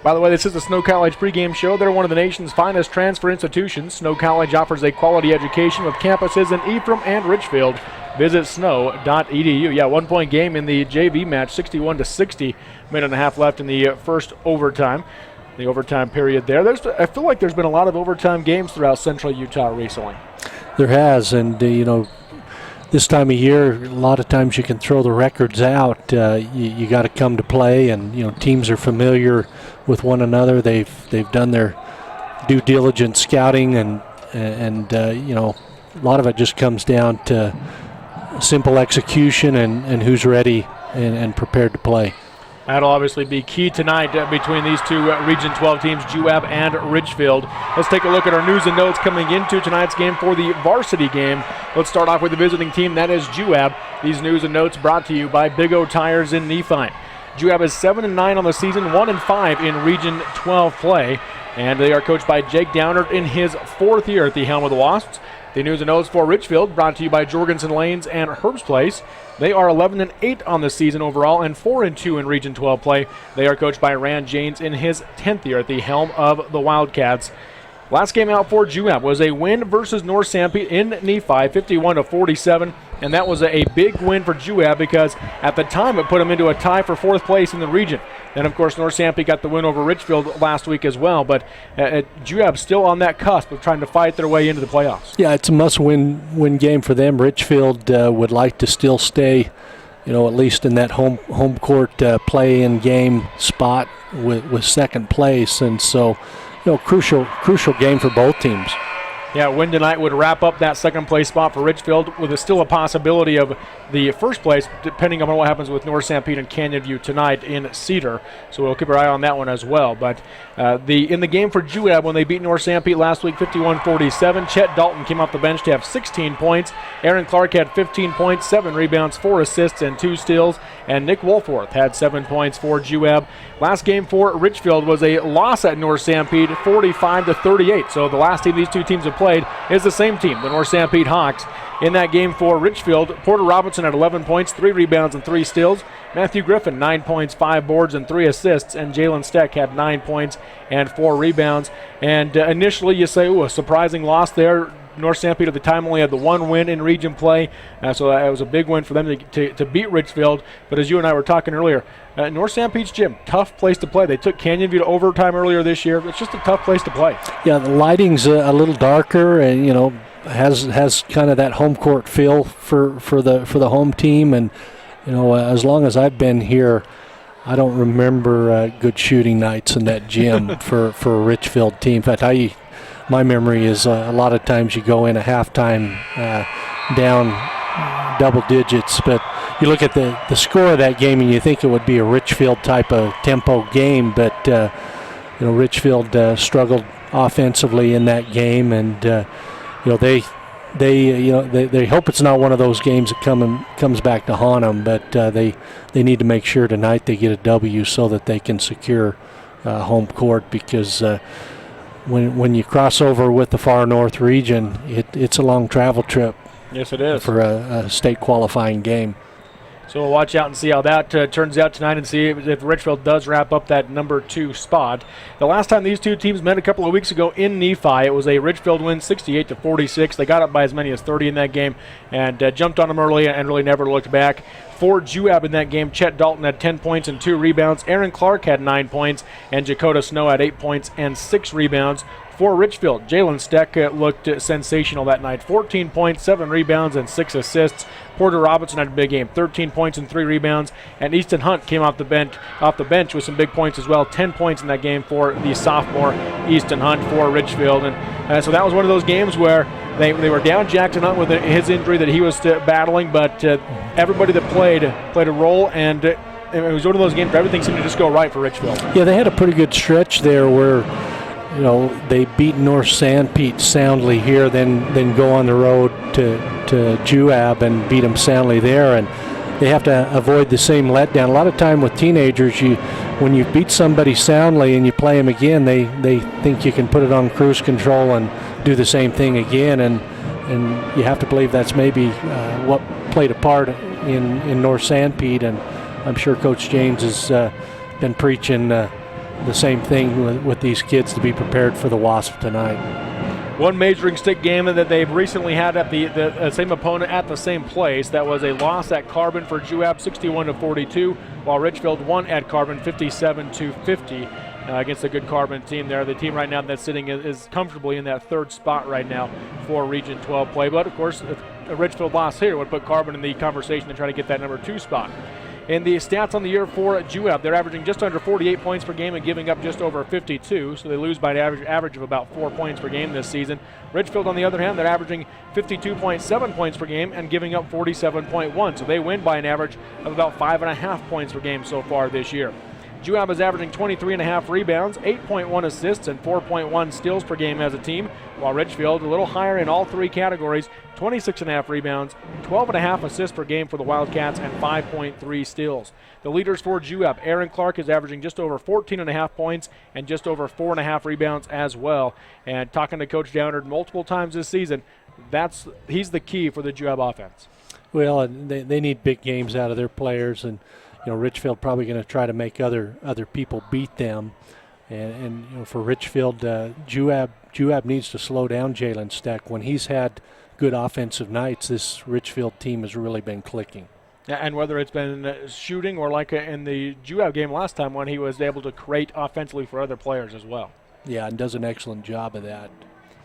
By the way, this is the Snow College pregame show. They're one of the nation's finest transfer institutions. Snow College offers a quality education with campuses in Ephraim and Richfield. Visit snow.edu. Yeah, 1-point game in the JV match, 61-60. Minute and a half left in the first overtime. The overtime period there. I feel like there's been a lot of overtime games throughout Central Utah recently. There has, and this time of year, a lot of times you can throw the records out. You got to come to play, and teams are familiar with one another. They've done their due diligence scouting, and a lot of it just comes down to simple execution and who's ready and prepared to play. That'll obviously be key tonight between these two Region 12 teams, Juab and Richfield. Let's take a look at our news and notes coming into tonight's game for the varsity game. Let's start off with the visiting team, that is Juab. These news and notes brought to you by Big O Tires in Nephi. Juab is 7-9 on the season, 1-5 in Region 12 play, and they are coached by Jake Downert in his 4th year at the helm of the Wasps. The news and notes for Richfield brought to you by Jorgensen Lanes and Herb's Place. They are 11-8 on the season overall and 4-2 in Region 12 play. They are coached by Rand Janes in his 10th year at the helm of the Wildcats. Last game out for Juab was a win versus North Sanpete in Nephi, 51-47, and that was a big win for Juab because at the time it put them into a tie for 4th place in the region. Then, of course, North Sanpete got the win over Richfield last week as well, but Juab's still on that cusp of trying to fight their way into the playoffs. Yeah, it's a must-win game for them. Richfield would like to still stay, at least in that home court play-in game spot with second place, and so crucial game for both teams. Yeah, win tonight would wrap up that second place spot for Richfield with still a possibility of the first place, depending on what happens with North Sanpete and Canyon View tonight in Cedar. So we'll keep our eye on that one as well. But in the game for Juab, when they beat North Sanpete last week, 51-47, Chet Dalton came off the bench to have 16 points. Aaron Clark had 15 points, 7 rebounds, 4 assists, and 2 steals. And Nick Wolforth had 7 points for Juab. Last game for Richfield was a loss at North Sanpete, 45-38. So the last team these two teams have played is the same team, the North Sanpete Hawks. In that game for Richfield, Porter Robinson had 11 points, 3 rebounds, and 3 steals. Matthew Griffin, 9 points, 5 boards, and 3 assists. And Jalen Steck had 9 points and 4 rebounds. And initially you say, a surprising loss there. North Sanpete at the time only had the 1 win in region play, so that was a big win for them to beat Richfield. But as you and I were talking earlier, North Sanpete's gym, tough place to play. They took Canyon View to overtime earlier this year. It's just a tough place to play. Yeah, the lighting's a little darker, and has kind of that home court feel for the home team. And as long as I've been here, I don't remember good shooting nights in that gym for a Richfield team. In fact, my memory is a lot of times you go in a halftime down double digits, but you look at the score of that game and you think it would be a Richfield type of tempo game, but Richfield struggled offensively in that game, and they hope it's not one of those games that comes back to haunt them, but they need to make sure tonight they get a W so that they can secure home court, because when you cross over with the far north region, it's a long travel trip. Yes, it is. For a state qualifying game. So we'll watch out and see how that turns out tonight, and see if Richfield does wrap up that number 2 spot. The last time these two teams met a couple of weeks ago in Nephi, it was a Richfield win, 68-46. They got up by as many as 30 in that game and jumped on them early and really never looked back. For Juab in that game, Chet Dalton had 10 points and 2 rebounds. Aaron Clark had 9 points, and Jakota Snow had 8 points and 6 rebounds. For Richfield, Jalen Steck looked sensational that night. 14 points, 7 rebounds, and 6 assists. Porter Robinson had a big game, 13 points and 3 rebounds. And Easton Hunt came off the bench with some big points as well. 10 points in that game for the sophomore Easton Hunt for Richfield. And so that was one of those games where they were down Jackson Hunt with his injury that he was battling, but everybody that played a role, and it was one of those games where everything seemed to just go right for Richfield. Yeah, they had a pretty good stretch there where they beat North Sanpete soundly here, then go on the road to Juab and beat them soundly there, and they have to avoid the same letdown. A lot of time with teenagers, when you beat somebody soundly and you play them again, they think you can put it on cruise control and do the same thing again, and you have to believe that's maybe what played a part in North Sanpete. And I'm sure Coach James has been preaching the same thing with these kids to be prepared for the Wasps tonight. One measuring stick game that they've recently had at the same opponent at the same place. That was a loss at Carbon for Juab, 61-42, while Richfield won at Carbon, 57-50. Against a good Carbon team there. The team right now that's sitting is comfortably in that third spot right now for Region 12 play. But, of course, if a Richfield loss here would put Carbon in the conversation to try to get that number 2 spot. And the stats on the year for Juab, they're averaging just under 48 points per game and giving up just over 52, so they lose by an average of about 4 points per game this season. Richfield, on the other hand, they're averaging 52.7 points per game and giving up 47.1, so they win by an average of about 5.5 points per game so far this year. Juab is averaging 23.5 rebounds, 8.1 assists, and 4.1 steals per game as a team, while Richfield a little higher in all 3 categories, 26.5 rebounds, 12.5 assists per game for the Wildcats, and 5.3 steals. The leaders for Juab, Aaron Clark is averaging just over 14.5 points and just over 4.5 rebounds as well. And talking to Coach Downard multiple times this season, he's the key for the Juab offense. Well, they need big games out of their players, and Richfield probably going to try to make other people beat them. And for Richfield, Juab needs to slow down Jalen Steck. When he's had good offensive nights, this Richfield team has really been clicking. And whether it's been shooting or like in the Juab game last time when he was able to create offensively for other players as well. Yeah, and does an excellent job of that.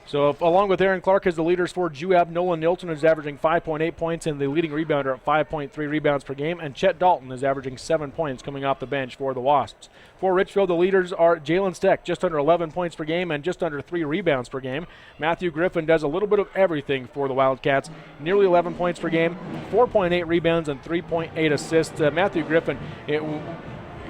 So along with Aaron Clark as the leaders for Juab, Nolan Nilton is averaging 5.8 points and the leading rebounder at 5.3 rebounds per game, and Chet Dalton is averaging 7 points coming off the bench for the Wasps. For Richfield, the leaders are Jalen Steck, just under 11 points per game and just under 3 rebounds per game. Matthew Griffin does a little bit of everything for the Wildcats, nearly 11 points per game, 4.8 rebounds and 3.8 assists. Matthew Griffin,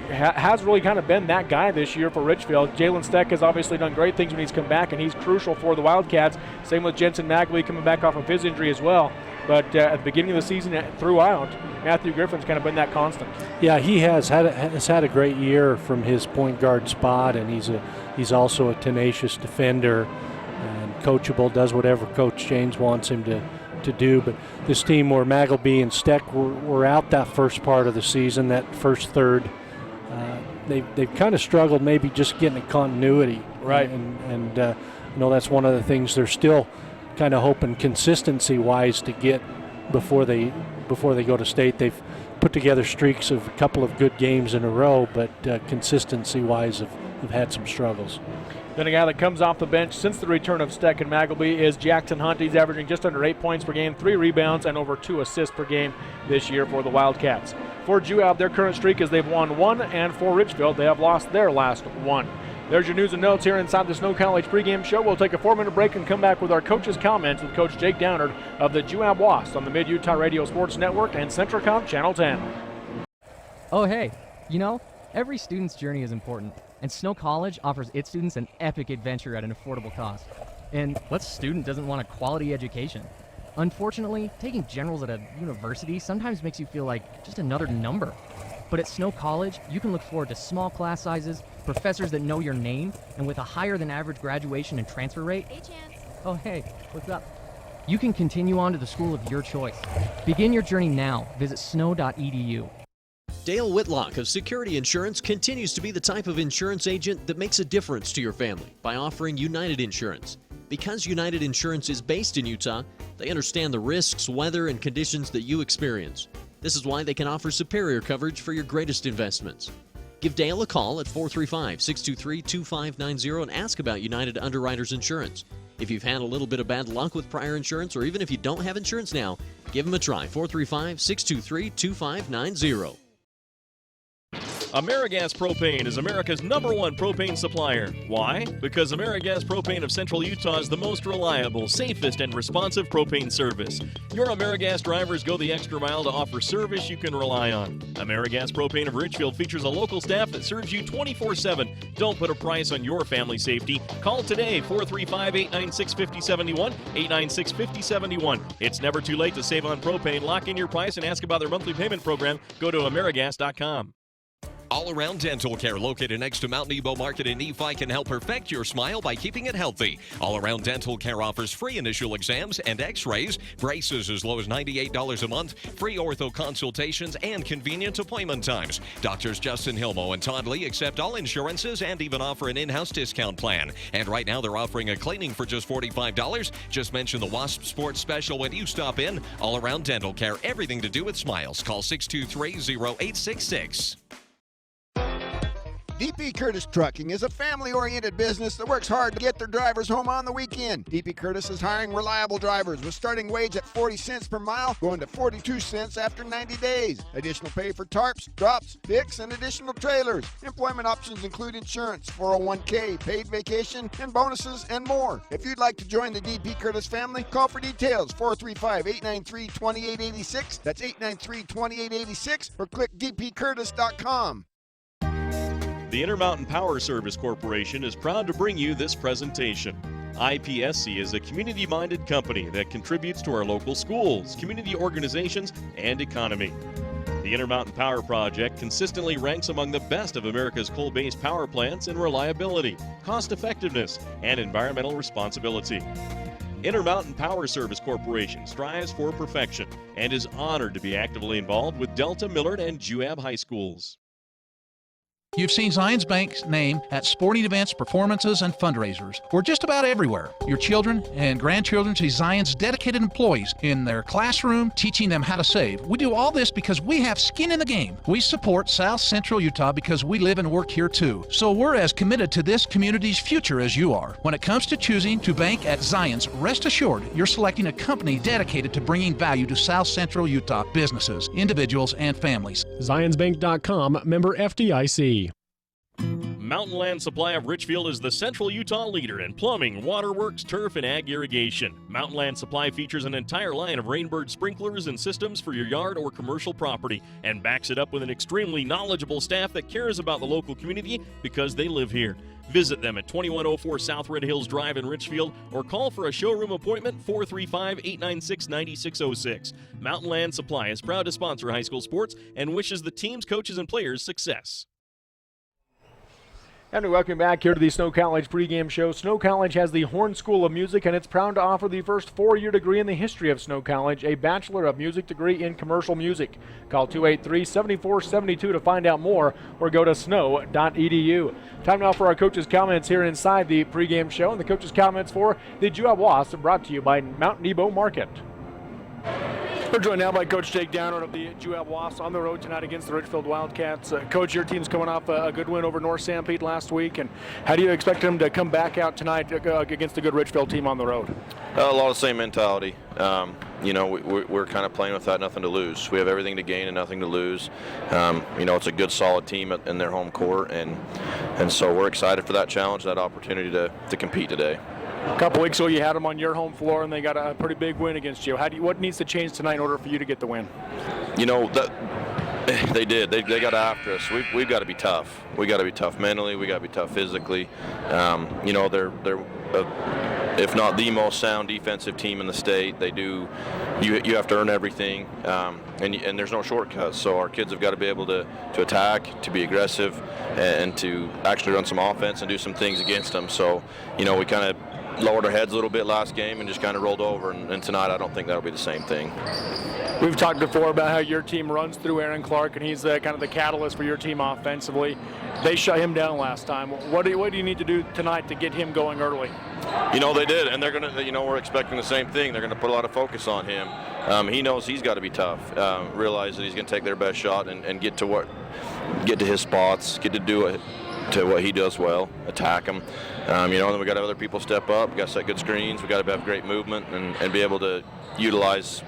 has really kind of been that guy this year for Richfield. Jalen Steck has obviously done great things when he's come back, and he's crucial for the Wildcats. Same with Jensen Magley coming back off of his injury as well. But at the beginning of the season throughout, Matthew Griffin's kind of been that constant. Yeah, he has had a great year from his point guard spot, and he's also a tenacious defender and coachable, does whatever Coach James wants him to do. But this team where Magleby and Steck were out that first part of the season, that first third, they've kind of struggled maybe just getting a continuity. Right. And that's one of the things they're still kind of hoping consistency-wise to get before they go to state. They've put together streaks of a couple of good games in a row, but consistency-wise have had some struggles. Then a guy that comes off the bench since the return of Steck and Magleby is Jackson Hunt. He's averaging just under 8 points per game, 3 rebounds, and over 2 assists per game this year for the Wildcats. For Juab, their current streak is they've won 1, and for Richfield, they have lost their last 1. There's your news and notes here inside the Snow College pregame show. We'll take a 4-minute break and come back with our coach's comments with Coach Jake Downard of the Juab Wasps on the Mid-Utah Radio Sports Network and Centracom Channel 10. Oh, hey, every student's journey is important, and Snow College offers its students an epic adventure at an affordable cost. And what student doesn't want a quality education? Unfortunately, taking generals at a university sometimes makes you feel like just another number. But at Snow College, you can look forward to small class sizes, professors that know your name, and with a higher than average graduation and transfer rate. Hey, Chance. Oh, hey, what's up? You can continue on to the school of your choice. Begin your journey now. Visit snow.edu. Dale Whitlock of Security Insurance continues to be the type of insurance agent that makes a difference to your family by offering United Insurance. Because United Insurance is based in Utah, they understand the risks, weather, and conditions that you experience. This is why they can offer superior coverage for your greatest investments. Give Dale a call at 435-623-2590 and ask about United Underwriters Insurance. If you've had a little bit of bad luck with prior insurance, or even if you don't have insurance now, give them a try. 435-623-2590. AmeriGas Propane is America's #1 propane supplier. Why? Because AmeriGas Propane of Central Utah is the most reliable, safest, and responsive propane service. Your AmeriGas drivers go the extra mile to offer service you can rely on. AmeriGas Propane of Richfield features a local staff that serves you 24/7. Don't put a price on your family safety. Call today, 435-896-5071, 896-5071. It's never too late to save on propane. Lock in your price and ask about their monthly payment program. Go to AmeriGas.com. All Around Dental Care, located next to Mount Nebo Market in Nephi, can help perfect your smile by keeping it healthy. All Around Dental Care offers free initial exams and x-rays, braces as low as $98 a month, free ortho consultations, and convenient appointment times. Doctors Justin Hilmo and Todd Lee accept all insurances and even offer an in-house discount plan. And right now they're offering a cleaning for just $45. Just mention the Wasps Sports Special when you stop in. All Around Dental Care, everything to do with smiles. Call 623-0866. DP Curtis Trucking is a family-oriented business that works hard to get their drivers home on the weekend. DP Curtis is hiring reliable drivers with starting wage at 40 cents per mile, going to 42 cents after 90 days. Additional pay for tarps, drops, picks, and additional trailers. Employment options include insurance, 401k, paid vacation, and bonuses, and more. If you'd like to join the DP Curtis family, call for details, 435-893-2886. That's 893-2886, or click dpcurtis.com. The Intermountain Power Service Corporation is proud to bring you this presentation. IPSC is a community-minded company that contributes to our local schools, community organizations, and economy. The Intermountain Power Project consistently ranks among the best of America's coal-based power plants in reliability, cost-effectiveness, and environmental responsibility. Intermountain Power Service Corporation strives for perfection and is honored to be actively involved with Delta, Millard, and Juab high schools. You've seen Zions Bank's name at sporting events, performances, and fundraisers. We're just about everywhere. Your children and grandchildren see Zions' dedicated employees in their classroom teaching them how to save. We do all this because we have skin in the game. We support South Central Utah because we live and work here too. So we're as committed to this community's future as you are. When it comes to choosing to bank at Zions, rest assured you're selecting a company dedicated to bringing value to South Central Utah businesses, individuals, and families. ZionsBank.com, member FDIC. Mountain Land Supply of Richfield is the Central Utah leader in plumbing, waterworks, turf, and ag irrigation. Mountain Land Supply features an entire line of Rainbird sprinklers and systems for your yard or commercial property and backs it up with an extremely knowledgeable staff that cares about the local community because they live here. Visit them at 2104 South Red Hills Drive in Richfield or call for a showroom appointment 435-896-9606. Mountain Land Supply is proud to sponsor high school sports and wishes the teams, coaches, and players success. And we welcome back here to the Snow College pregame show. Snow College has the Horn School of Music, and it's proud to offer the first four-year degree in the history of Snow College, a Bachelor of Music degree in commercial music. Call 283-7472 to find out more, or go to snow.edu. Time now for our coaches' comments here inside the pregame show, and the coaches' comments for the Juab Wasps brought to you by Mount Nebo Market. We're joined now by Coach Jake Downard of the Juab Wasps on the road tonight against the Richfield Wildcats. Coach, your team's coming off a good win over North Sanpete last week, and how do you expect them to come back out tonight against a good Richfield team on the road? A lot of the same mentality. We're kind of playing with that, nothing to lose. We have everything to gain and nothing to lose. It's a good, solid team in their home court, and so we're excited for that challenge, that opportunity to compete today. A couple weeks ago, you had them on your home floor, and they got a pretty big win against you. What needs to change tonight in order for you to get the win? They did. They got after us. We've got to be tough. We got to be tough mentally. We got to be tough physically. They're if not the most sound defensive team in the state. They do. You have to earn everything, and there's no shortcuts. So our kids have got to be able to attack, to be aggressive, and to actually run some offense and do some things against them. So we kind of lowered our heads a little bit last game and just kind of rolled over, and tonight I don't think that'll be the same thing. We've talked before about how your team runs through Aaron Clark, and he's kind of the catalyst for your team offensively. They shut him down last time. What do you need to do tonight to get him going early? They did, and they're going to, we're expecting the same thing. They're going to put a lot of focus on him. He knows he's got to be tough, realize that he's going to take their best shot and get to his spots, get to do it to what he does well, attack him. And then we got to have other people step up. We got to set good screens. We got to have great movement and be able to utilize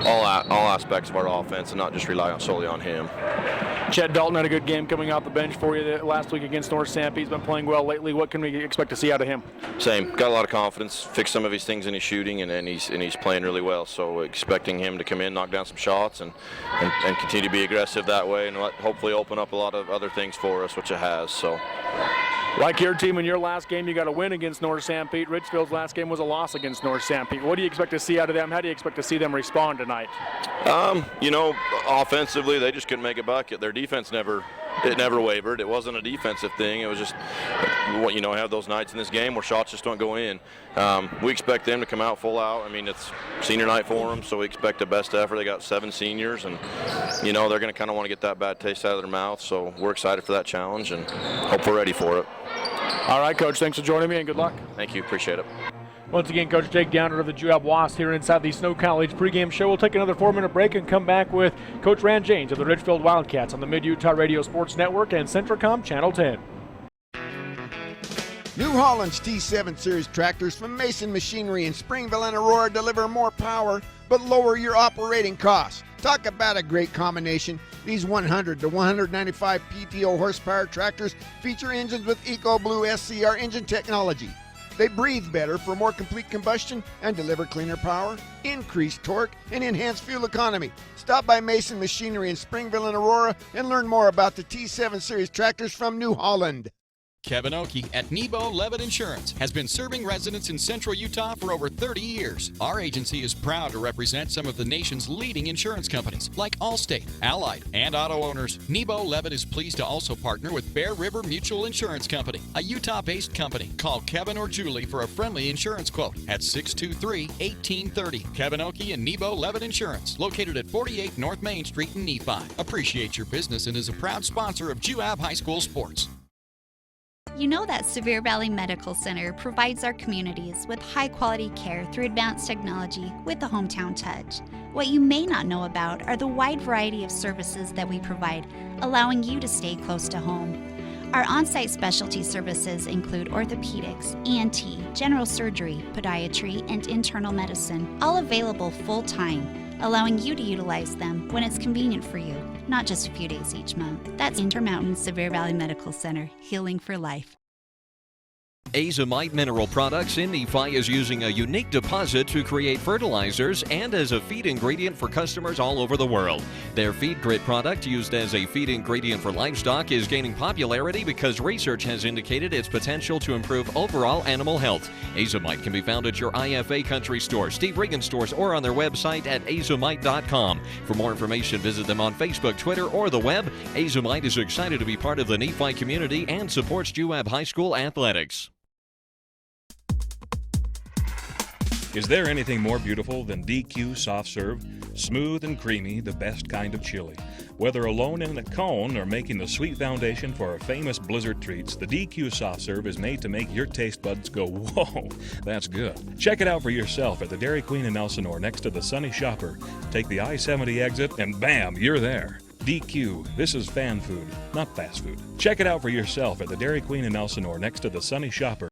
all aspects of our offense and not just rely solely on him. Chad Dalton had a good game coming off the bench for you last week against North Sanpete. He's been playing well lately. What can we expect to see out of him? Same. Got a lot of confidence. Fixed some of his things in his shooting, and he's playing really well. So expecting him to come in, knock down some shots, and continue to be aggressive that way, and hopefully open up a lot of other things for us, which it has. So. Like your team in your last game, you got a win against North Sanpete. Richfield's last game was a loss against North Sanpete. What do you expect to see out of them? How do you expect to see them respond tonight? Offensively, they just couldn't make a bucket. Their defense never it never wavered. It wasn't a defensive thing. It was just, you know, I have those nights in this game where shots just don't go in. We expect them to come out full out. I mean, it's senior night for them, so we expect the best effort. They got 7 seniors, and, you know, they're going to kind of want to get that bad taste out of their mouth. So we're excited for that challenge and hope we're ready for it. All right, Coach, thanks for joining me, and good luck. Thank you. Appreciate it. Once again, Coach Jake Downer of the Juab Wasps here inside the Snow College pregame show. We'll take another 4-minute break and come back with Coach Rand James of the Richfield Wildcats on the Mid-Utah Radio Sports Network and Centricom Channel 10. New Holland's T7 Series tractors from Mason Machinery in Springville and Aurora deliver more power but lower your operating costs. Talk about a great combination. These 100 to 195 PTO horsepower tractors feature engines with EcoBlue SCR engine technology. They breathe better for more complete combustion and deliver cleaner power, increased torque, and enhanced fuel economy. Stop by Mason Machinery in Springville and Aurora and learn more about the T7 Series tractors from New Holland. Kevin Oakey at Nebo Levitt Insurance has been serving residents in Central Utah for over 30 years. Our agency is proud to represent some of the nation's leading insurance companies like Allstate, Allied, and auto owners. Nebo Levitt is pleased to also partner with Bear River Mutual Insurance Company, a Utah-based company. Call Kevin or Julie for a friendly insurance quote at 623-1830. Kevin Oakey and Nebo Levitt Insurance, located at 48 North Main Street in Nephi. Appreciate your business and is a proud sponsor of Juab High School Sports. You know that Severe Valley Medical Center provides our communities with high-quality care through advanced technology with the hometown touch. What you may not know about are the wide variety of services that we provide, allowing you to stay close to home. Our on-site specialty services include orthopedics, ENT, general surgery, podiatry, and internal medicine, all available full-time, allowing you to utilize them when it's convenient for you, not just a few days each month. That's Intermountain Severe Valley Medical Center, healing for life. Azomite Mineral Products in Nephi is using a unique deposit to create fertilizers and as a feed ingredient for customers all over the world. Their Feed Grit product, used as a feed ingredient for livestock, is gaining popularity because research has indicated its potential to improve overall animal health. Azomite can be found at your IFA Country Store, Steve Regan stores, or on their website at azomite.com. For more information, visit them on Facebook, Twitter, or the web. Azomite is excited to be part of the Nephi community and supports Juab High School athletics. Is there anything more beautiful than DQ Soft Serve? Smooth and creamy, the best kind of chili. Whether alone in a cone or making the sweet foundation for our famous blizzard treats, the DQ Soft Serve is made to make your taste buds go, whoa, that's good. Check it out for yourself at the Dairy Queen in Elsinore next to the Sunny Shopper. Take the I-70 exit and bam, you're there. DQ, this is fan food, not fast food. Check it out for yourself at the Dairy Queen in Elsinore next to the Sunny Shopper.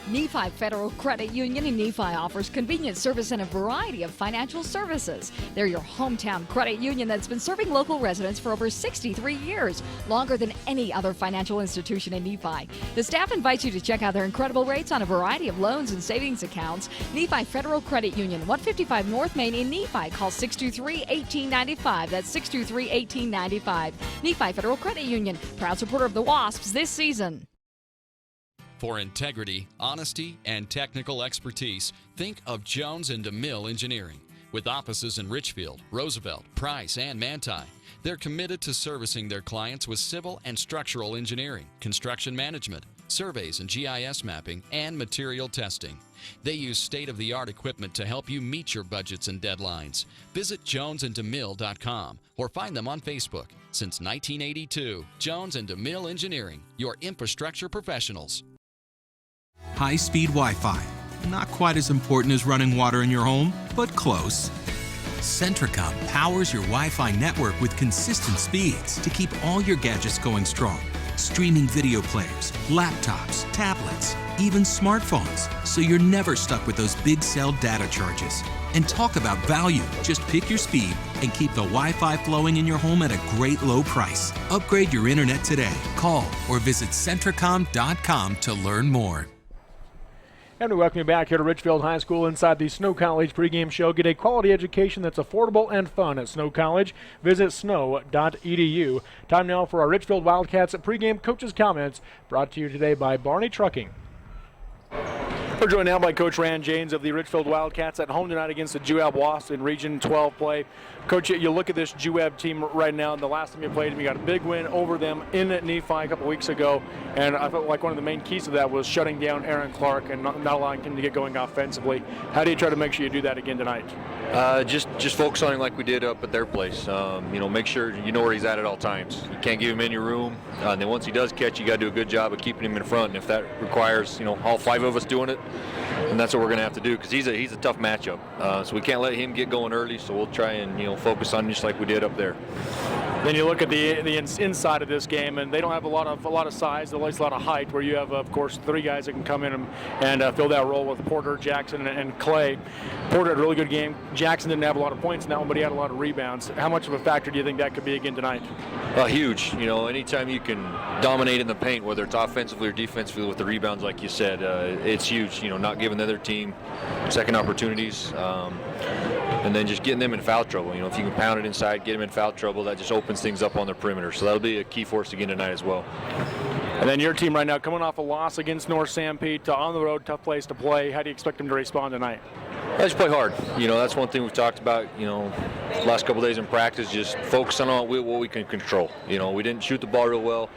Nephi Federal Credit Union in Nephi offers convenient service and a variety of financial services. They're your hometown credit union that's been serving local residents for over 63 years, longer than any other financial institution in Nephi. The staff invites you to check out their incredible rates on a variety of loans and savings accounts. Nephi Federal Credit Union, 155 North Main in Nephi. Call 623-1895. That's 623-1895. Nephi Federal Credit Union, proud supporter of the Wasps this season. For integrity, honesty, and technical expertise, think of Jones & DeMille Engineering. With offices in Richfield, Roosevelt, Price, and Manti, they're committed to servicing their clients with civil and structural engineering, construction management, surveys and GIS mapping, and material testing. They use state-of-the-art equipment to help you meet your budgets and deadlines. Visit jonesandemille.com or find them on Facebook. Since 1982, Jones & DeMille Engineering, your infrastructure professionals. High-speed Wi-Fi. Not quite as important as running water in your home, but close. Centricom powers your Wi-Fi network with consistent speeds to keep all your gadgets going strong. Streaming video players, laptops, tablets, even smartphones, so you're never stuck with those big cell data charges. And talk about value. Just pick your speed and keep the Wi-Fi flowing in your home at a great low price. Upgrade your internet today. Call or visit Centricom.com to learn more. And we welcome you back here to Richfield High School inside the Snow College pregame show. Get a quality education that's affordable and fun at Snow College. Visit snow.edu. Time now for our Richfield Wildcats pregame coaches' comments, brought to you today by Barney Trucking. We're joined now by Coach Rand Janes of the Richfield Wildcats at home tonight against the Juab Wasps in Region 12 play. Coach, you look at this Juab team right now, and the last time you played them, you got a big win over them in Nephi a couple weeks ago, and I felt like one of the main keys to that was shutting down Aaron Clark and not allowing him to get going offensively. How do you try to make sure you do that again tonight? Just focus on him like we did up at their place. Make sure you know where he's at all times. You can't give him any room. And then once he does catch, you got to do a good job of keeping him in front. And if that requires, all 5 of us doing it, and that's what we're going to have to do because he's a tough matchup. So we can't let him get going early. So we'll try and focus on him just like we did up there. Then you look at the inside of this game, and they don't have a lot of size, at least a lot of height. Where you have, of course, 3 guys that can come in and fill that role with Porter, Jackson, and Clay. Porter had a really good game. Jackson didn't have a lot of points in that one, but he had a lot of rebounds. How much of a factor do you think that could be again tonight? Huge. Anytime you can dominate in the paint, whether it's offensively or defensively with the rebounds, like you said, it's huge. Not giving the other team second opportunities. And then just getting them in foul trouble. If you can pound it inside, get them in foul trouble, that just opens things up on their perimeter. So that'll be a key for us again tonight as well. And then your team right now coming off a loss against North Sanpete, on the road, tough place to play. How do you expect them to respond tonight? Just play hard. That's one thing we've talked about, last couple of days in practice, just focusing on what we can control. We didn't shoot the ball real well.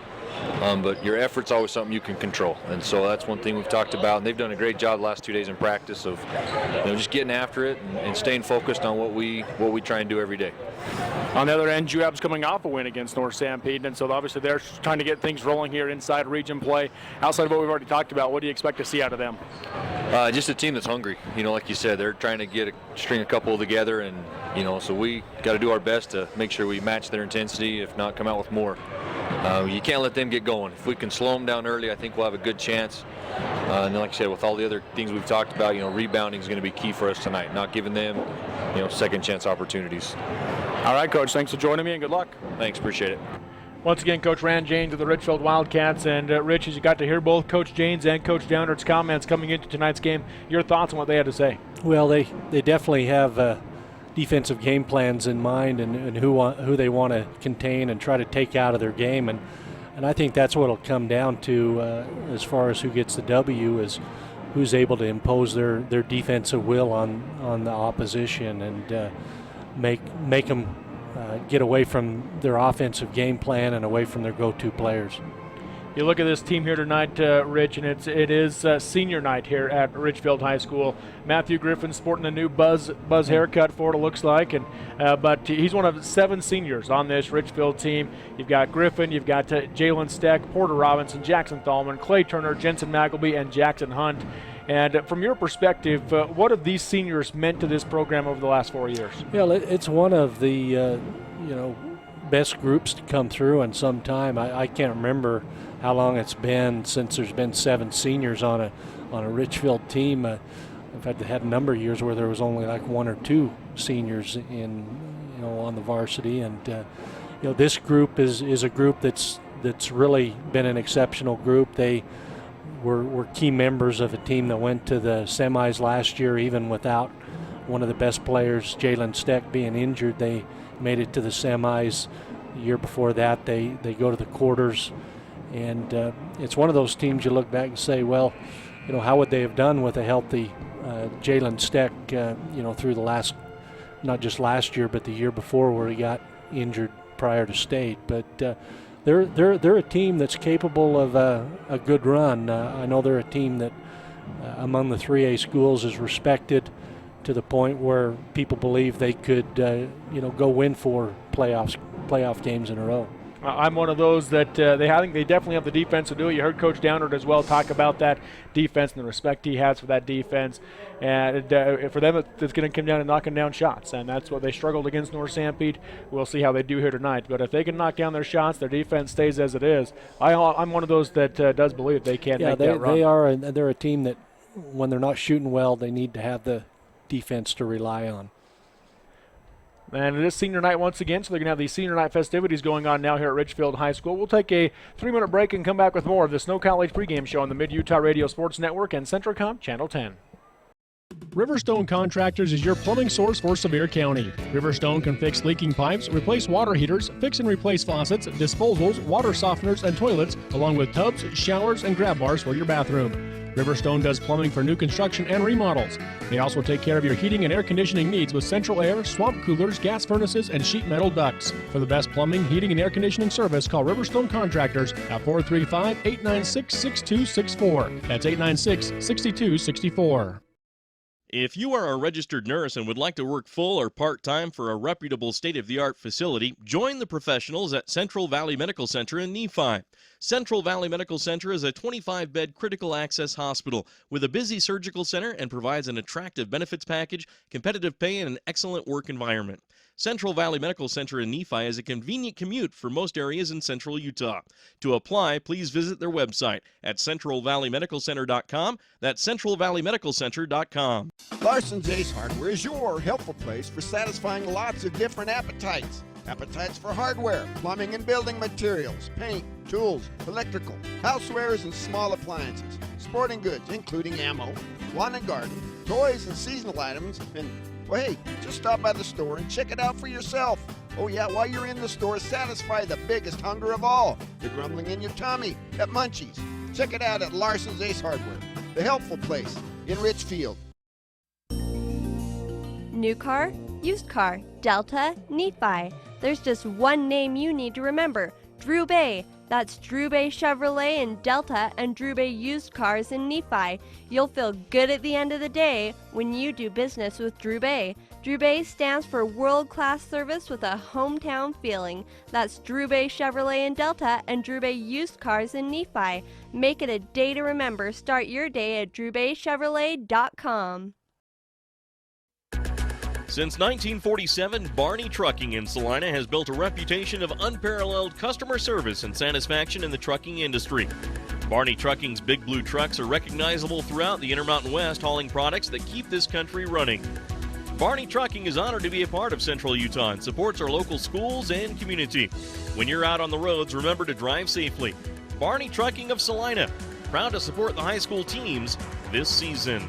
But your effort's always something you can control, and so that's one thing we've talked about. And they've done a great job the last 2 days in practice of, just getting after it and staying focused on what we try and do every day. On the other end, Juab's coming off a win against North Sanpete, and so obviously they're trying to get things rolling here inside region play. Outside of what we've already talked about, what do you expect to see out of them? Just a team that's hungry. Like you said, they're trying to string a couple together, and so we got to do our best to make sure we match their intensity, if not come out with more. You can't let them get going. If we can slow them down early, I think we'll have a good chance. And then, like I said, with all the other things we've talked about, rebounding is going to be key for us tonight, not giving them, second chance opportunities. All right, Coach, thanks for joining me and good luck. Thanks, appreciate it. Once again, Coach Rand Janes of the Richfield Wildcats. And Rich, as you got to hear both Coach Janes and Coach Downard's comments coming into tonight's game, your thoughts on what they had to say? Well, they definitely have defensive game plans in mind and who they want to contain and try to take out of their game. And I think that's what it'll come down to as far as who gets the W is who's able to impose their defensive will on the opposition and make them get away from their offensive game plan and away from their go-to players. You look at this team here tonight, Rich, and it is senior night here at Richfield High School. Matthew Griffin sporting the new buzz haircut for it looks like, and but he's one of 7 seniors on this Richfield team. You've got Griffin, you've got Jalen Steck, Porter Robinson, Jackson Thalman, Clay Turner, Jensen McElby, and Jackson Hunt. And from your perspective, what have these seniors meant to this program over the last 4 years? Well, it's one of the best groups to come through in some time. I can't remember how long it's been since there's been 7 seniors on a Richfield team. I've had a number of years where there was only like 1 or 2 seniors on the varsity, and this group is a group that's really been an exceptional group. They were key members of a team that went to the semis last year, even without one of the best players, Jalen Steck, being injured. They made it to the semis. The year before that, they go to the quarters. And it's one of those teams you look back and say, well, how would they have done with a healthy Jalen Steck, through the last, not just last year, but the year before where he got injured prior to state. But they're a team that's capable of a good run. I know they're a team that among the 3A schools is respected to the point where people believe they could, go win 4 playoff games in a row. I'm one of those that I think they definitely have the defense to do it. You heard Coach Downard as well talk about that defense and the respect he has for that defense. And for them, it's going to come down to knocking down shots, and that's what they struggled against North Sanpete. We'll see how they do here tonight. But if they can knock down their shots, their defense stays as it is. I'm one of those that does believe they can make that run. They are, and they're a team that when they're not shooting well, they need to have the defense to rely on. And it is senior night once again, so they're going to have these senior night festivities going on now here at Richfield High School. We'll take a 3-minute break and come back with more of the Snow College pregame show on the Mid-Utah Radio Sports Network and Centricom Channel 10. Riverstone Contractors is your plumbing source for Sevier County. Riverstone can fix leaking pipes, replace water heaters, fix and replace faucets, disposals, water softeners, and toilets, along with tubs, showers, and grab bars for your bathroom. Riverstone does plumbing for new construction and remodels. They also take care of your heating and air conditioning needs with central air, swamp coolers, gas furnaces, and sheet metal ducts. For the best plumbing, heating, and air conditioning service, call Riverstone Contractors at 435-896-6264. That's 896-6264. If you are a registered nurse and would like to work full or part-time for a reputable state-of-the-art facility, join the professionals at Central Valley Medical Center in Nephi. Central Valley Medical Center is a 25-bed critical access hospital with a busy surgical center and provides an attractive benefits package, competitive pay, and an excellent work environment. Central Valley Medical Center in Nephi is a convenient commute for most areas in central Utah. To apply, please visit their website at centralvalleymedicalcenter.com. That's centralvalleymedicalcenter.com. Larson's Ace Hardware is your helpful place for satisfying lots of different appetites. Appetites for hardware, plumbing and building materials, paint, tools, electrical, housewares and small appliances, sporting goods including ammo, lawn and garden, toys and seasonal items, and well, hey, just stop by the store and check it out for yourself. Oh yeah, while you're in the store, satisfy the biggest hunger of all, the grumbling in your tummy at Munchies. Check it out at Larson's Ace Hardware, the helpful place in Richfield. New car, used car, Delta, Nephi. There's just one name you need to remember, Drew Bay. That's Drew Bay Chevrolet in Delta and Drew Bay Used Cars in Nephi. You'll feel good at the end of the day when you do business with Drew Bay. Drew Bay stands for world-class service with a hometown feeling. That's Drew Bay Chevrolet in Delta and Drew Bay Used Cars in Nephi. Make it a day to remember. Start your day at drewbaychevrolet.com. Since 1947, Barney Trucking in Salina has built a reputation of unparalleled customer service and satisfaction in the trucking industry. Barney Trucking's Big Blue trucks are recognizable throughout the Intermountain West, hauling products that keep this country running. Barney Trucking is honored to be a part of Central Utah and supports our local schools and community. When you're out on the roads, remember to drive safely. Barney Trucking of Salina, proud to support the high school teams this season.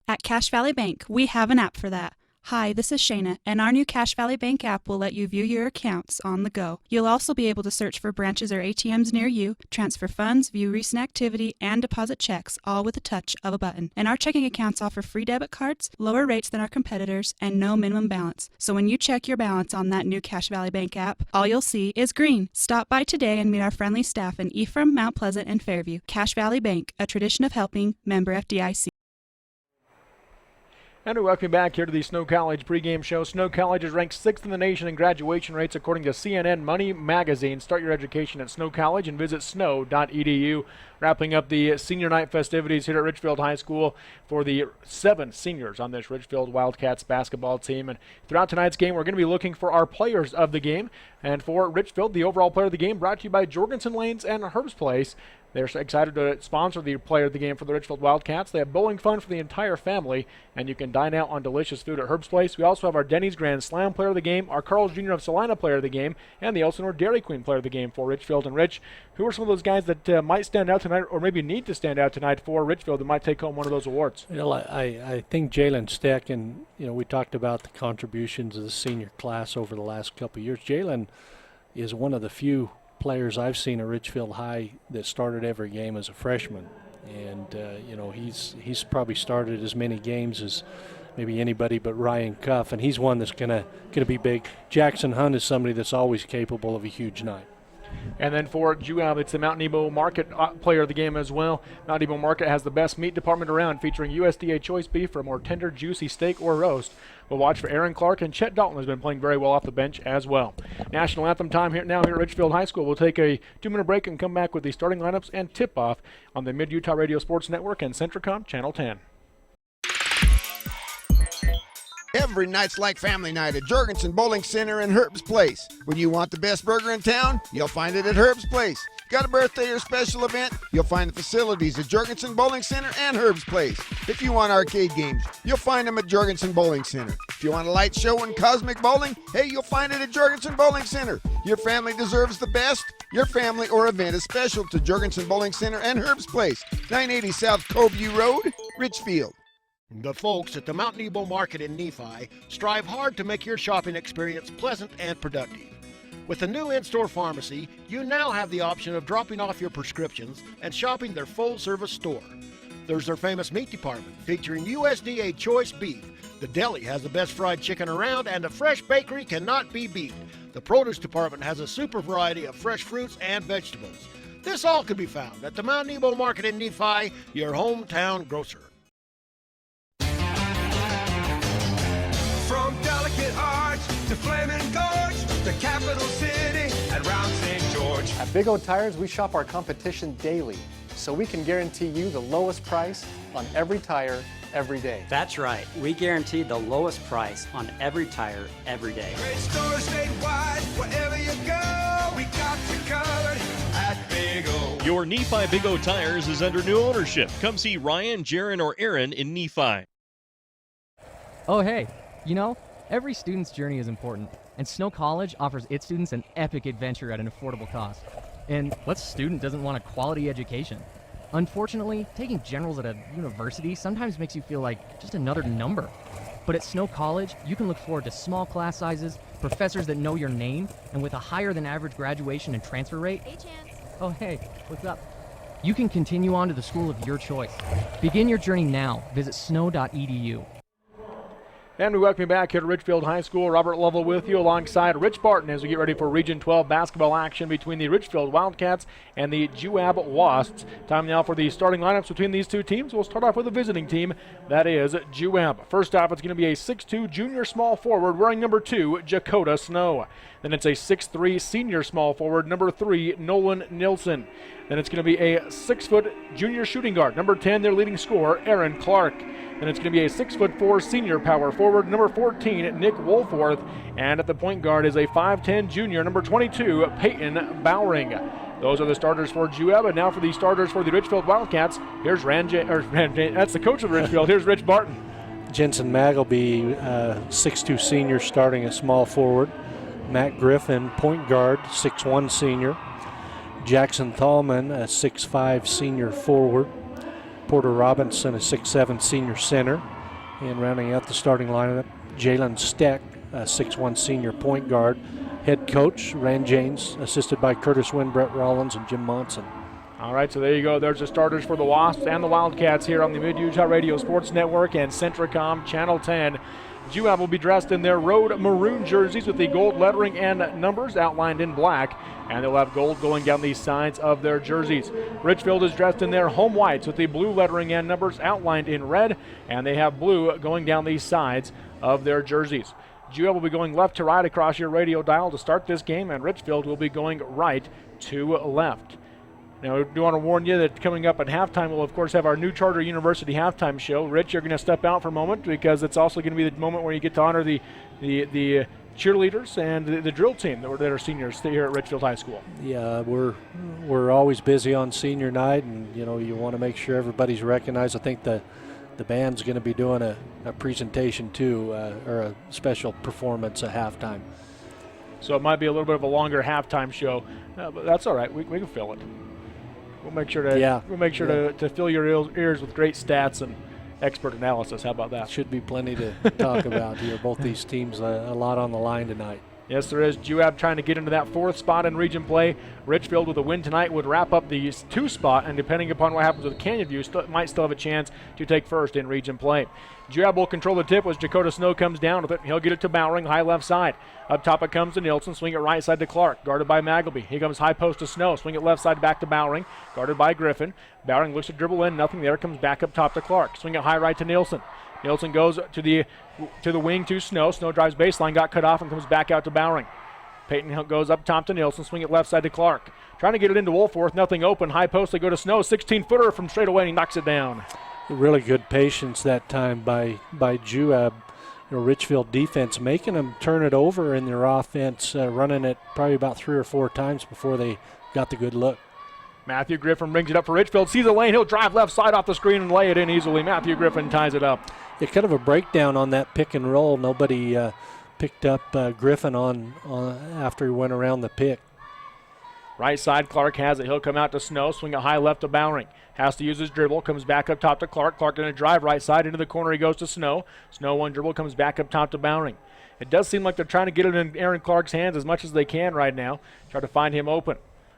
At Cache Valley Bank, we have an app for that. Hi, this is Shayna, and our new Cache Valley Bank app will let you view your accounts on the go. You'll also be able to search for branches or ATMs near you, transfer funds, view recent activity, and deposit checks, all with a touch of a button. And our checking accounts offer free debit cards, lower rates than our competitors, and no minimum balance. So when you check your balance on that new Cache Valley Bank app, all you'll see is green. Stop by today and meet our friendly staff in Ephraim, Mount Pleasant, and Fairview. Cache Valley Bank, a tradition of helping, member FDIC. And we welcome you back here to the Snow College pregame show. Snow College is ranked 6th in the nation in graduation rates according to CNN Money Magazine. Start your education at Snow College and visit snow.edu. Wrapping up the senior night festivities here at Richfield High School for the 7 seniors on this Richfield Wildcats basketball team. And throughout tonight's game, we're going to be looking for our players of the game. And for Richfield, the overall player of the game brought to you by Jorgensen Lanes and Herb's Place. They're excited to sponsor the player of the game for the Richfield Wildcats. They have bowling fun for the entire family, and you can dine out on delicious food at Herb's Place. We also have our Denny's Grand Slam player of the game, our Carl's Jr. of Salina player of the game, and the Elsinore Dairy Queen player of the game for Richfield. And Rich, who are some of those guys that might stand out tonight, or maybe need to stand out tonight for Richfield that might take home one of those awards? You know, I think Jalen Steck, and we talked about the contributions of the senior class over the last couple of years. Jalen is one of the few players I've seen at Richfield High that started every game as a freshman, and he's probably started as many games as maybe anybody but Ryan Cuff, and he's one that's gonna be big. Jackson Hunt is somebody that's always capable of a huge night. And then for Juab, it's the Mount Nebo Market player of the game as well. Mount Nebo Market has the best meat department around, featuring USDA choice beef for a more tender, juicy steak or roast. We'll watch for Aaron Clark, and Chet Dalton has been playing very well off the bench as well. National anthem time here at Richfield High School. We'll take a 2-minute break and come back with the starting lineups and tip-off on the Mid-Utah Radio Sports Network and Centricom Channel 10. Every night's like family night at Jorgensen Bowling Center and Herb's Place. When you want the best burger in town, you'll find it at Herb's Place. Got a birthday or special event? You'll find the facilities at Jorgensen Bowling Center and Herb's Place. If you want arcade games, you'll find them at Jorgensen Bowling Center. If you want a light show and cosmic bowling, hey, you'll find it at Jorgensen Bowling Center. Your family deserves the best. Your family or event is special to Jorgensen Bowling Center and Herb's Place, 980 South Coveview Road, Richfield. The folks at the Mount Nebo Market in Nephi strive hard to make your shopping experience pleasant and productive. With the new in-store pharmacy, you now have the option of dropping off your prescriptions and shopping their full-service store. There's their famous meat department featuring USDA choice beef. The deli has the best fried chicken around, and the fresh bakery cannot be beat. The produce department has a super variety of fresh fruits and vegetables. This all can be found at the Mount Nebo Market in Nephi, your hometown grocer. From Delicate Arch to Flaming Gorge, the capital city and round St. George. At Big O Tires, we shop our competition daily, so we can guarantee you the lowest price on every tire every day. That's right. We guarantee the lowest price on every tire every day. Great stores statewide, wherever you go, we got you covered at Big O. Your Nephi Big O Tires is under new ownership. Come see Ryan, Jaron, or Aaron in Nephi. Oh, hey, you know, every student's journey is important, and Snow College offers its students an epic adventure at an affordable cost. And what student doesn't want a quality education? Unfortunately, taking generals at a university sometimes makes you feel like just another number. But at Snow College, you can look forward to small class sizes, professors that know your name, and with a higher than average graduation and transfer rate. Hey, Chance. Oh, hey, what's up? You can continue on to the school of your choice. Begin your journey now. Visit snow.edu. And we welcome you back here to Richfield High School. Robert Lovell with you alongside Rich Barton as we get ready for Region 12 basketball action between the Richfield Wildcats and the Juab Wasps. Time now for the starting lineups between these two teams. We'll start off with the visiting team. That is Juab. First off, it's going to be a 6'2 junior small forward wearing number 2, Jakota Snow. Then it's a 6'3 senior small forward, number 3, Nolan Nilsson. Then it's going to be a 6-foot junior shooting guard, number 10, their leading scorer, Aaron Clark. Then it's going to be a 6'4 senior power forward, number 14, Nick Wolforth. And at the point guard is a 5'10 junior, number 22, Peyton Bowring. Those are the starters for Juab. And now for the starters for the Richfield Wildcats. Here's that's the coach of the Richfield. Here's Rich Barton. Jensen Magleby, 6'2 senior, starting a small forward. Matt Griffin, point guard, 6'1 senior. Jackson Thalman, a 6'5 senior forward. Porter Robinson, a 6'7 senior center. And rounding out the starting lineup, Jalen Steck, a 6'1 senior point guard. Head coach, Rand James, assisted by Curtis Wynn, Brett Rollins, and Jim Monson. All right, so there you go. There's the starters for the Wasps and the Wildcats here on the Mid-Utah Radio Sports Network and Centricom Channel 10. Juab will be dressed in their road maroon jerseys with the gold lettering and numbers outlined in black, and they'll have gold going down the sides of their jerseys. Richfield is dressed in their home whites with the blue lettering and numbers outlined in red, and they have blue going down the sides of their jerseys. Juab will be going left to right across your radio dial to start this game, and Richfield will be going right to left. Now, we do want to warn you that coming up at halftime, we'll, of course, have our new Charter University halftime show. Rich, you're going to step out for a moment because it's also going to be the moment where you get to honor the cheerleaders and the drill team that are seniors here at Richfield High School. Yeah, we're always busy on senior night, and, you know, you want to make sure everybody's recognized. I think the band's going to be doing a presentation, too, or a special performance at halftime. So it might be a little bit of a longer halftime show, but that's all right. We can fill it. We'll make sure to fill your ears with great stats and expert analysis. How about that? Should be plenty to talk about here. Both these teams a lot on the line tonight. Yes, there is. Juab trying to get into that 4th spot in region play. Richfield with a win tonight would wrap up the 2 spot, and depending upon what happens with Canyon View, might still have a chance to take first in region play. Juab will control the tip as Jakota Snow comes down with it. He'll get it to Bowring, high left side. Up top it comes to Nielsen, swing it right side to Clark, guarded by Magleby. Here comes high post to Snow, swing it left side back to Bowring, guarded by Griffin. Bowring looks to dribble in, nothing there, comes back up top to Clark. Swing it high right to Nielsen. Nielsen goes to the wing to Snow. Snow drives baseline, got cut off, and comes back out to Bowring. Peyton goes up top to Nielsen, swing it left side to Clark. Trying to get it into Wolforth, nothing open. High post, they go to Snow, 16-footer from straight away, and he knocks it down. Really good patience that time by Juab. You know, Richfield defense making them turn it over in their offense, running it probably about 3 or 4 times before they got the good look. Matthew Griffin brings it up for Richfield, sees a lane, he'll drive left side off the screen and lay it in easily. Matthew Griffin ties it up. Yeah, kind of a breakdown on that pick and roll. Nobody picked up Griffin on after he went around the pick. Right side, Clark has it. He'll come out to Snow, swing it high left to Bowering. Has to use his dribble, comes back up top to Clark. Clark going to drive right side into the corner. He goes to Snow. Snow one dribble, comes back up top to Bowering. It does seem like they're trying to get it in Aaron Clark's hands as much as they can right now. Try to find him open.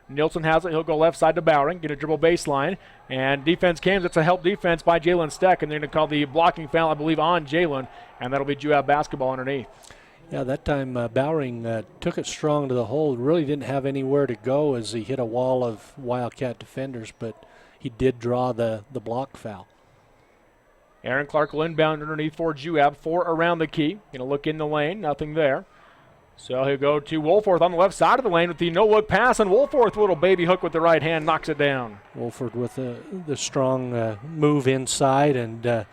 Nielsen has it. He'll go left side to Bowering, get a dribble baseline. And defense came. It's a help defense by Jalen Steck, and they're going to call the blocking foul, I believe, on Jalen, and that'll be Juab basketball underneath. Yeah, that time Bowering took it strong to the hole. Really didn't have anywhere to go as he hit a wall of Wildcat defenders, but he did draw the block foul. Aaron Clark will inbound underneath for Juab. 4 around the key. Going to look in the lane. Nothing there. So he'll go to Wolforth on the left side of the lane with the no-look pass, and Wolforth, little baby hook with the right hand, knocks it down. Wolford with the strong move inside, and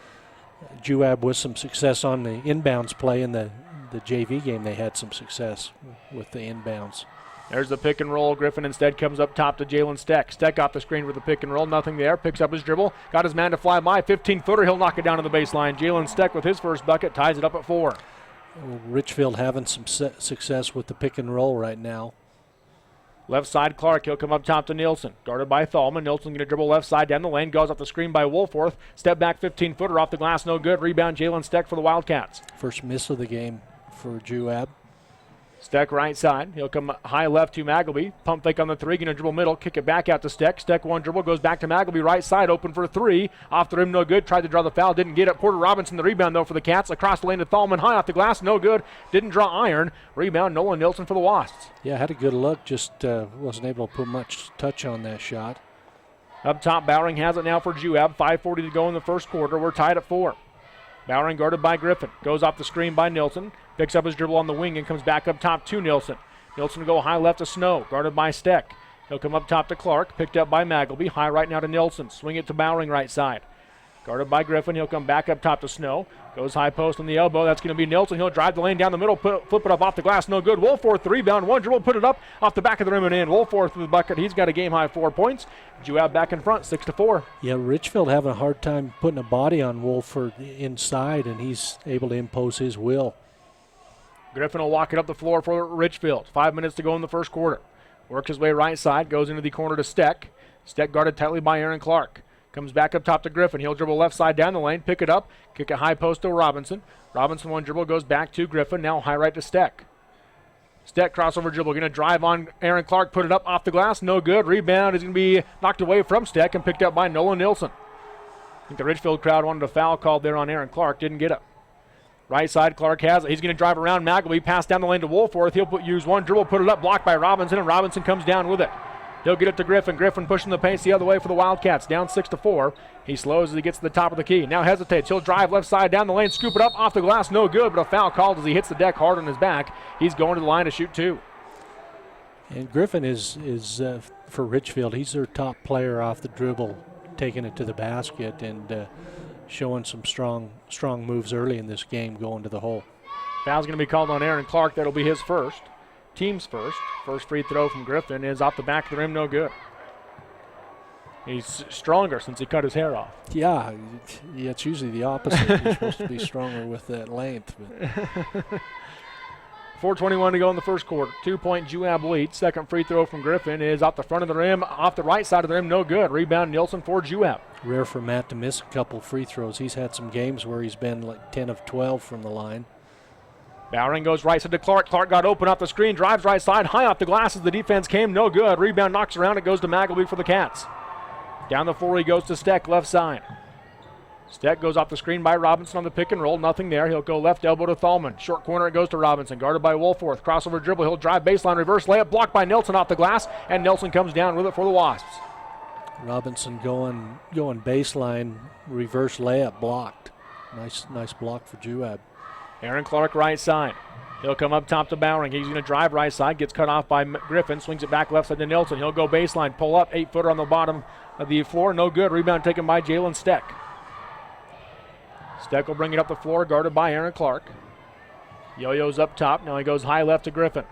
Juab with some success on the inbounds play in the JV game. They had some success with the inbounds. There's the pick and roll. Griffin instead comes up top to Jalen Steck. Steck off the screen with the pick and roll. Nothing there. Picks up his dribble. Got his man to fly by. 15-footer. He'll knock it down to the baseline. Jalen Steck with his first bucket ties it up at 4. Richfield having some success with the pick and roll right now. Left side, Clark. He'll come up top to Nielsen. Guarded by Thalman. Nielsen going to dribble left side down the lane. Goes off the screen by Wolforth. Step back 15-footer off the glass. No good. Rebound Jalen Steck for the Wildcats. First miss of the game for Juab. Steck right side. He'll come high left to Magleby. Pump fake on the 3. Going to dribble middle. Kick it back out to Steck. Steck one dribble. Goes back to Magleby. Right side. Open for 3. Off the rim. No good. Tried to draw the foul. Didn't get it. Porter Robinson the rebound though for the Cats. Across the lane to Thalman. High off the glass. No good. Didn't draw iron. Rebound Nolan Nielsen for the Wasps. Yeah, had a good look. Just wasn't able to put much touch on that shot. Up top, Bowering has it now for Juab. 5:40 to go in the first quarter. We're tied at 4. Bowering guarded by Griffin. Goes off the screen by Nielsen. Picks up his dribble on the wing and comes back up top to Nielsen. Nielsen will go high left to Snow. Guarded by Steck. He'll come up top to Clark. Picked up by Magleby. High right now to Nielsen. Swing it to Bowering right side. Guarded by Griffin. He'll come back up top to Snow. Goes high post on the elbow. That's going to be Nielsen. He'll drive the lane down the middle. Flip it up off the glass. No good. Wolforth the rebound. One dribble. Put it up off the back of the rim and in. Wolforth with the bucket. He's got a game high 4 points. Juab back in front 6-4. Yeah, Richfield having a hard time putting a body on Wolford inside, and he's able to impose his will. Griffin will walk it up the floor for Richfield. 5 minutes to go in the first quarter. Works his way right side. Goes into the corner to Steck. Steck guarded tightly by Aaron Clark. Comes back up top to Griffin. He'll dribble left side down the lane. Pick it up. Kick it high post to Robinson. Robinson one dribble goes back to Griffin. Now high right to Steck. Steck crossover dribble. Going to drive on Aaron Clark. Put it up off the glass. No good. Rebound is going to be knocked away from Steck and picked up by Nolan Nielsen. I think the Richfield crowd wanted a foul called there on Aaron Clark. Didn't get it. Right side, Clark has it. He's going to drive around Magleby, pass down the lane to Wolforth. He'll use one dribble, put it up, blocked by Robinson, and Robinson comes down with it. He'll get it to Griffin. Griffin pushing the pace the other way for the Wildcats, down 6-4. He slows as he gets to the top of the key. Now hesitates. He'll drive left side down the lane, scoop it up off the glass, no good, but a foul called as he hits the deck hard on his back. He's going to the line to shoot 2. And Griffin is for Richfield, he's their top player off the dribble, taking it to the basket and showing some strong moves early in this game going to the hole. Foul's going to be called on Aaron Clark. That'll be his first. Team's first. First free throw from Griffin is off the back of the rim, no good. He's stronger since he cut his hair off. Yeah, it's usually the opposite. You're supposed to be stronger with that length. But 4:21 to go in the first quarter. 2-point Juab lead. Second free throw from Griffin is off the front of the rim, off the right side of the rim, no good. Rebound Nielsen for Juab. Rare for Matt to miss a couple free throws. He's had some games where he's been like 10 of 12 from the line. Bowering goes right side to Clark. Clark got open off the screen, drives right side, high off the glass as the defense came, no good. Rebound knocks around, it goes to Magleby for the Cats. Down the floor he goes to Steck, left side. Steck goes off the screen by Robinson on the pick and roll, nothing there. He'll go left elbow to Thalman. Short corner it goes to Robinson, guarded by Wolforth. Crossover dribble, he'll drive baseline, reverse layup, blocked by Nielsen off the glass, and Nielsen comes down with it for the Wasps. Robinson going baseline, reverse layup, blocked. Nice block for Juab. Aaron Clark right side. He'll come up top to Bowering. He's going to drive right side, gets cut off by Griffin, swings it back left side to Nielsen. He'll go baseline, pull up, 8-footer on the bottom of the floor, no good. Rebound taken by Jalen Steck. Steck will bring it up the floor, guarded by Aaron Clark. Yo-yo's up top. Now he goes high left to Griffin.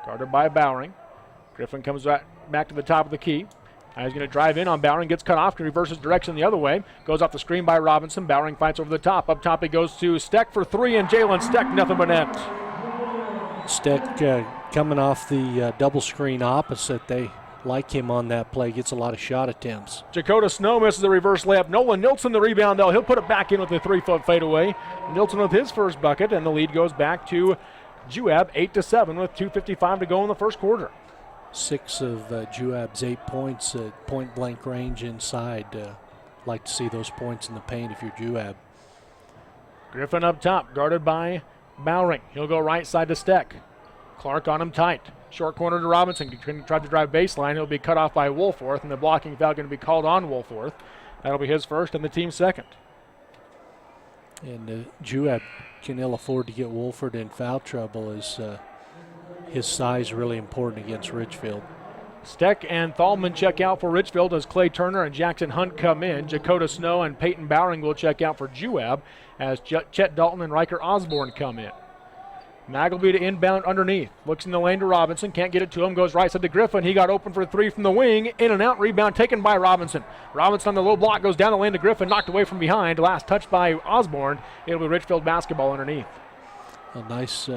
Guarded by Bowering. Griffin comes back to the top of the key. He's going to drive in on Bowering, gets cut off, reverses direction the other way. Goes off the screen by Robinson. Bowering fights over the top. Up top he goes to Steck for three, and Jalen Steck, nothing but net. Steck coming off the double screen opposite. They like him on that play. Gets a lot of shot attempts. Dakota Snow misses the reverse layup. Nolan Nilsson the rebound, though. He'll put it back in with a 3-foot fadeaway. Nilsson with his first bucket, and the lead goes back to Juab, 8-7 with 2:55 to go in the first quarter. 6 of Juab's 8 points at point-blank range inside. Like to see those points in the paint if you're Juab. Griffin up top, guarded by Bowering. He'll go right side to Steck. Clark on him tight. Short corner to Robinson. Tried to drive baseline. He'll be cut off by Woolforth, and the blocking foul going to be called on Woolforth. That'll be his first and the team's second. And Juab can ill afford to get Wolford in foul trouble as his size really important against Richfield. Steck and Thalman check out for Richfield as Clay Turner and Jackson Hunt come in. Dakota Snow and Peyton Bowering will check out for Juab as Chet Dalton and Riker Osborne come in. Magleby to inbound underneath. Looks in the lane to Robinson. Can't get it to him. Goes right side to Griffin. He got open for three from the wing. In and out. Rebound taken by Robinson. Robinson on the low block. Goes down the lane to Griffin. Knocked away from behind. Last touch by Osborne. It'll be Richfield basketball underneath. A nice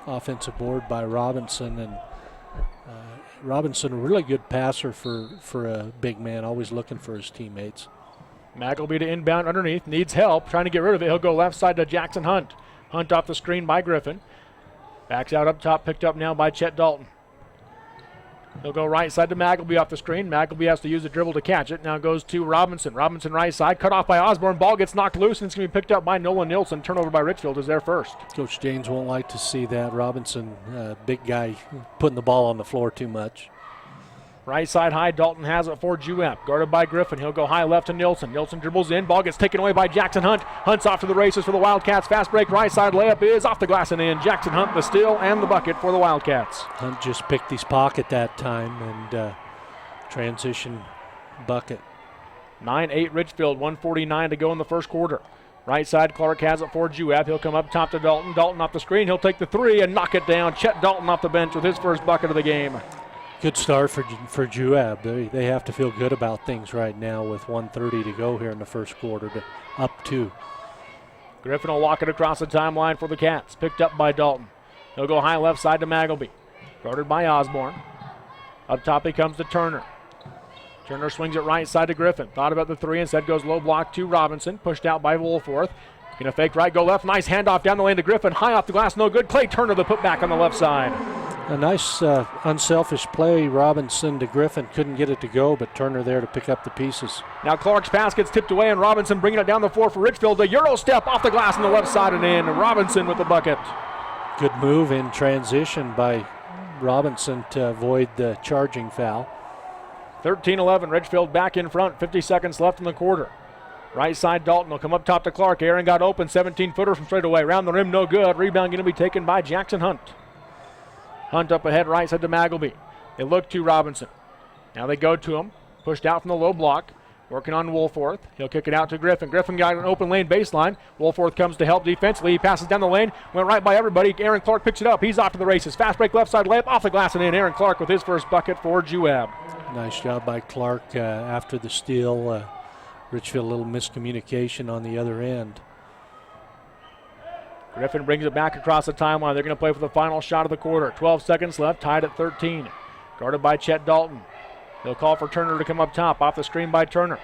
offensive board by Robinson. And Robinson, a really good passer for a big man. Always looking for his teammates. Magleby to inbound underneath. Needs help. Trying to get rid of it. He'll go left side to Jackson Hunt. Hunt off the screen by Griffin. Backs out up top, picked up now by Chet Dalton. He'll go right side to Magleby off the screen. Magleby has to use a dribble to catch it. Now goes to Robinson. Robinson right side, cut off by Osborne. Ball gets knocked loose, and it's going to be picked up by Nolan Nilsson. Turnover by Richfield is their first. Coach James won't like to see that. Robinson, big guy, putting the ball on the floor too much. Right side high, Dalton has it for Juab. Guarded by Griffin. He'll go high left to Nilsson. Nilsson dribbles in. Ball gets taken away by Jackson Hunt. Hunt's off to the races for the Wildcats. Fast break right side layup is off the glass and in. Jackson Hunt the steal and the bucket for the Wildcats. Hunt just picked his pocket that time and transition bucket. 9-8 Richfield, 1:49 to go in the first quarter. Right side, Clark has it for Juab. He'll come up top to Dalton. Dalton off the screen. He'll take the three and knock it down. Chet Dalton off the bench with his first bucket of the game. Good start for Juab. They have to feel good about things right now with 1:30 to go here in the first quarter. To up 2. Griffin will walk it across the timeline for the Cats. Picked up by Dalton. He'll go high left side to Magleby. Guarded by Osborne. Up top he comes to Turner. Turner swings it right side to Griffin. Thought about the three, instead goes low block to Robinson. Pushed out by Woolforth. Gonna fake right, go left. Nice handoff down the lane to Griffin. High off the glass, no good. Clay Turner the putback on the left side. A nice unselfish play. Robinson to Griffin. Couldn't get it to go, but Turner there to pick up the pieces. Now Clark's pass gets tipped away, and Robinson bringing it down the floor for Richfield. A Euro step off the glass on the left side and in. Robinson with the bucket. Good move in transition by Robinson to avoid the charging foul. 13-11, Richfield back in front. 50 seconds left in the quarter. Right side, Dalton will come up top to Clark. Aaron got open, 17-footer from straight away. Round the rim, no good. Rebound going to be taken by Jackson Hunt. Hunt up ahead, right side to Magleby. They look to Robinson. Now they go to him. Pushed out from the low block. Working on Woolforth. He'll kick it out to Griffin. Griffin got an open lane baseline. Woolforth comes to help defensively. He passes down the lane. Went right by everybody. Aaron Clark picks it up. He's off to the races. Fast break left side layup off the glass and in. Aaron Clark with his first bucket for Juab. Nice job by Clark after the steal. Richfield a little miscommunication on the other end. Griffin brings it back across the timeline. They're going to play for the final shot of the quarter. 12 seconds left, tied at 13. Guarded by Chet Dalton. They'll call for Turner to come up top. Off the screen by Turner.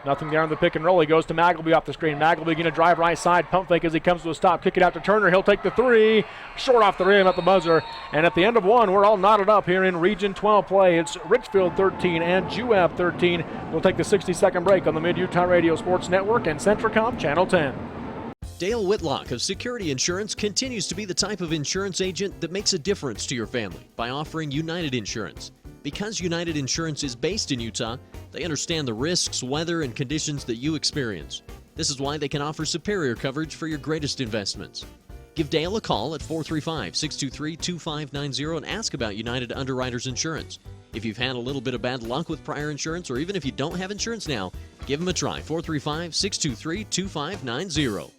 Nothing there on the pick and roll. He goes to Magleby off the screen. Magleby going to drive right side. Pump fake as he comes to a stop. Kick it out to Turner. He'll take the three. Short off the rim at the buzzer. And at the end of one, we're all knotted up here in Region 12 play. It's Richfield 13 and Juab 13. We'll take the 60-second break on the Mid-Utah Radio Sports Network and Centricom Channel 10. Dale Whitlock of Security Insurance continues to be the type of insurance agent that makes a difference to your family by offering United Insurance. Because United Insurance is based in Utah, they understand the risks, weather, and conditions that you experience. This is why they can offer superior coverage for your greatest investments. Give Dale a call at 435-623-2590 and ask about United Underwriters Insurance. If you've had a little bit of bad luck with prior insurance, or even if you don't have insurance now, give them a try. 435-623-2590.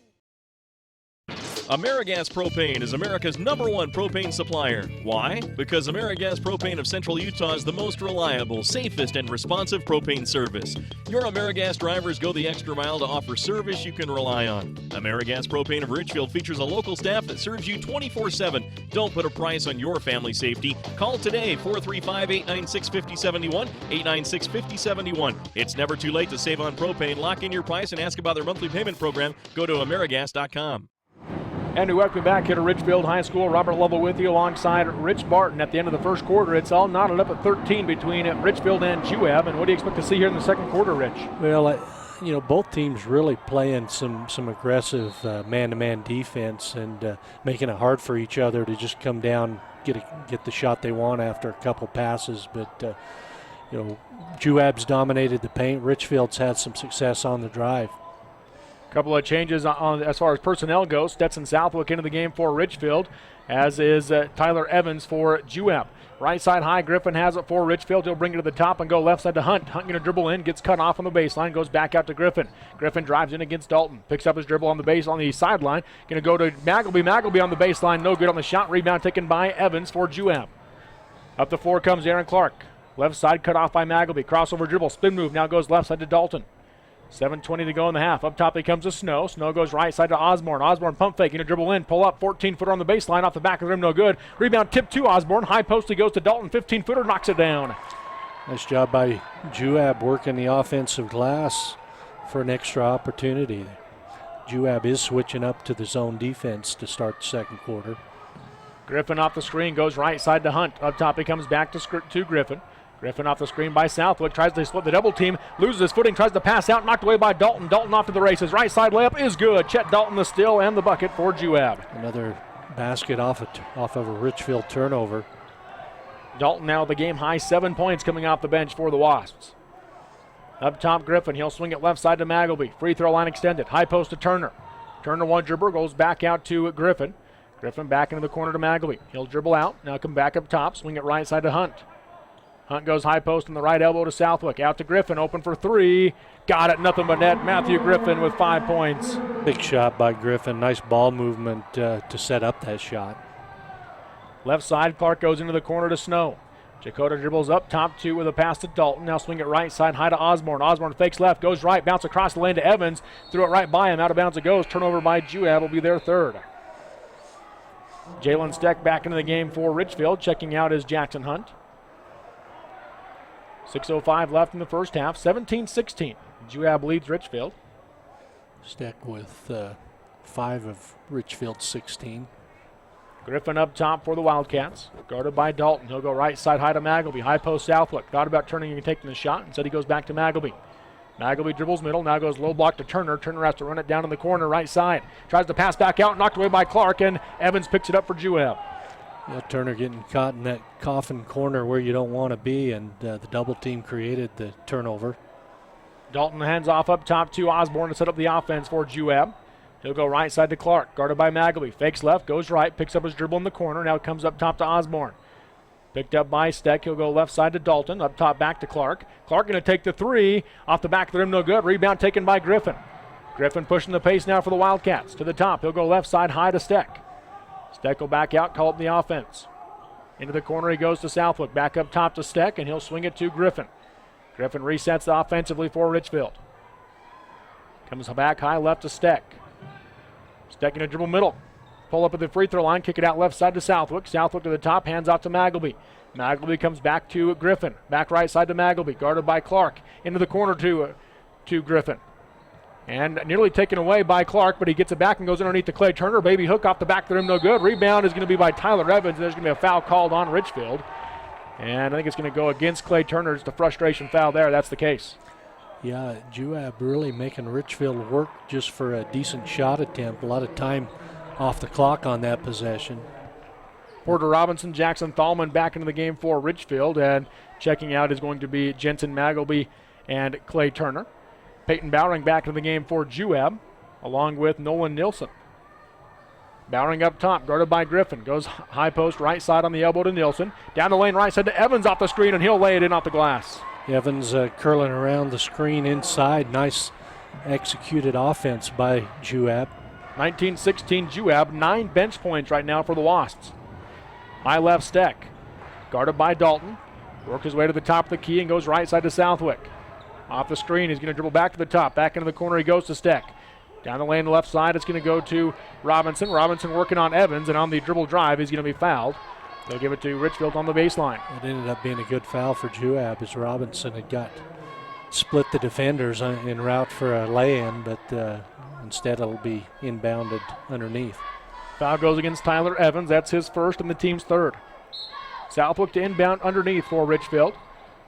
AmeriGas Propane is America's #1 propane supplier. Why? Because AmeriGas Propane of Central Utah is the most reliable, safest, and responsive propane service. Your AmeriGas drivers go the extra mile to offer service you can rely on. AmeriGas Propane of Richfield features a local staff that serves you 24/7. Don't put a price on your family safety. Call today, 435-896-5071, 896-5071. It's never too late to save on propane. Lock in your price and ask about their monthly payment program. Go to AmeriGas.com. And we welcome back here to Richfield High School. Robert Lovell with you alongside Rich Barton. At the end of the first quarter, it's all knotted up at 13 between Richfield and Juab. And what do you expect to see here in the second quarter, Rich? Well, both teams really playing some aggressive man-to-man defense and making it hard for each other to just come down, get the shot they want after a couple passes. But Juab's dominated the paint. Richfield's had some success on the drive. Couple of changes on as far as personnel goes. Stetson Southwick into the game for Richfield, as is Tyler Evans for Juab. Right side high, Griffin has it for Richfield. He'll bring it to the top and go left side to Hunt. Hunt going to dribble in, gets cut off on the baseline, goes back out to Griffin. Griffin drives in against Dalton, picks up his dribble on the base on the sideline. Going to go to Magleby. Magleby on the baseline, no good on the shot. Rebound taken by Evans for Juab. Up the floor comes Aaron Clark. Left side cut off by Magleby. Crossover dribble, spin move, now goes left side to Dalton. 7:20 to go in the half. Up top, he comes to Snow. Snow goes right side to Osborne. Osborne pump fake, going to dribble in, pull up, 14-footer on the baseline, off the back of the rim, no good. Rebound tip to Osborne. High post, he goes to Dalton. 15-footer, knocks it down. Nice job by Juab working the offensive glass for an extra opportunity. Juab is switching up to the zone defense to start the second quarter. Griffin off the screen, goes right side to Hunt. Up top, he comes back to Griffin. Griffin off the screen by Southwick, tries to split the double team, loses his footing, tries to pass out, knocked away by Dalton. Dalton off to the races. Right side layup is good. Chet Dalton the steal and the bucket for Juab. Another basket off of a Richfield turnover. Dalton now the game high 7 points coming off the bench for the Wasps. Up top, Griffin. He'll swing it left side to Magleby. Free throw line extended. High post to Turner. Turner one dribble, goes back out to Griffin. Griffin back into the corner to Magleby. He'll dribble out. Now come back up top. Swing it right side to Hunt. Hunt goes high post on the right elbow to Southwick. Out to Griffin, open for three. Got it, nothing but net. Matthew Griffin with 5 points. Big shot by Griffin. Nice ball movement to set up that shot. Left side, Clark goes into the corner to Snow. Jakota dribbles up top two with a pass to Dalton. Now swing it right side, high to Osborne. Osborne fakes left, goes right, bounce across the lane to Evans. Threw it right by him, out of bounds it goes. Turnover by Juab will be their third. Jalen Steck back into the game for Richfield. Checking out is Jackson Hunt. 6:05 left in the first half, 17-16. Juab leads Richfield. Steck with 5 of Richfield's 16. Griffin up top for the Wildcats. Guarded by Dalton. He'll go right side high to Magleby. High post Southwick. Thought about turning and taking the shot. Instead he goes back to Magleby. Magleby dribbles middle. Now goes low block to Turner. Turner has to run it down in the corner right side. Tries to pass back out. Knocked away by Clark. And Evans picks it up for Juab. Yeah, Turner getting caught in that coffin corner where you don't want to be, and the double team created the turnover. Dalton hands off up top to Osborne to set up the offense for Juab. He'll go right side to Clark, guarded by Magleby. Fakes left, goes right, picks up his dribble in the corner. Now comes up top to Osborne. Picked up by Steck. He'll go left side to Dalton, up top back to Clark. Clark going to take the three. Off the back of the rim, no good. Rebound taken by Griffin. Griffin pushing the pace now for the Wildcats. To the top, he'll go left side high to Steck. Steck will back out, call up the offense. Into the corner he goes to Southwick. Back up top to Steck, and he'll swing it to Griffin. Griffin resets offensively for Richfield. Comes back high left to Steck. Steck in a dribble middle. Pull up at the free throw line, kick it out left side to Southwick. Southwick to the top, hands off to Magleby. Magleby comes back to Griffin. Back right side to Magleby, guarded by Clark. Into the corner to Griffin. And nearly taken away by Clark, but he gets it back and goes underneath to Clay Turner. Baby hook off the back of the rim, no good. Rebound is going to be by Tyler Evans. There's going to be a foul called on Richfield. And I think it's going to go against Clay Turner. It's the frustration foul there. That's the case. Yeah, Juab really making Richfield work just for a decent shot attempt. A lot of time off the clock on that possession. Porter Robinson, Jackson Thalman back into the game for Richfield. And checking out is going to be Jensen Magleby and Clay Turner. Peyton Bowering back into the game for Juab, along with Nolan Nilsson. Bowering up top, guarded by Griffin. Goes high post, right side on the elbow to Nilsson. Down the lane, right side to Evans off the screen, and he'll lay it in off the glass. Evans curling around the screen inside. Nice executed offense by Juab. 19-16 Juab. 9 bench points right now for the Wasps. High left Steck. Guarded by Dalton. Works his way to the top of the key and goes right side to Southwick. Off the screen, he's going to dribble back to the top. Back into the corner he goes to Steck. Down the lane left side, it's going to go to Robinson. Robinson working on Evans, and on the dribble drive, he's going to be fouled. They'll give it to Richfield on the baseline. It ended up being a good foul for Juab as Robinson had split the defenders en route for a lay-in, but instead it'll be inbounded underneath. Foul goes against Tyler Evans. That's his first and the team's third. Southwick to inbound underneath for Richfield.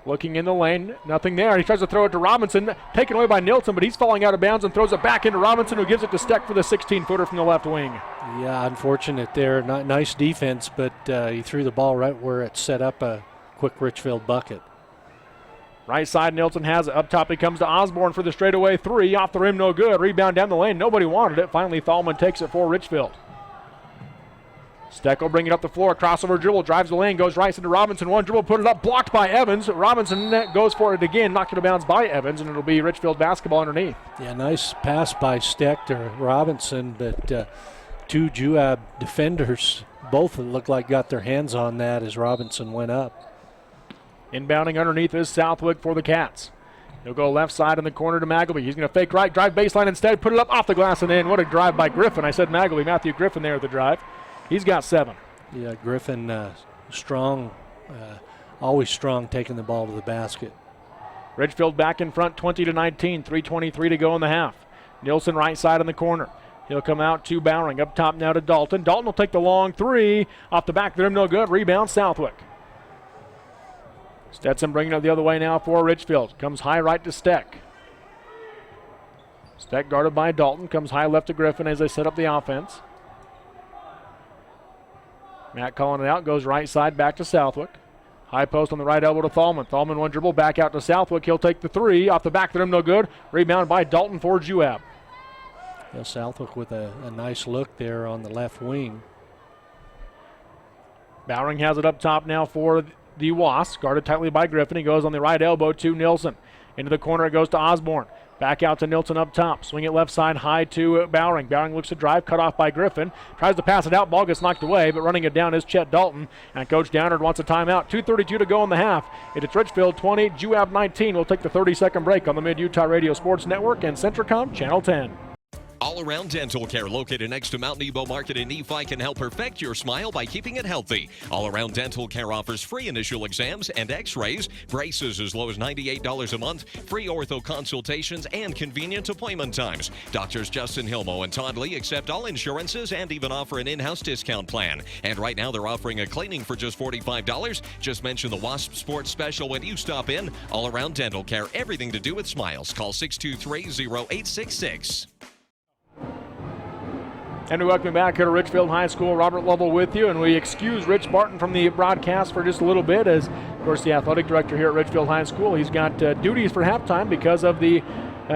Looking in the lane, nothing there. He tries to throw it to Robinson, taken away by Nilsson, but he's falling out of bounds and throws it back into Robinson, who gives it to Steck for the 16-footer from the left wing. Yeah, unfortunate there. Not nice defense, but he threw the ball right where it set up a quick Richfield bucket. Right side, Nilsson has it. Up top, he comes to Osborne for the straightaway three. Off the rim, no good. Rebound down the lane. Nobody wanted it. Finally, Thalman takes it for Richfield. Steck will bring it up the floor. Crossover dribble, drives the lane, goes right into Robinson. One dribble, put it up, blocked by Evans. Robinson goes for it again, knocked it out of bounds by Evans, and it'll be Richfield basketball underneath. Yeah, nice pass by Steck to Robinson, but two Juab defenders both looked like got their hands on that as Robinson went up. Inbounding underneath is Southwick for the Cats. He'll go left side in the corner to Magleby. He's going to fake right, drive baseline instead, put it up off the glass and in. What a drive by Griffin. I said Magleby, Matthew Griffin there at the drive. He's got 7. Yeah, Griffin strong, always strong taking the ball to the basket. Richfield back in front, 20-19, 3:23 to go in the half. Nilsson right side in the corner. He'll come out to Bowering. Up top now to Dalton. Dalton will take the long three. Off the back of the rim, no good. Rebound, Southwick. Stetson bringing it the other way now for Richfield. Comes high right to Steck. Steck guarded by Dalton. Comes high left to Griffin as they set up the offense. Matt calling it out, goes right side back to Southwick. High post on the right elbow to Thalman. Thalman one dribble back out to Southwick. He'll take the three. Off the back of the rim, no good. Rebound by Dalton for Juab. Yeah, Southwick with a nice look there on the left wing. Bowering has it up top now for the Wasps. Guarded tightly by Griffin. He goes on the right elbow to Nilsson. Into the corner it goes to Osborne. Back out to Nilsson up top. Swing it left side high to Bowering. Bowering looks to drive, cut off by Griffin. Tries to pass it out. Ball gets knocked away, but running it down is Chet Dalton. And Coach Downard wants a timeout. 2:32 to go in the half. It's Richfield 20, Juab 19. We'll take the 30-second break on the Mid-Utah Radio Sports Network and Centricom Channel 10. All Around Dental Care, located next to Mount Nebo Market in Nephi, can help perfect your smile by keeping it healthy. All Around Dental Care offers free initial exams and x-rays, braces as low as $98 a month, free ortho consultations, and convenient appointment times. Doctors Justin Hilmo and Todd Lee accept all insurances and even offer an in-house discount plan. And right now they're offering a cleaning for just $45. Just mention the Wasp Sports Special when you stop in. All Around Dental Care, everything to do with smiles. Call 623-0866. And we welcome you back here to Richfield High School. Robert Lovell with you, and we excuse Rich Barton from the broadcast for just a little bit as, of course, the athletic director here at Richfield High School, he's got duties for halftime because of the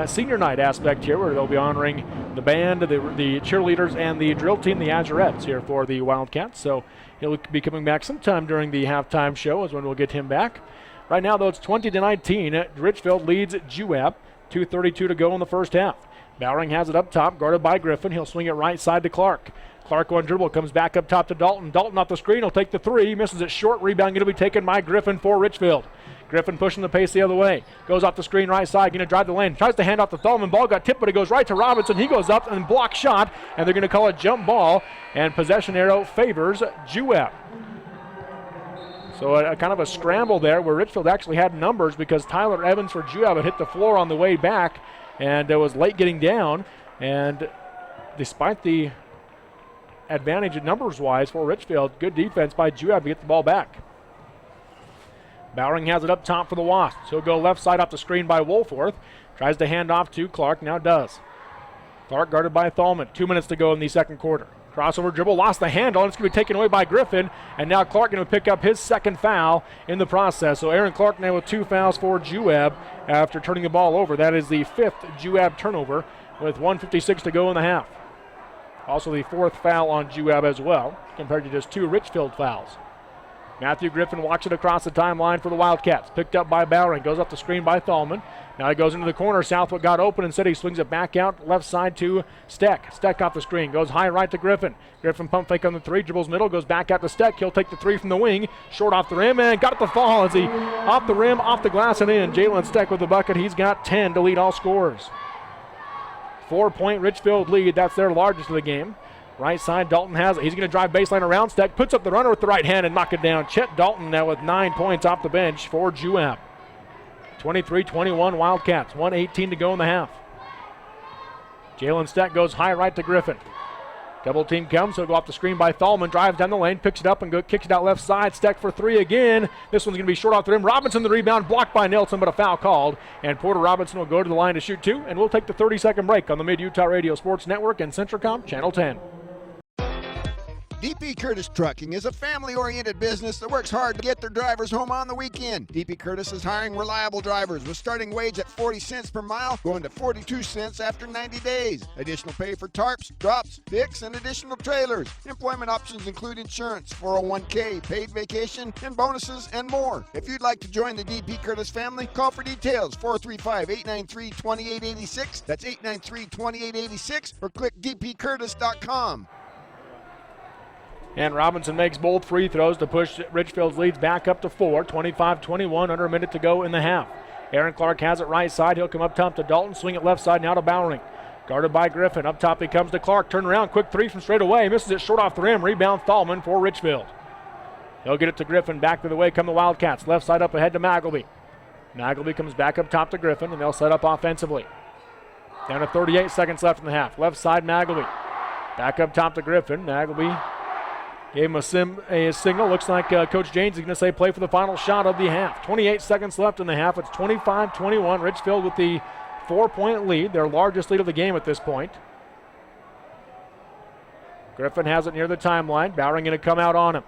senior night aspect here, where they'll be honoring the band, the cheerleaders, and the drill team, the Azurettes, here for the Wildcats. So he'll be coming back sometime during the halftime show is when we'll get him back. Right now, though, it's 20-19. Richfield leads Juab. 2:32 to go in the first half. Bowering has it up top, guarded by Griffin. He'll swing it right side to Clark. Clark one dribble, comes back up top to Dalton. Dalton off the screen, he'll take the three. Misses it short. Rebound going to be taken by Griffin for Richfield. Griffin pushing the pace the other way. Goes off the screen right side, going to drive the lane. Tries to hand off to Thalman. Ball got tipped, but it goes right to Robinson. He goes up and block shot, and they're going to call a jump ball. And possession arrow favors Juab. So a kind of a scramble there where Richfield actually had numbers because Tyler Evans for Juab had hit the floor on the way back. And it was late getting down, and despite the advantage numbers-wise for Richfield, good defense by Juab to get the ball back. Bowering has it up top for the Wasps. He'll go left side off the screen by Wolforth. Tries to hand off to Clark, now does. Clark guarded by Thalman. 2 minutes to go in the second quarter. Crossover dribble, lost the handle, and it's going to be taken away by Griffin. And now Clark going to pick up his second foul in the process. So Aaron Clark now with 2 fouls for Juab after turning the ball over. That is the 5th Juab turnover with 1:56 to go in the half. Also the 4th foul on Juab as well, compared to just 2 Richfield fouls. Matthew Griffin walks it across the timeline for the Wildcats. Picked up by Bowering. Goes up the screen by Thalman. Now he goes into the corner. Southwood got open. Instead he swings it back out left side to Steck. Steck off the screen. Goes high right to Griffin. Griffin pump fake on the 3. Dribbles middle. Goes back out to Steck. He'll take the 3 from the wing. Short off the rim and got it to fall as he off the rim, off the glass and in. Jalen Steck with the bucket. He's got 10 to lead all scorers. 4-point Richfield lead. That's their largest of the game. Right side, Dalton has it. He's going to drive baseline around. Steck puts up the runner with the right hand and knock it down. Chet Dalton now with 9 points off the bench for Juab. 23-21 Wildcats. 1:18 to go in the half. Jalen Steck goes high right to Griffin. Double team comes, so he'll go off the screen by Thalman. Drives down the lane, picks it up and kicks it out left side. Steck for 3 again. This one's going to be short off the rim. Robinson the rebound, blocked by Nelson, but a foul called. And Porter Robinson will go to the line to shoot 2. And we'll take the 30-second break on the Mid-Utah Radio Sports Network and Centricom Channel 10. DP Curtis Trucking is a family-oriented business that works hard to get their drivers home on the weekend. DP Curtis is hiring reliable drivers with starting wage at 40 cents per mile, going to 42 cents after 90 days. Additional pay for tarps, drops, picks, and additional trailers. Employment options include insurance, 401k, paid vacation, and bonuses, and more. If you'd like to join the DP Curtis family, call for details, 435-893-2886. That's 893-2886, or click dpcurtis.com. And Robinson makes both free throws to push Richfield's leads back up to 4. 25-21, under a minute to go in the half. Aaron Clark has it right side. He'll come up top to Dalton, swing it left side now to Bowering. Guarded by Griffin. Up top he comes to Clark. Turn around, quick 3 from straight away. Misses it short off the rim. Rebound Thalman for Richfield. He'll get it to Griffin. Back to the way come the Wildcats. Left side up ahead to Magleby. Magleby comes back up top to Griffin, and they'll set up offensively. Down to 38 seconds left in the half. Left side Magleby. Back up top to Griffin. Magleby gave him a signal. Looks like Coach James is going to say play for the final shot of the half. 28 seconds left in the half. It's 25-21. Richfield with the 4-point lead, their largest lead of the game at this point. Griffin has it near the timeline. Bowering going to come out on him.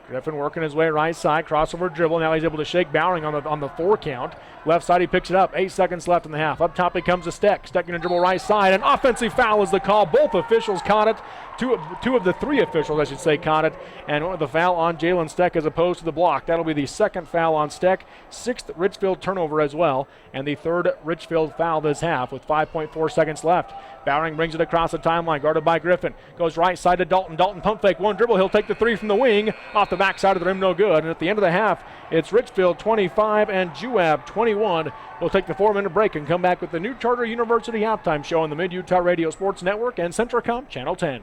Griffin working his way right side, crossover dribble. Now he's able to shake Bowering on the 4 count. Left side he picks it up. 8 seconds left in the half. Up top he comes to Steck. Steck going to dribble right side. An offensive foul is the call. Both officials caught it. Two of the 3 officials, I should say, caught it. And the foul on Jalen Steck as opposed to the block. That'll be the 2nd foul on Steck. 6th Richfield turnover as well. And the 3rd Richfield foul this half with 5.4 seconds left. Bowering brings it across the timeline, guarded by Griffin. Goes right side to Dalton. Dalton pump fake, 1 dribble. He'll take the 3 from the wing. Off the back side of the rim, no good. And at the end of the half, it's Richfield 25 and Juab 21. We'll take the 4-minute break and come back with the New Charter University halftime show on the Mid-Utah Radio Sports Network and Centricom Channel 10.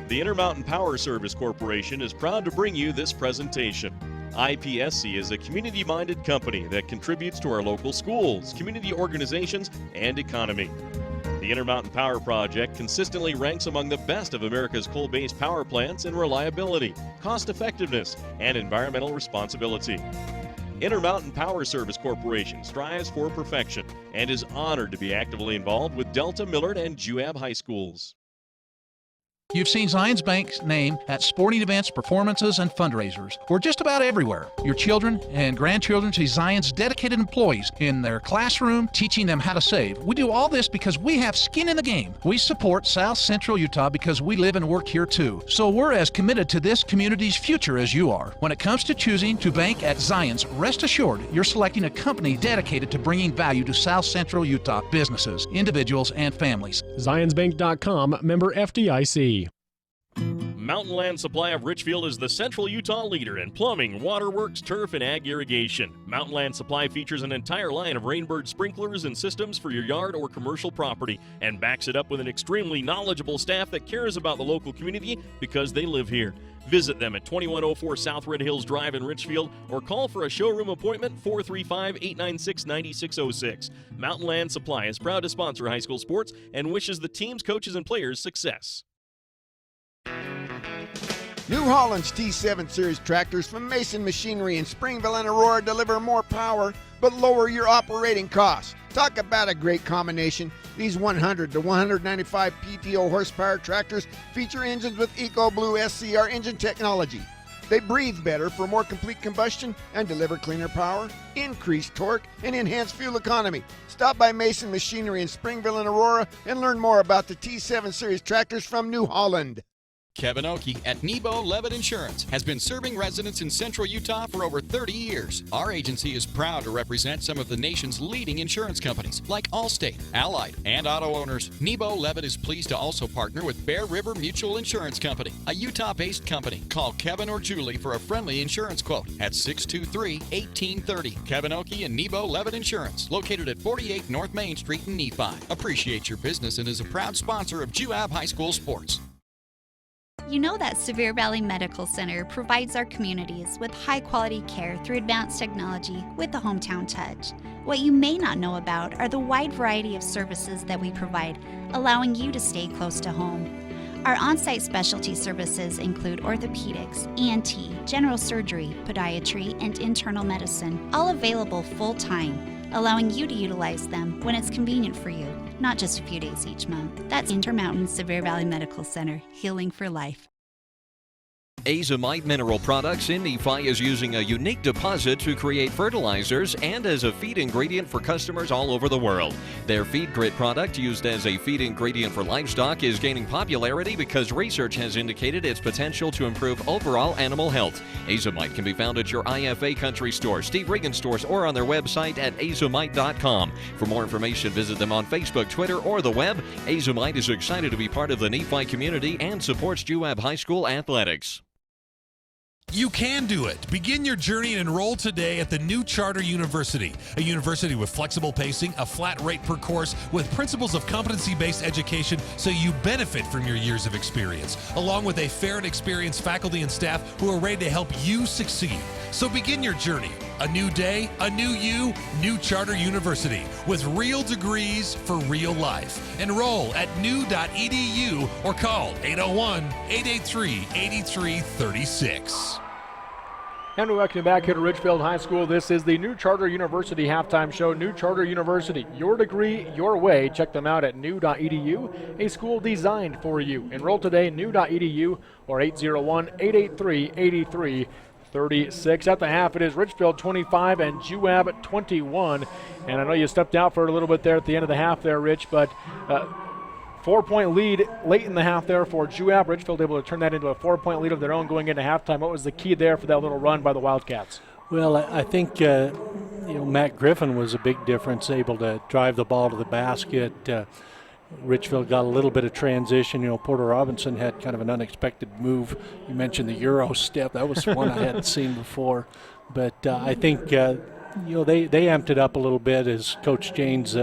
The Intermountain Power Service Corporation is proud to bring you this presentation. IPSC is a community-minded company that contributes to our local schools, community organizations, and economy. The Intermountain Power Project consistently ranks among the best of America's coal-based power plants in reliability, cost-effectiveness, and environmental responsibility. Intermountain Power Service Corporation strives for perfection and is honored to be actively involved with Delta, Millard, and Juab high schools. You've seen Zions Bank's name at sporting events, performances, and fundraisers. We're just about everywhere. Your children and grandchildren see Zions' dedicated employees in their classroom teaching them how to save. We do all this because we have skin in the game. We support South Central Utah because we live and work here too. So we're as committed to this community's future as you are. When it comes to choosing to bank at Zions, rest assured you're selecting a company dedicated to bringing value to South Central Utah businesses, individuals, and families. ZionsBank.com, member FDIC. Mountain Land Supply of Richfield is the Central Utah leader in plumbing, waterworks, turf, and ag irrigation. Mountain Land Supply features an entire line of Rainbird sprinklers and systems for your yard or commercial property and backs it up with an extremely knowledgeable staff that cares about the local community because they live here. Visit them at 2104 South Red Hills Drive in Richfield or call for a showroom appointment 435-896-9606. Mountain Land Supply is proud to sponsor high school sports and wishes the teams, coaches, and players success. New Holland's T7 Series tractors from Mason Machinery in Springville and Aurora deliver more power but lower your operating costs. Talk about a great combination. These 100 to 195 PTO horsepower tractors feature engines with EcoBlue SCR engine technology. They breathe better for more complete combustion and deliver cleaner power, increased torque, and enhanced fuel economy. Stop by Mason Machinery in Springville and Aurora and learn more about the T7 Series tractors from New Holland. Kevin Oakey at Nebo Levitt Insurance has been serving residents in Central Utah for over 30 years. Our agency is proud to represent some of the nation's leading insurance companies like Allstate, Allied, and auto owners. Nebo Levitt is pleased to also partner with Bear River Mutual Insurance Company, a Utah-based company. Call Kevin or Julie for a friendly insurance quote at 623-1830. Kevin Oakey and Nebo Levitt Insurance, located at 48 North Main Street in Nephi. Appreciate your business and is a proud sponsor of Juab High School Sports. You know that Sevier Valley Medical Center provides our communities with high-quality care through advanced technology with a hometown touch. What you may not know about are the wide variety of services that we provide, allowing you to stay close to home. Our on-site specialty services include orthopedics, ENT, general surgery, podiatry, and internal medicine, all available full-time, allowing you to utilize them when it's convenient for you, not just a few days each month. That's Intermountain Sevier Valley Medical Center, healing for life. Azomite Mineral Products in Nephi is using a unique deposit to create fertilizers and as a feed ingredient for customers all over the world. Their Feed Grit product, used as a feed ingredient for livestock, is gaining popularity because research has indicated its potential to improve overall animal health. Azomite can be found at your IFA Country Store, Steve Regan stores, or on their website at azomite.com. For more information, visit them on Facebook, Twitter, or the web. Azomite is excited to be part of the Nephi community and supports Juab High School athletics. You can do it. Begin your journey and enroll today at the new Charter University, a university with flexible pacing, a flat rate per course, with principles of competency-based education so you benefit from your years of experience, along with a fair and experienced faculty and staff who are ready to help you succeed. So begin your journey. A new day, a new you, New Charter University, with real degrees for real life. Enroll at new.edu or call 801-883-8336. And we welcome you back here to Richfield High School. This is the New Charter University halftime show. New Charter University, your degree, your way. Check them out at new.edu, a school designed for you. Enroll today, new.edu or 801-883-8336. At the half, it is Richfield 25 and Juab 21. And I know you stepped out for a little bit there at the end of the half there, Rich, but 4-point lead late in the half there for Juab. Richfield able to turn that into a 4-point lead of their own going into halftime. What was the key there for that little run by the Wildcats? Well, I think Matt Griffin was a big difference, able to drive the ball to the basket. Richfield got a little bit of transition. Porter Robinson had kind of an unexpected move. You mentioned the Euro step. That was one I hadn't seen before. But I think, they amped it up a little bit as Coach Jane's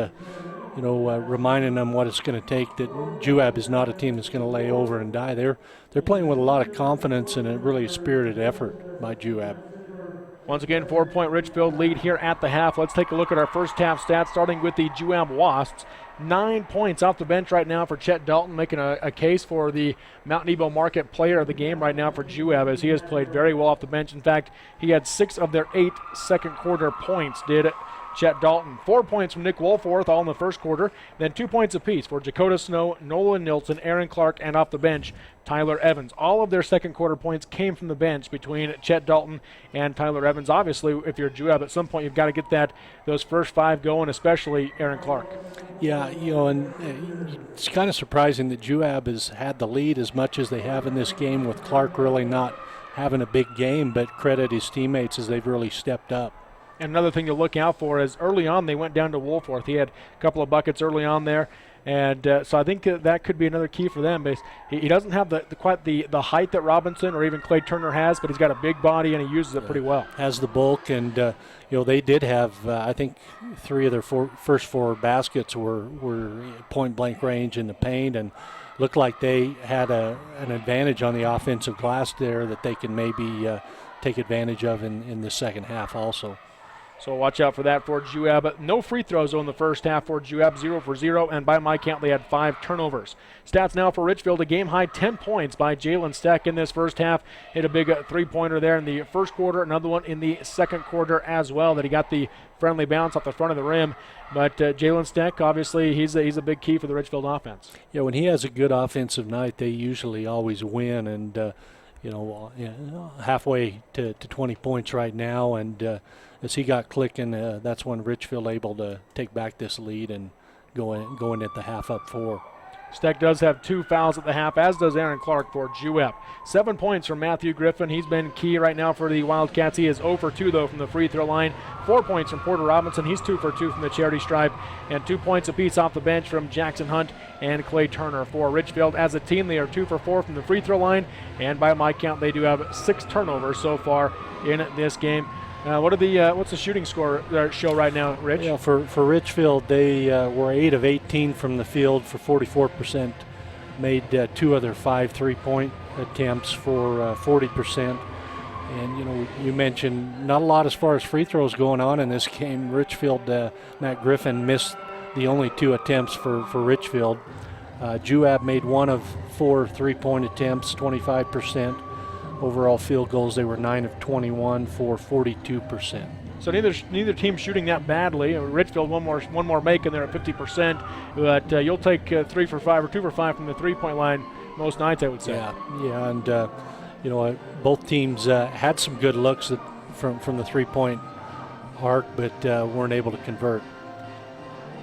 reminding them what it's going to take, that Juab is not a team that's going to lay over and die. They're playing with a lot of confidence and a really spirited effort by Juab. Once again, 4-point Richfield lead here at the half. Let's take a look at our first half stats, starting with the Juab Wasps. 9 points off the bench right now for Chet Dalton, making a case for the Mount Nebo Market player of the game right now for Juab, as he has played very well off the bench. In fact, he had 6 of their 8 second quarter points, did Chet Dalton. 4 points from Nick Wolforth, all in the first quarter. Then 2 points apiece for Dakota Snow, Nolan Nilsson, Aaron Clark, and off the bench, Tyler Evans. All of their second quarter points came from the bench between Chet Dalton and Tyler Evans. Obviously, if you're Juab, at some point you've got to get those first 5 going, especially Aaron Clark. Yeah, and it's kind of surprising that Juab has had the lead as much as they have in this game, with Clark really not having a big game, but credit his teammates as they've really stepped up. And another thing to look out for is early on they went down to Wolforth. He had a couple of buckets early on there. And so I think that could be another key for them. But he doesn't have quite the height that Robinson or even Clay Turner has, but he's got a big body and he uses it pretty well. Has the bulk, and they did have I think 3 of their first 4 baskets were point blank range in the paint, and looked like they had an advantage on the offensive glass there that they can maybe take advantage of in the second half also. So watch out for that for Juab. No free throws in the first half for Juab, 0 for 0, and by my count they had 5 turnovers. Stats now for Richfield, a game-high 10 points by Jalen Steck in this first half. Hit a big three-pointer there in the first quarter, another one in the second quarter as well that he got the friendly bounce off the front of the rim. But Jalen Steck, obviously, he's a big key for the Richfield offense. Yeah, when he has a good offensive night, they usually always win, and halfway to 20 points right now, and as he got clicking, that's when Richfield able to take back this lead and go in at the half up 4. Steck does have 2 fouls at the half, as does Aaron Clark for Juab. 7 points from Matthew Griffin. He's been key right now for the Wildcats. He is 0 for 2, though, from the free throw line. 4 points from Porter Robinson. He's 2 for 2 from the charity stripe. And 2 points apiece off the bench from Jackson Hunt and Clay Turner for Richfield. As a team, they are 2 for 4 from the free throw line. And by my count, they do have 6 turnovers so far in this game. What's the shooting score show right now, Rich? Yeah, for Richfield, they were 8 of 18 from the field for 44%. Made 2 other 5 3-point attempts for 40%. And, you mentioned not a lot as far as free throws going on in this game. Richfield, Matt Griffin missed the only 2 attempts for Richfield. Juab made 1 of 4 3-point attempts, 25%. Overall field goals, they were 9 of 21 for 42%. So neither team shooting that badly. Richfield one more make and they're at 50%. But you'll take 3 for 5 or 2 for 5 from the 3-point line most nights, I would say. Yeah, and both teams had some good looks from the 3-point arc, but weren't able to convert.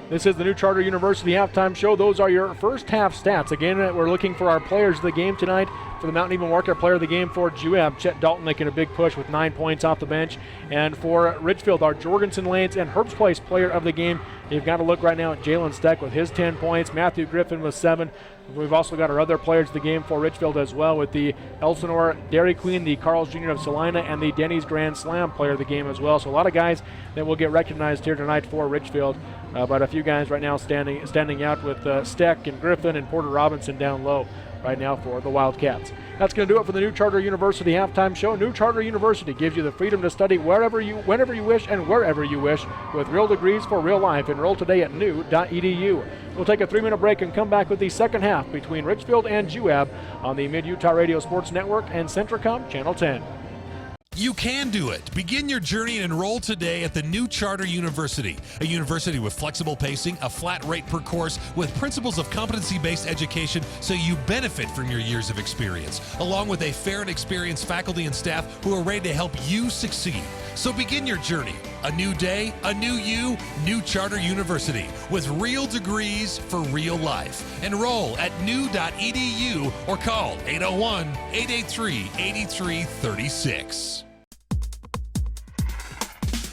This is the New Charter University halftime show. Those are your first half stats. Again, we're looking for our players of the game tonight. For the Mount Nebo Market, player of the game for Juab, Chet Dalton making a big push with 9 points off the bench. And for Richfield, our Jorgensen Lanes and Herbst Place player of the game. You've got to look right now at Jalen Steck with his 10 points, Matthew Griffin with 7. We've also got our other players of the game for Richfield as well, with the Elsinore Dairy Queen, the Carl's Jr. of Salina, and the Denny's Grand Slam player of the game as well. So a lot of guys that will get recognized here tonight for Richfield. But a few guys right now standing out with Steck and Griffin and Porter Robinson down low right now for the Wildcats. That's going to do it for the New Charter University halftime show. New Charter University gives you the freedom to study whenever you wish and wherever you wish with real degrees for real life. Enroll today at new.edu. We'll take a 3-minute break and come back with the second half between Richfield and Juab on the Mid-Utah Radio Sports Network and Centricom Channel 10. You can do it. Begin your journey and enroll today at the New Charter University, a university with flexible pacing, a flat rate per course, with principles of competency-based education so you benefit from your years of experience, along with a fair and experienced faculty and staff who are ready to help you succeed. So begin your journey. A new day, a new you, New Charter University, with real degrees for real life. Enroll at new.edu or call 801-883-8336.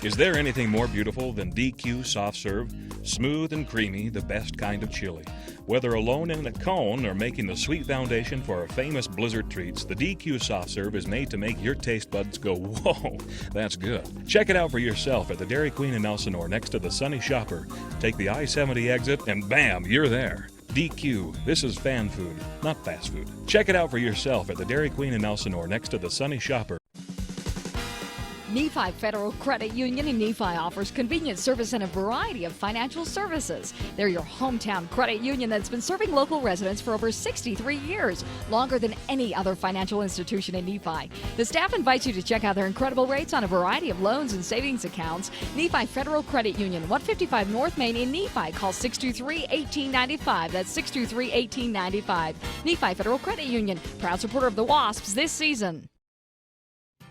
Is there anything more beautiful than DQ Soft Serve? Smooth and creamy, the best kind of chili. Whether alone in a cone or making the sweet foundation for our famous Blizzard treats, the DQ Soft Serve is made to make your taste buds go, whoa, that's good. Check it out for yourself at the Dairy Queen in Elsinore next to the Sunny Shopper. Take the I-70 exit and bam, you're there. DQ, this is fan food, not fast food. Check it out for yourself at the Dairy Queen in Elsinore next to the Sunny Shopper. Nephi Federal Credit Union in Nephi offers convenient service and a variety of financial services. They're your hometown credit union that's been serving local residents for over 63 years, longer than any other financial institution in Nephi. The staff invites you to check out their incredible rates on a variety of loans and savings accounts. Nephi Federal Credit Union, 155 North Main in Nephi. Call 623-1895. That's 623-1895. Nephi Federal Credit Union, proud supporter of the Wasps this season.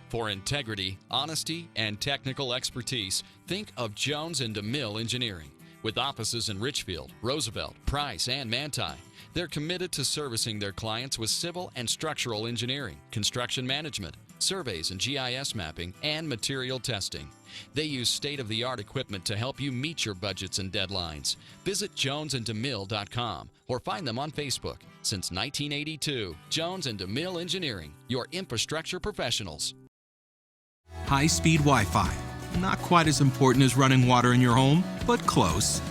For integrity, honesty, and technical expertise, think of Jones and DeMille Engineering. With offices in Richfield, Roosevelt, Price, and Manti, they're committed to servicing their clients with civil and structural engineering, construction management, surveys and GIS mapping, and material testing. They use state-of-the-art equipment to help you meet your budgets and deadlines. Visit jonesanddemille.com or find them on Facebook. Since 1982, Jones and DeMille Engineering, your infrastructure professionals. High-speed Wi-Fi. Not quite as important as running water in your home, but close.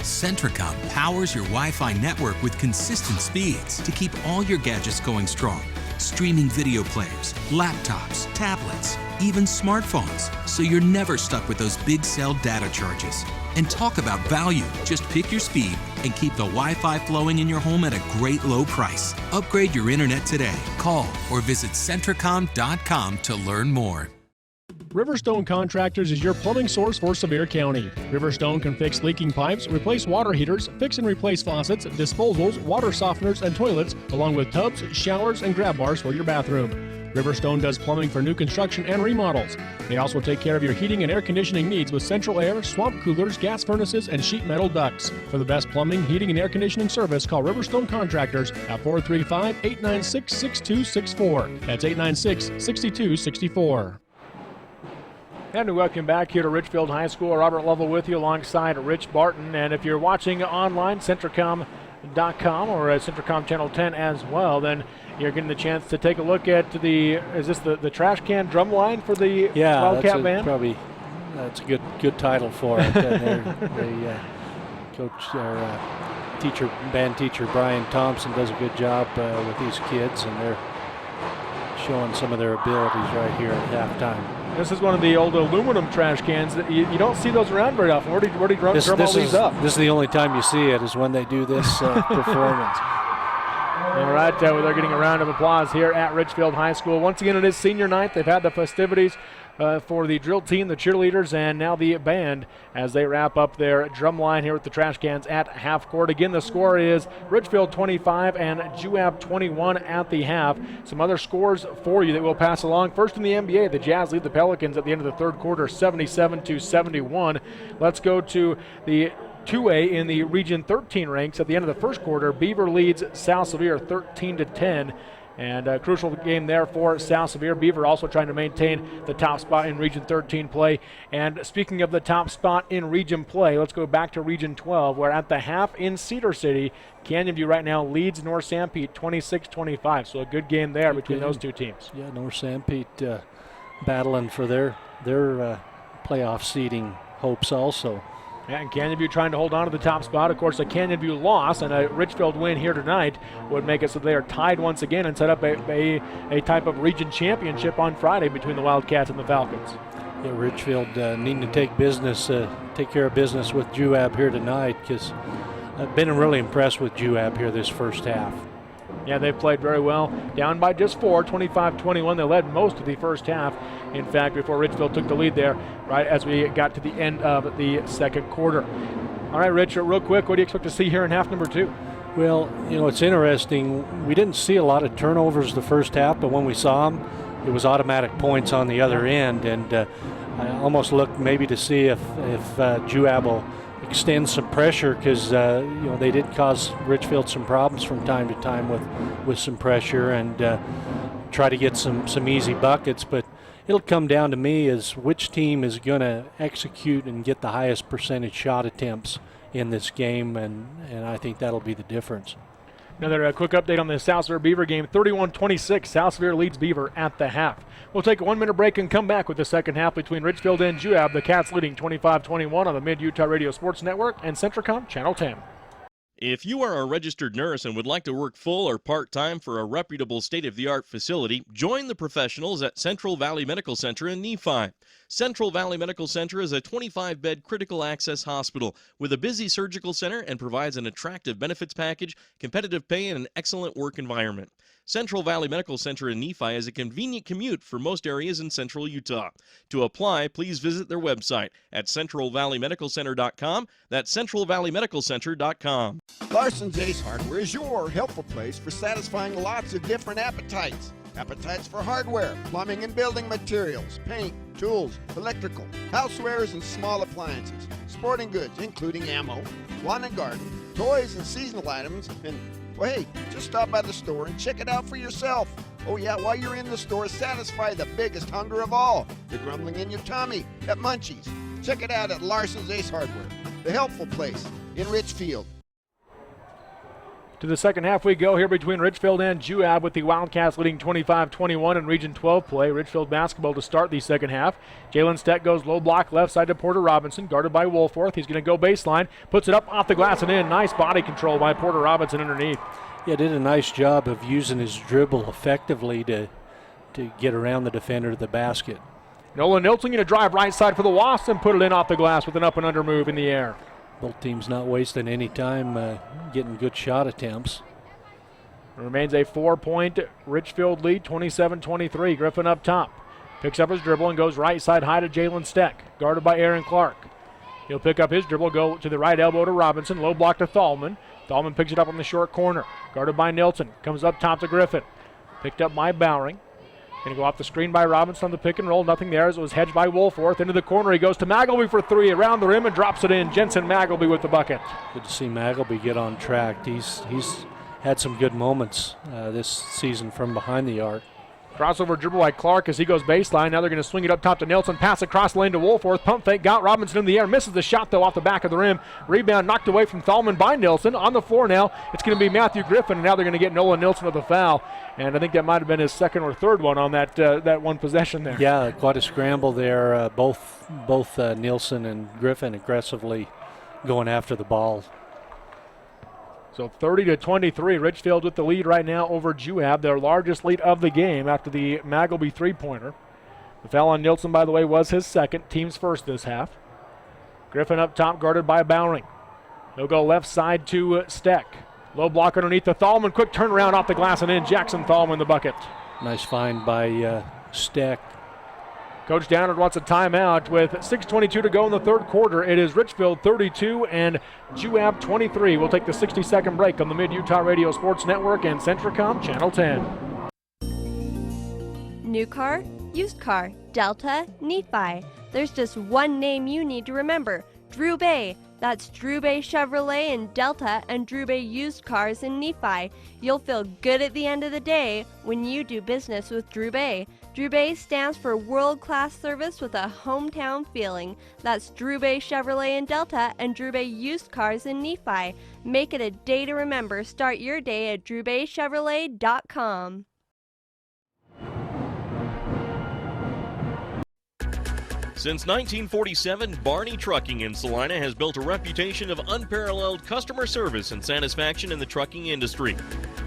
Centricom powers your Wi-Fi network with consistent speeds to keep all your gadgets going strong. Streaming video players, laptops, tablets, even smartphones, so you're never stuck with those big cell data charges. And talk about value. Just pick your speed and keep the Wi-Fi flowing in your home at a great low price. Upgrade your internet today. Call or visit Centricom.com to learn more. Riverstone Contractors is your plumbing source for Sevier County. Riverstone can fix leaking pipes, replace water heaters, fix and replace faucets, disposals, water softeners, and toilets, along with tubs, showers, and grab bars for your bathroom. Riverstone does plumbing for new construction and remodels. They also take care of your heating and air conditioning needs with central air, swamp coolers, gas furnaces, and sheet metal ducts. For the best plumbing, heating, and air conditioning service, call Riverstone Contractors at 435-896-6264. That's 896-6264. And we welcome back here to Richfield High School. Robert Lovell with you alongside Rich Barton. And if you're watching online, Centricom.com or Centricom Channel 10 as well, then you're getting the chance to take a look at is this the trash can drum line for the Wildcat band? That's a good title for it. Band teacher Brian Thompson does a good job with these kids, and they're showing some of their abilities right here at halftime. This is one of the old aluminum trash cans that you don't see those around very often. Where do you drum all these up? This is the only time you see it, is when they do this performance. All right, they're getting a round of applause here at Richfield High School. Once again, it is senior night. They've had the festivities for the drill team, the cheerleaders, and now the band as they wrap up their drum line here with the trash cans at half court. Again, the score is Richfield 25 and Juab 21 at the half. Some other scores for you that we'll pass along. First in the NBA, the Jazz lead the Pelicans at the end of the third quarter, 77-71. Let's go to the 2A in the Region 13 ranks. At the end of the first quarter, Beaver leads South Sevier 13-10. And a crucial game there for South Sevier. Beaver also trying to maintain the top spot in Region 13 play. And speaking of the top spot in region play, let's go back to Region 12, where at the half in Cedar City, Canyon View right now leads North Sanpete 26-25. So a good game there between those two teams. Yeah, North Sanpete battling for their playoff seeding hopes also. Yeah, and Canyon View trying to hold on to the top spot. Of course, a Canyon View loss and a Richfield win here tonight would make it so they are tied once again and set up a type of region championship on Friday between the Wildcats and the Falcons. Yeah, Richfield needing to take care of business with Juab here tonight, because I've been really impressed with Juab here this first half. Yeah, they played very well. Down by just 4, 25-21. They led most of the first half, in fact, before Richfield took the lead there, right as we got to the end of the second quarter. All right, Rich, real quick, what do you expect to see here in half number 2? Well, it's interesting. We didn't see a lot of turnovers the first half, but when we saw them, it was automatic points on the other end, and I almost looked maybe to see if Juab will extend some pressure, because they did cause Richfield some problems from time to time with some pressure, and try to get some easy buckets. But it'll come down to me as which team is going to execute and get the highest percentage shot attempts in this game, and I think that'll be the difference. Another quick update on the South Sevier Beaver game. 31-26, South Sevier leads Beaver at the half. We'll take a 1-minute break and come back with the second half between Richfield and Juab. The Cats leading 25-21 on the Mid-Utah Radio Sports Network and Centricom Channel 10. If you are a registered nurse and would like to work full or part-time for a reputable state-of-the-art facility, join the professionals at Central Valley Medical Center in Nephi. Central Valley Medical Center is a 25-bed critical access hospital with a busy surgical center and provides an attractive benefits package, competitive pay, and an excellent work environment. Central Valley Medical Center in Nephi is a convenient commute for most areas in central Utah. To apply, please visit their website at centralvalleymedicalcenter.com. That's centralvalleymedicalcenter.com. Larson's Ace Hardware is your helpful place for satisfying lots of different appetites. Appetites for hardware, plumbing and building materials, paint, tools, electrical, housewares and small appliances, sporting goods including ammo, lawn and garden, toys and seasonal items, and well, hey, just stop by the store and check it out for yourself. Oh yeah, while you're in the store, satisfy the biggest hunger of all, the grumbling in your tummy at Munchies. Check it out at Larson's Ace Hardware, the helpful place in Richfield. To the second half we go here between Richfield and Juab, with the Wildcats leading 25-21 in Region 12 play. Richfield basketball to start the second half. Jalen Steck goes low block left side to Porter Robinson, guarded by Wolforth. He's going to go baseline, puts it up off the glass and in. Nice body control by Porter Robinson underneath. Yeah, did a nice job of using his dribble effectively to get around the defender to the basket. Nolan Nilsson going to drive right side for the Wasps and put it in off the glass with an up and under move in the air. Both teams not wasting any time getting good shot attempts. It remains a 4-point Richfield lead, 27-23. Griffin up top. Picks up his dribble and goes right side high to Jalen Steck, guarded by Aaron Clark. He'll pick up his dribble, go to the right elbow to Robinson, low block to Thalman. Thalman picks it up on the short corner, guarded by Nilsson. Comes up top to Griffin. Picked up by Bowering. Going to go off the screen by Robinson on the pick and roll. Nothing there as it was hedged by Wolforth. Into the corner he goes to Magleby for three. Around the rim and drops it in. Jensen Magleby with the bucket. Good to see Magleby get on track. He's had some good moments this season from behind the arc. Crossover dribble by Clark as he goes baseline. Now they're going to swing it up top to Nelson. Pass across the lane to Wolforth. Pump fake. Got Robinson in the air. Misses the shot, though, off the back of the rim. Rebound knocked away from Thalman by Nelson. On the floor now, it's going to be Matthew Griffin. And now they're going to get Nolan Nilsson with a foul. And I think that might have been his second or third one on that one possession there. Yeah, quite a scramble there. Both Nilsson and Griffin aggressively going after the ball. So 30-23, Richfield with the lead right now over Juab, their largest lead of the game after the Magleby three-pointer. The foul on Nilsson, by the way, was his second, team's first this half. Griffin up top, guarded by Bowering. He'll go left side to Steck. Low block underneath the Thalman, quick turnaround off the glass and in. Jackson Thalman the bucket. Nice find by Steck. Coach Downard wants a timeout with 6:22 to go in the third quarter. It is Richfield 32 and Juab 23. We'll take the 60-second break on the Mid-Utah Radio Sports Network and Centricom Channel 10. New car, used car, Delta, Nephi. There's just one name you need to remember, Drew Bay. That's Drew Bay Chevrolet in Delta and Drew Bay Used Cars in Nephi. You'll feel good at the end of the day when you do business with Drew Bay. Drew Bay stands for world-class service with a hometown feeling. That's Drew Bay Chevrolet in Delta and Drew Bay Used Cars in Nephi. Make it a day to remember. Start your day at drewbaychevrolet.com. Since 1947, Barney Trucking in Salina has built a reputation of unparalleled customer service and satisfaction in the trucking industry.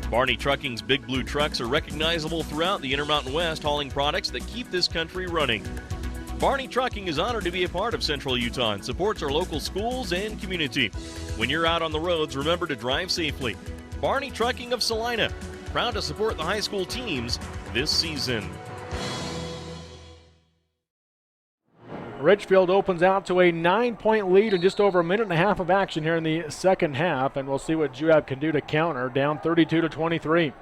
Barney Trucking's Big Blue trucks are recognizable throughout the Intermountain West, hauling products that keep this country running. Barney Trucking is honored to be a part of Central Utah and supports our local schools and community. When you're out on the roads, remember to drive safely. Barney Trucking of Salina, proud to support the high school teams this season. Richfield opens out to a 9-point lead in just over a minute and a half of action here in the second half, and we'll see what Juab can do to counter, down 32-23.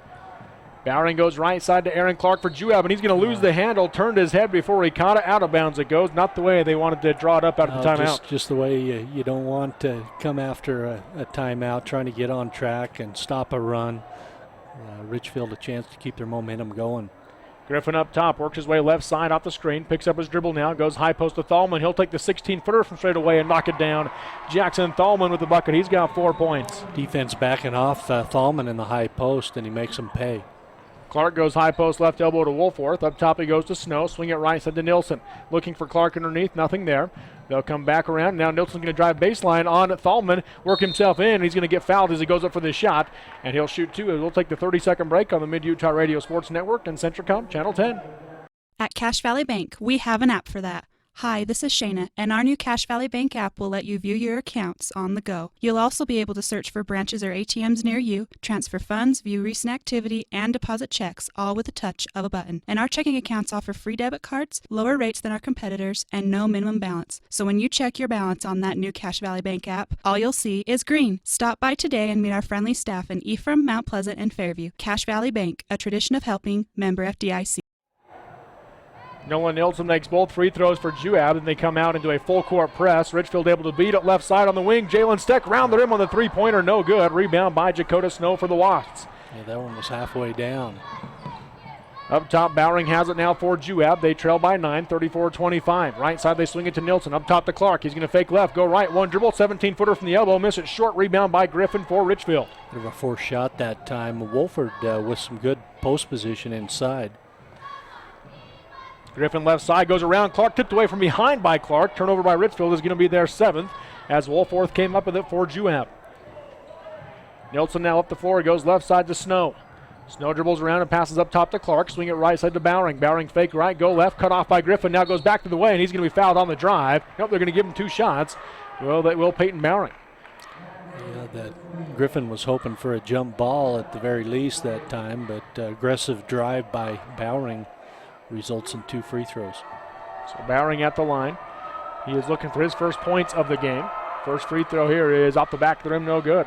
Bowering goes right side to Aaron Clark for Juab, and he's going to lose the handle. Turned his head before he caught it. Out of bounds it goes. Not the way they wanted to draw it up out of the timeout. Just the way you don't want to come after a timeout, trying to get on track and stop a run. Richfield a chance to keep their momentum going. Griffin up top, works his way left side off the screen, picks up his dribble now, goes high post to Thalman. He'll take the 16-footer from straight away and knock it down. Jackson Thalman with the bucket. He's got 4 points. Defense backing off Thalman in the high post, and he makes him pay. Clark goes high post left elbow to Wolforth. Up top he goes to Snow. Swing it right side to Nilsson. Looking for Clark underneath. Nothing there. They'll come back around. Now Nilsson's going to drive baseline on Thalman. Work himself in. He's going to get fouled as he goes up for the shot. And he'll shoot two. We'll take the 30-second break on the Mid-Utah Radio Sports Network and Centricom Channel 10. At Cache Valley Bank, we have an app for that. Hi, this is Shayna, and our new Cache Valley Bank app will let you view your accounts on the go. You'll also be able to search for branches or ATMs near you, transfer funds, view recent activity, and deposit checks, all with a touch of a button. And our checking accounts offer free debit cards, lower rates than our competitors, and no minimum balance. So when you check your balance on that new Cache Valley Bank app, all you'll see is green. Stop by today and meet our friendly staff in Ephraim, Mount Pleasant, and Fairview. Cache Valley Bank, a tradition of helping, member FDIC. Nolan Nilsson makes both free throws for Juab, and they come out into a full-court press. Richfield able to beat it left side on the wing. Jalen Steck round the rim on the three-pointer, no good. Rebound by Jakota Snow for the Wasps. Yeah, that one was halfway down. Up top, Bowering has it now for Juab. They trail by 9, 34-25. Right side, they swing it to Nilsson. Up top to Clark. He's going to fake left, go right. One dribble, 17-footer from the elbow. Miss it short. Rebound by Griffin for Richfield. Bit of a forced shot that time. Wolford with some good post position inside. Griffin left side, goes around. Clark tipped away from behind by Clark. Turnover by Richfield is going to be their 7th as Wolforth came up with it for Juab. Nilsson now up the floor. He goes left side to Snow. Snow dribbles around and passes up top to Clark. Swing it right side to Bowering. Bowering fake right, go left, cut off by Griffin. Now goes back to the way, and he's going to be fouled on the drive. Nope, they're going to give him 2 shots. Well, that will Peyton Bowering. Yeah, that Griffin was hoping for a jump ball at the very least that time, but aggressive drive by Bowering results in 2 free throws. So Bowering at the line. He is looking for his first points of the game. First free throw here is off the back of the rim, no good.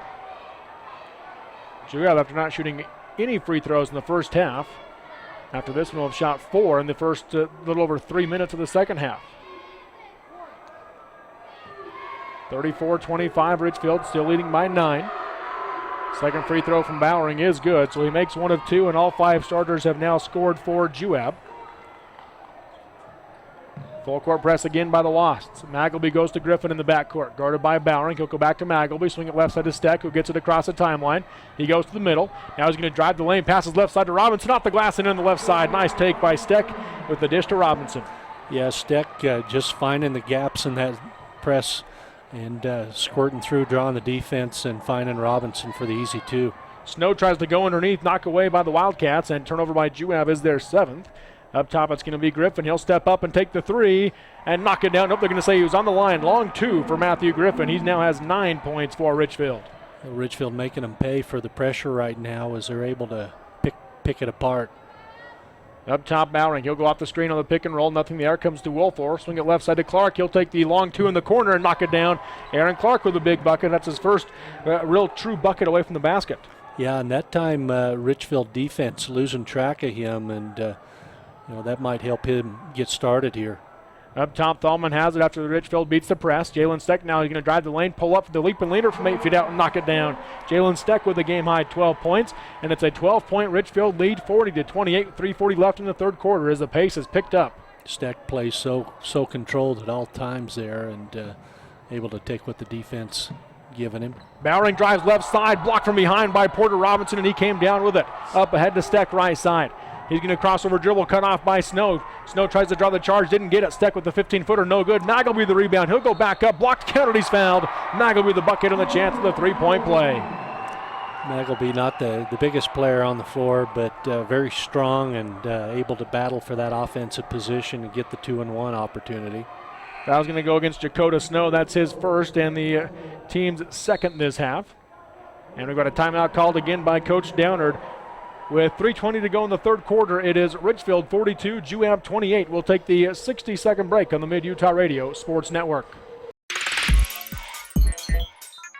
Juab, after not shooting any free throws in the first half, After this one, we'll have shot 4 in the first little over 3 minutes of the second half. 34-25, Richfield still leading by 9. Second free throw from Bowering is good, so he makes 1 of 2, and all 5 starters have now scored for Juab. Full court press again by the Wasps. Magleby goes to Griffin in the backcourt, guarded by Bowering. He'll go back to Magleby, swing it left side to Steck, who gets it across the timeline. He goes to the middle. Now he's going to drive the lane, passes left side to Robinson, off the glass and in the left side. Nice take by Steck with the dish to Robinson. Yeah, Steck just finding the gaps in that press and squirting through, drawing the defense, and finding Robinson for the easy 2. Snow tries to go underneath, knock away by the Wildcats, and turnover by Juab is their 7th. Up top, it's going to be Griffin. He'll step up and take the 3 and knock it down. Nope, they're going to say he was on the line. Long 2 for Matthew Griffin. He now has 9 points for Richfield. Richfield making them pay for the pressure right now as they're able to pick it apart. Up top, Bowering. He'll go off the screen on the pick and roll. Nothing there. Comes to Wilfor. Swing it left side to Clark. He'll take the long 2 in the corner and knock it down. Aaron Clark with a big bucket. That's his first real true bucket away from the basket. Yeah, and that time Richfield defense losing track of him, and that might help him get started here. Up top, Thalman has it after the Richfield beats the press. Jalen Steck now he's going to drive the lane, pull up for the leap and leader from 8 feet out and knock it down. Jalen Steck with a game-high 12 points, and it's a 12-point Richfield lead, 40-28, 3:40 left in the third quarter as the pace is picked up. Steck plays so controlled at all times there and able to take what the defense giving him. Bowering drives left side, blocked from behind by Porter Robinson, and he came down with it. Up ahead to Steck right side. He's going to cross over dribble, cut off by Snow. Snow tries to draw the charge, didn't get it. Steck with the 15-footer, no good. Magleby the rebound. He'll go back up, blocked, countered, he's fouled. Magleby the bucket and the chance of the 3-point play. Magleby not the biggest player on the floor, but very strong and able to battle for that offensive position and get the 2-and-1 opportunity. Foul's going to go against Dakota Snow. That's his first and the team's second this half. And we've got a timeout called again by Coach Downard. With 3:20 to go in the third quarter, it is Richfield 42, Juab 28. We'll take the 60-second break on the Mid-Utah Radio Sports Network.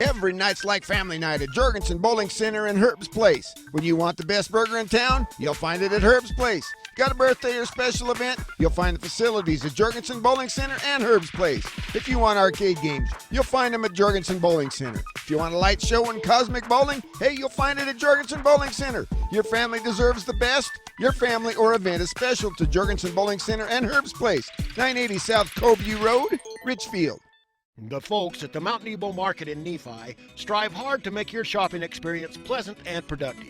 Every night's like family night at Jorgensen Bowling Center and Herb's Place. When you want the best burger in town, you'll find it at Herb's Place. Got a birthday or special event? You'll find the facilities at Jorgensen Bowling Center and Herb's Place. If you want arcade games, you'll find them at Jorgensen Bowling Center. If you want a light show and cosmic bowling, hey, you'll find it at Jorgensen Bowling Center. Your family deserves the best. Your family or event is special to Jorgensen Bowling Center and Herb's Place, 980 South Coveview Road, Richfield. The folks at the Mount Nebo Market in Nephi strive hard to make your shopping experience pleasant and productive.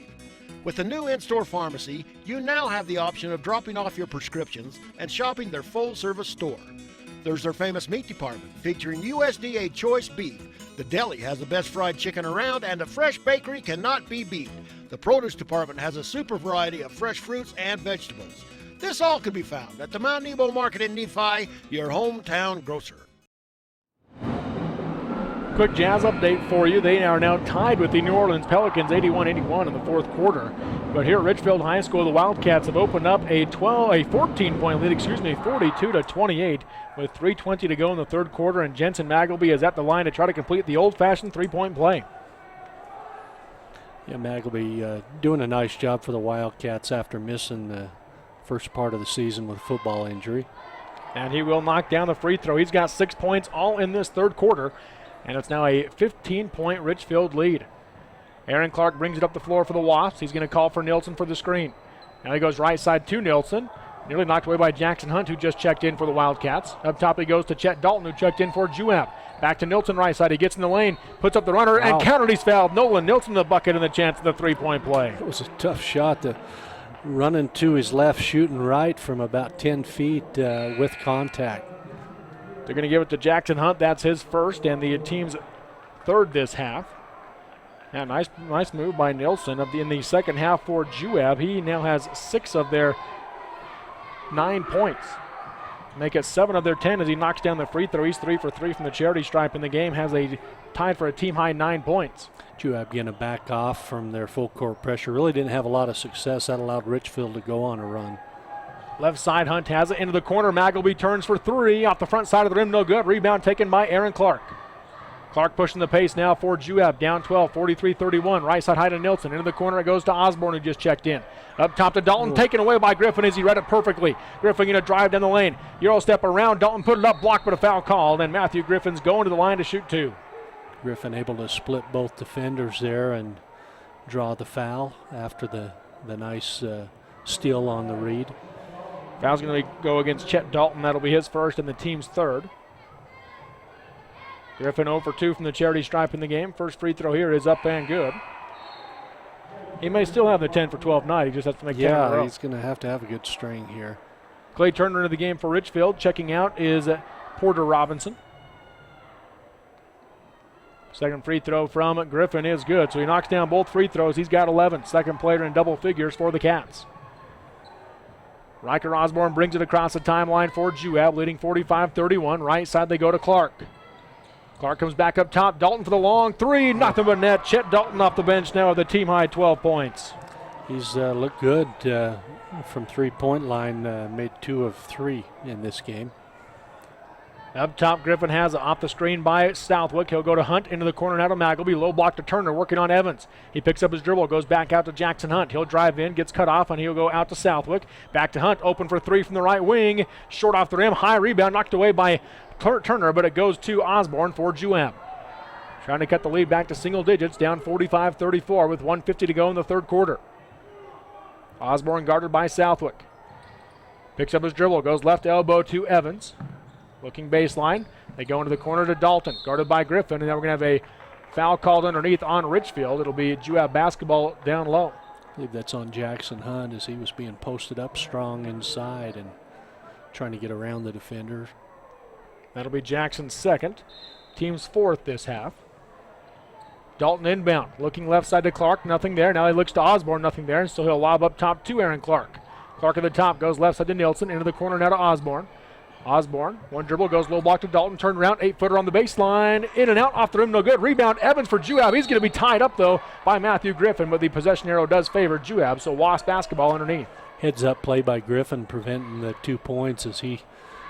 With the new in-store pharmacy, you now have the option of dropping off your prescriptions and shopping their full-service store. There's their famous meat department featuring USDA choice beef. The deli has the best fried chicken around, and the fresh bakery cannot be beat. The produce department has a super variety of fresh fruits and vegetables. This all can be found at the Mount Nebo Market in Nephi, your hometown grocer. Quick Jazz update for you. They are now tied with the New Orleans Pelicans 81-81 in the fourth quarter. But here at Richfield High School, the Wildcats have opened up a 14-point lead, 42-28 with 3:20 to go in the third quarter, and Jensen Magleby is at the line to try to complete the old-fashioned three-point play. Yeah, Magleby doing a nice job for the Wildcats after missing the first part of the season with a football injury. And he will knock down the free throw. He's got 6 points all in this third quarter. And it's now a 15-point Richfield lead. Aaron Clark brings it up the floor for the Wasps. He's going to call for Nilsson for the screen. Now he goes right side to Nilsson. Nearly knocked away by Jackson Hunt, who just checked in for the Wildcats. Up top he goes to Chet Dalton, who checked in for Juab. Back to Nilsson right side. He gets in the lane, puts up the runner, and countered. He's fouled. Nolan Nilsson the bucket and the chance of the three-point play. It was a tough shot to running to his left, shooting right from about 10 feet with contact. They're going to give it to Jackson Hunt. That's his first and the team's third this half. Yeah, nice move by Nilsson in the second half for Juab. He now has 6 of their 9 points. Make it 7 of their 10 as he knocks down the free throw. He's 3 for 3 from the charity stripe in the game. Has a tied for a team-high 9 points. Juab getting to back off from their full court pressure. Really didn't have a lot of success. That allowed Richfield to go on a run. Left side, Hunt has it into the corner. Magleby turns for 3 off the front side of the rim, no good. Rebound taken by Aaron Clark. Clark pushing the pace now for Juab. Down 12, 43-31. Right side high to Nilsson. Into the corner it goes to Osborne, who just checked in. Up top to Dalton. Taken away by Griffin as he read it perfectly. Griffin going to drive down the lane. Euro step around. Dalton put it up, blocked, but a foul called. And Matthew Griffin's going to the line to shoot 2. Griffin able to split both defenders there and draw the foul after the nice steal on the read. Foul's going to go against Chet Dalton. That'll be his first and the team's third. Griffin 0 for 2 from the charity stripe in the game. First free throw here is up and good. He may still have the 10 for 12 night. He just has to make 10 in a row. He's going to have a good string here. Clay Turner into the game for Richfield. Checking out is Porter Robinson. Second free throw from Griffin is good. So he knocks down both free throws. He's got 11. Second player in double figures for the Cats. Riker Osborne brings it across the timeline for Juab, leading 45-31. Right side they go to Clark. Clark comes back up top. Dalton for the long 3. Nothing but net. Chet Dalton off the bench now with a team high 12 points. He's looked good from three-point line. Made 2 of 3 in this game. Up top, Griffin has it off the screen by Southwick. He'll go to Hunt into the corner now to Magleby. Low block to Turner, working on Evans. He picks up his dribble, goes back out to Jackson Hunt. He'll drive in, gets cut off, and he'll go out to Southwick. Back to Hunt, open for 3 from the right wing. Short off the rim, high rebound, knocked away by Turner, but it goes to Osborne for Juab. Trying to cut the lead back to single digits, down 45-34 with 1:50 to go in the third quarter. Osborne guarded by Southwick. Picks up his dribble, goes left elbow to Evans. Looking baseline. They go into the corner to Dalton, guarded by Griffin, and then we're going to have a foul called underneath on Richfield. It'll be Juab basketball down low. I believe that's on Jackson Hunt as he was being posted up strong inside and trying to get around the defender. That'll be Jackson's second. Team's fourth this half. Dalton inbound, looking left side to Clark, nothing there. Now he looks to Osborne, nothing there, and so he'll lob up top to Aaron Clark. Clark at the top, goes left side to Nielsen, into the corner now to Osborne. Osborne, one dribble, goes low block to Dalton, turned around, 8-footer on the baseline, in and out, off the rim, no good. Rebound, Evans for Juab. He's going to be tied up, though, by Matthew Griffin, but the possession arrow does favor Juab, so Wasp basketball underneath. Heads up play by Griffin, preventing the 2 points as he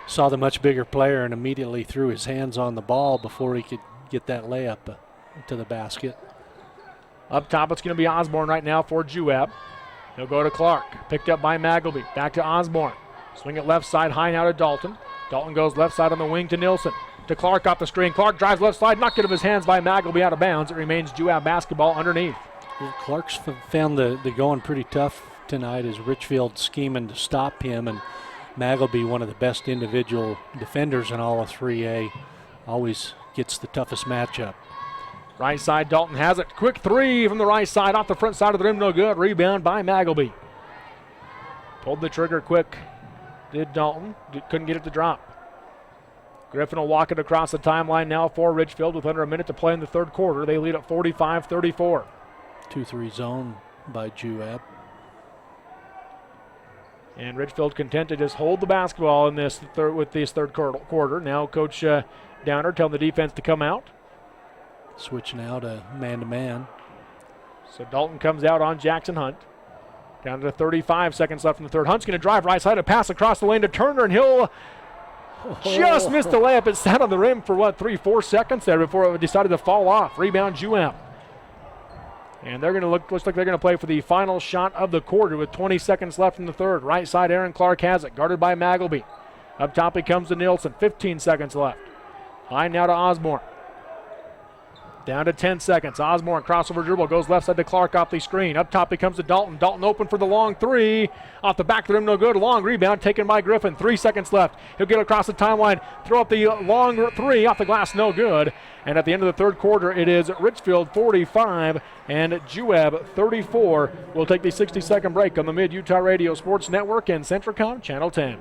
saw the much bigger player and immediately threw his hands on the ball before he could get that layup to the basket. Up top, it's going to be Osborne right now for Juab. He'll go to Clark, picked up by Magleby, back to Osborne. Swing it left side, high now to Dalton. Dalton goes left side on the wing to Nilsson. To Clark off the screen. Clark drives left side, knocked out of his hands by Magleby out of bounds. It remains Juab basketball underneath. Yeah, Clark's found the going pretty tough tonight as Richfield scheming to stop him, and Magleby, one of the best individual defenders in all of 3A, always gets the toughest matchup. Right side, Dalton has it. Quick 3 from the right side, off the front side of the rim, no good. Rebound by Magleby. Pulled the trigger quick. Did Dalton. Couldn't get it to drop. Griffin will walk it across the timeline now for Richfield with under a minute to play in the third quarter. They lead at 45-34. 2-3 zone by Juab. And Richfield content to just hold the basketball in this third quarter. Now Coach Downer telling the defense to come out. Switch now to man-to-man. So Dalton comes out on Jackson Hunt. Down to 35 seconds left in the third. Hunt's going to drive right side, a pass across the lane to Turner, and he'll just miss the layup. It sat on the rim for 3-4 seconds there before it decided to fall off. Rebound Juab. And they're going to looks like they're going to play for the final shot of the quarter with 20 seconds left in the third. Right side, Aaron Clark has it, guarded by Magleby. Up top he comes to Nielsen, 15 seconds left. High now to Osborne. Down to 10 seconds. Osborne crossover dribble, goes left side to Clark off the screen. Up top he comes to Dalton. Dalton open for the long 3. Off the back of the rim, no good. Long rebound taken by Griffin. 3 seconds left. He'll get across the timeline. Throw up the long 3 off the glass, no good. And at the end of the third quarter, it is Richfield 45 and Juab 34. We'll take the 60-second break on the Mid-Utah Radio Sports Network and Centricom Channel 10.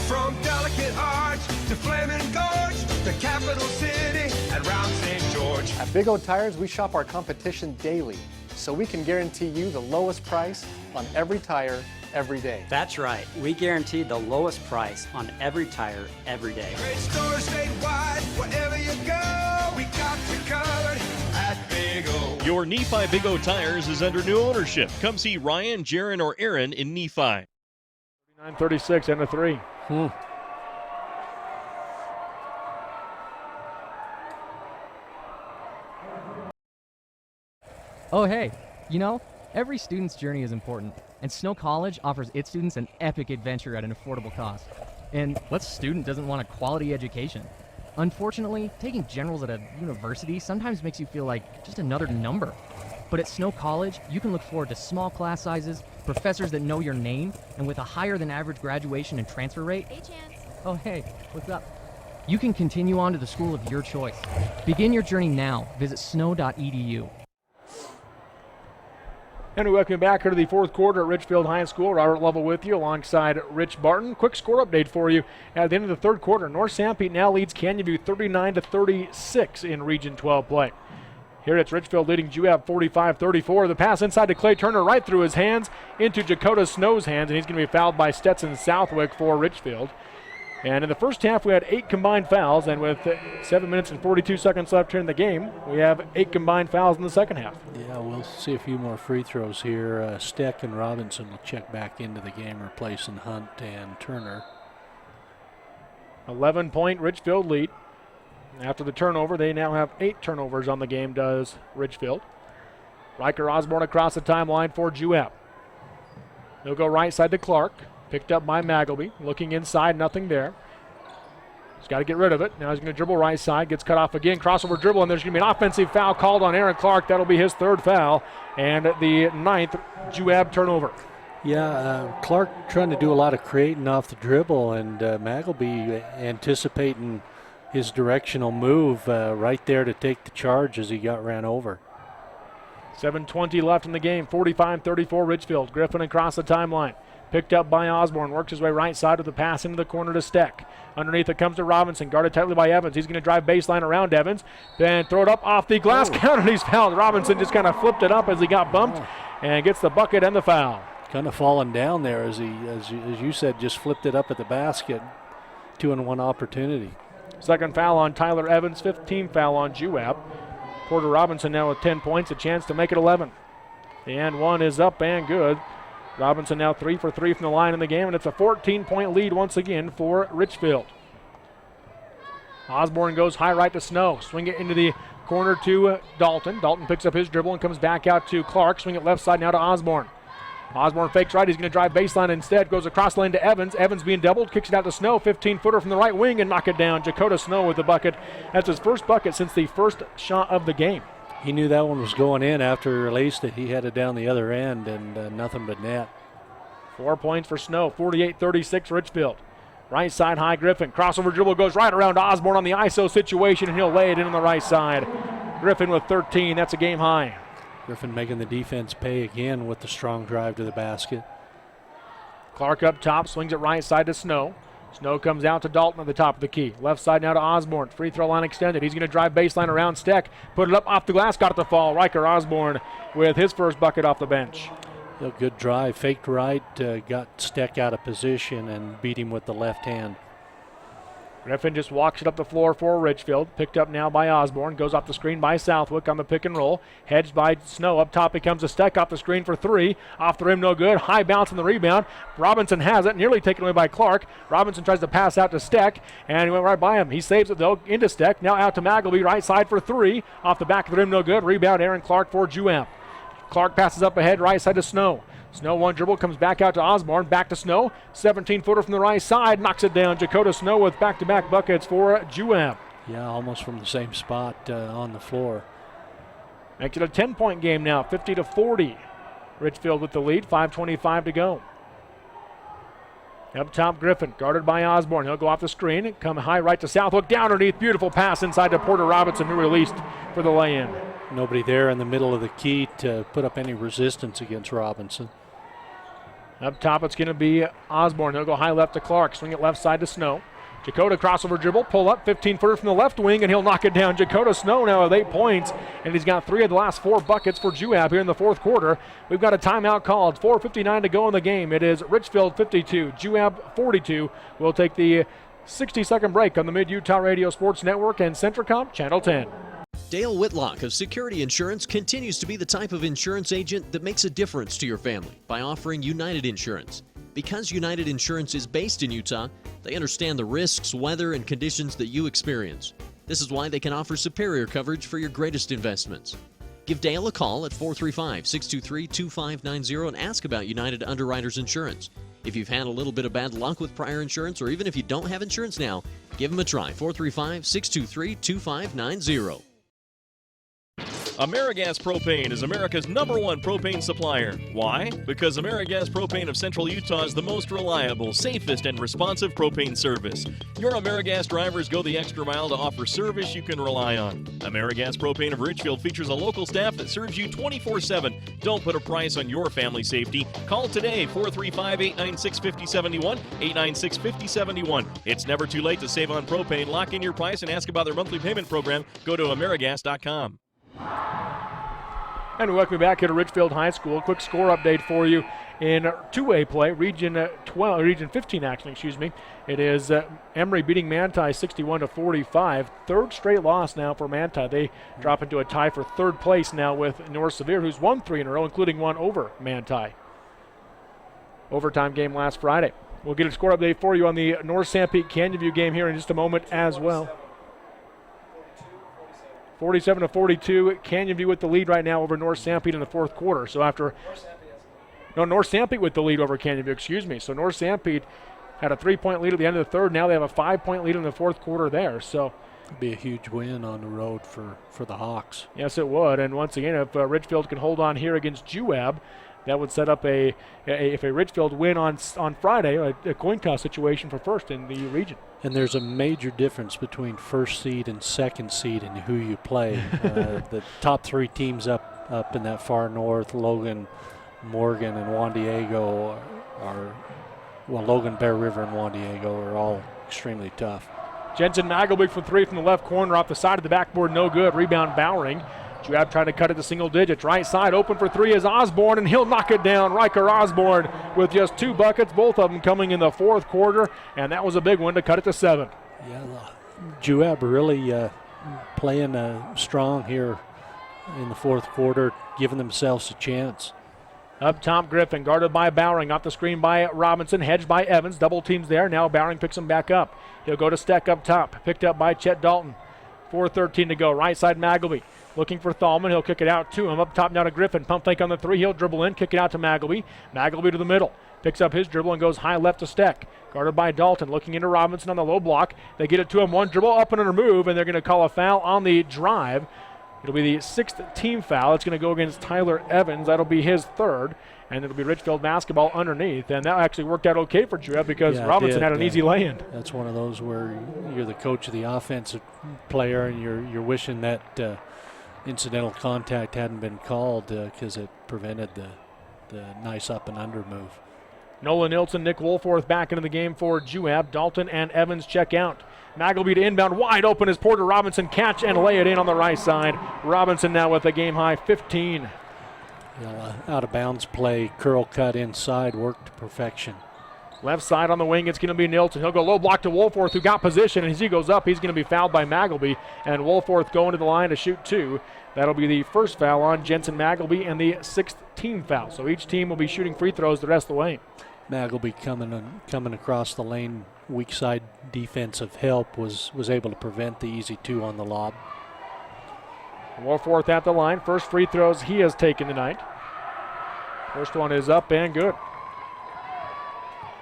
From Delicate Arch to Flaming Gorge, the capital city and round St. George. At Big O Tires, we shop our competition daily, so we can guarantee you the lowest price on every tire, every day. That's right. We guarantee the lowest price on every tire, every day. Great stores statewide, wherever you go, we got you covered at Big O. Your Nephi Big O Tires is under new ownership. Come see Ryan, Jaron, or Aaron in Nephi. 39-36 and a 3. Oh, hey, every student's journey is important, and Snow College offers its students an epic adventure at an affordable cost. And what student doesn't want a quality education? Unfortunately, taking generals at a university sometimes makes you feel like just another number. But at Snow College, you can look forward to small class sizes, professors that know your name, and with a higher than average graduation and transfer rate. Hey, Chance. Oh, hey, what's up? You can continue on to the school of your choice. Begin your journey now. Visit snow.edu. And we welcome you back here to the fourth quarter at Richfield High School. Robert Lovell with you alongside Rich Barton. Quick score update for you. At the end of the third quarter, North Sanpete now leads Canyon View 39-36 in Region 12 play. Here it's Richfield leading Juab 45-34. The pass inside to Clay Turner right through his hands into Dakota Snow's hands, and he's going to be fouled by Stetson Southwick for Richfield. And in the first half, we had 8 combined fouls, and with 7 minutes and 42 seconds left here in the game, we have 8 combined fouls in the second half. Yeah, we'll see a few more free throws here. Steck and Robinson will check back into the game, replacing Hunt and Turner. 11-point Richfield lead. After the turnover, they now have 8 turnovers on the game, does Richfield. Riker Osborne across the timeline for Juab. He'll go right side to Clark. Picked up by Magleby. Looking inside, nothing there. He's got to get rid of it. Now he's going to dribble right side. Gets cut off again. Crossover dribble, and there's going to be an offensive foul called on Aaron Clark. That'll be his 3rd foul. And the 9th Juab turnover. Yeah, Clark trying to do a lot of creating off the dribble, and Magleby anticipating his directional move right there to take the charge as he got ran over. 7:20 left in the game. 45-34 Richfield. Griffin across the timeline. Picked up by Osborne, works his way right side with the pass into the corner to Steck. Underneath it comes to Robinson, guarded tightly by Evans. He's going to drive baseline around Evans, then throw it up off the glass counter, and he's fouled. Robinson just kind of flipped it up as he got bumped and gets the bucket and the foul. Kind of falling down there as he, as you said, just flipped it up at the basket. 2-and-1 opportunity. Second foul on Tyler Evans, 15th foul on Juab. Porter Robinson now with 10 points, a chance to make it 11. The and one is up and good. Robinson now 3 for 3 from the line in the game, and it's a 14-point lead once again for Richfield. Osborne goes high right to Snow. Swing it into the corner to Dalton. Dalton picks up his dribble and comes back out to Clark. Swing it left side now to Osborne. Osborne fakes right. He's going to drive baseline instead. Goes across lane to Evans. Evans being doubled. Kicks it out to Snow. 15-footer from the right wing and knock it down. Dakota Snow with the bucket. That's his first bucket since the first shot of the game. He knew that one was going in after he released it. He had it down the other end and nothing but net. 4 points for Snow. 48-36 Richfield. Right side high Griffin. Crossover dribble goes right around Osborne on the ISO situation, and he'll lay it in on the right side. Griffin with 13. That's a game high. Griffin making the defense pay again with the strong drive to the basket. Clark up top, swings it right side to Snow. Snow comes out to Dalton at the top of the key. Left side now to Osborne. Free throw line extended. He's going to drive baseline around Steck. Put it up off the glass. Got it to fall. Riker Osborne with his first bucket off the bench. A good drive. Faked right. Got Steck out of position and beat him with the left hand. Griffin just walks it up the floor for Richfield. Picked up now by Osborne. Goes off the screen by Southwick on the pick and roll. Hedged by Snow. Up top becomes a Steck off the screen for 3. Off the rim, no good. High bounce on the rebound. Robinson has it. Nearly taken away by Clark. Robinson tries to pass out to Steck, and he went right by him. He saves it, though, into Steck. Now out to Magleby, right side for 3. Off the back of the rim, no good. Rebound, Aaron Clark for Juab. Clark passes up ahead, right side to Snow. Snow one dribble, comes back out to Osborne, back to Snow. 17-footer from the right side, knocks it down. Dakota Snow with back-to-back buckets for Juab. Yeah, almost from the same spot on the floor. Makes it a 10-point game now, 50-40. Richfield with the lead, 5:25 to go. Up top, Griffin, guarded by Osborne. He'll go off the screen, come high right to Southwick, down underneath, beautiful pass inside to Porter Robinson, who released for the lay-in. Nobody there in the middle of the key to put up any resistance against Robinson. Up top, it's going to be Osborne. He'll go high left to Clark. Swing it left side to Snow. Dakota crossover dribble, pull up, 15-footer from the left wing, and he'll knock it down. Dakota Snow now with 8 points, and he's got 3 of the last 4 buckets for Juab here in the fourth quarter. We've got a timeout called. 4:59 to go in the game. It is Richfield 52, Juab 42. We'll take the 60-second break on the Mid-Utah Radio Sports Network and Centricom Channel 10. Dale Whitlock of Security Insurance continues to be the type of insurance agent that makes a difference to your family by offering United Insurance. Because United Insurance is based in Utah, they understand the risks, weather, and conditions that you experience. This is why they can offer superior coverage for your greatest investments. Give Dale a call at 435-623-2590 and ask about United Underwriters Insurance. If you've had a little bit of bad luck with prior insurance, or even if you don't have insurance now, give them a try. 435-623-2590. AmeriGas Propane is America's #1 propane supplier. Why? Because AmeriGas Propane of Central Utah is the most reliable, safest, and responsive propane service. Your AmeriGas drivers go the extra mile to offer service you can rely on. AmeriGas Propane of Richfield features a local staff that serves you 24/7. Don't put a price on your family safety. Call today, 435-896-5071, 896-5071. It's never too late to save on propane. Lock in your price and ask about their monthly payment program. Go to AmeriGas.com. And welcome back here to Richfield High School. Quick score update for you in 2A play, Region 15 action, excuse me. It is Emory beating Manti 61-45. Third straight loss now for Manti. They drop into a tie for third place now with North Sevier, who's won 3 in a row, including one over Manti. Overtime game last Friday. We'll get a score update for you on the North Sanpete Canyon View game here in just a moment as well. 47-42, Canyon View with the lead right now over North Sanpete in the fourth quarter. So after, North Sanpete with the lead over Canyon View, excuse me. So North Sanpete had a 3-point lead at the end of the third. Now they have a 5-point lead in the fourth quarter there. So it'd be a huge win on the road for the Hawks. Yes, it would. And once again, if Richfield can hold on here against Juab, that would set up if a Richfield win on Friday, a coin toss situation for first in the region. And there's a major difference between first seed and second seed in who you play. The top 3 teams up in that far north, Logan, Morgan, and Juan Diego Logan, Bear River, and Juan Diego are all extremely tough. Jensen Nagelbeek for 3 from the left corner off the side of the backboard, no good. Rebound Bowering. Juab trying to cut it to single digits. Right side open for 3 is Osborne, and he'll knock it down. Riker Osborne with just 2 buckets, both of them coming in the fourth quarter, and that was a big one to cut it to 7. Yeah, Juab really playing strong here in the fourth quarter, giving themselves a chance. Up top, Griffin, guarded by Bowering, off the screen by Robinson, hedged by Evans, double teams there. Now Bowering picks him back up. He'll go to Steck up top, picked up by Chet Dalton. 4:13 to go, right side Magleby. Looking for Thalman, he'll kick it out to him. Up top now to Griffin, pump fake on the 3, he'll dribble in, kick it out to Magleby. Magleby to the middle, picks up his dribble and goes high left to Steck. Guarded by Dalton, looking into Robinson on the low block. They get it to him, one dribble, up and under move, and they're going to call a foul on the drive. It'll be the 6th team foul. It's going to go against Tyler Evans. That'll be his 3rd, and it'll be Richfield basketball underneath. And that actually worked out okay for Juab because Robinson had an easy lay-in. That's one of those where you're the coach of the offensive player, and you're wishing that incidental contact hadn't been called because it prevented the nice up and under move. Nolan Nilsson, Nick Wolforth back into the game for Juab. Dalton and Evans check out. Magleby to inbound, wide open as Porter Robinson catch and lay it in on the right side. Robinson now with a game-high 15. Out of bounds play, curl cut inside, worked to perfection. Left side on the wing, it's going to be Nilsson. He'll go low block to Wolforth, who got position, and as he goes up, he's going to be fouled by Magleby, and Wolforth going to the line to shoot 2. That'll be the first foul on Jensen Magleby and the 6th team foul. So each team will be shooting free throws the rest of the way. Magleby coming across the lane, weak side defensive help was able to prevent the easy 2 on the lob. Wolforth at the line. First free throws he has taken tonight. First one is up and good.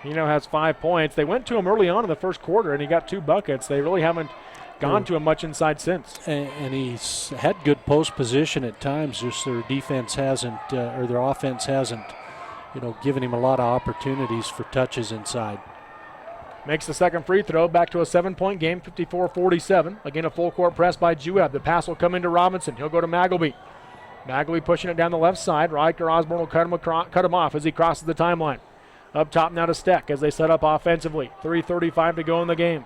He now has 5 points. They went to him early on in the first quarter, and he got 2 buckets. They really haven't gone to him much inside since. And he's had good post position at times. Just their defense hasn't, or their offense hasn't, given him a lot of opportunities for touches inside. Makes the second free throw, back to a 7-point game, 54-47. Again, a full court press by Juab. The pass will come into Robinson. He'll go to Magleby. Magleby pushing it down the left side. Riker Osborne will cut him off as he crosses the timeline. Up top now to Steck as they set up offensively. 3:35 to go in the game.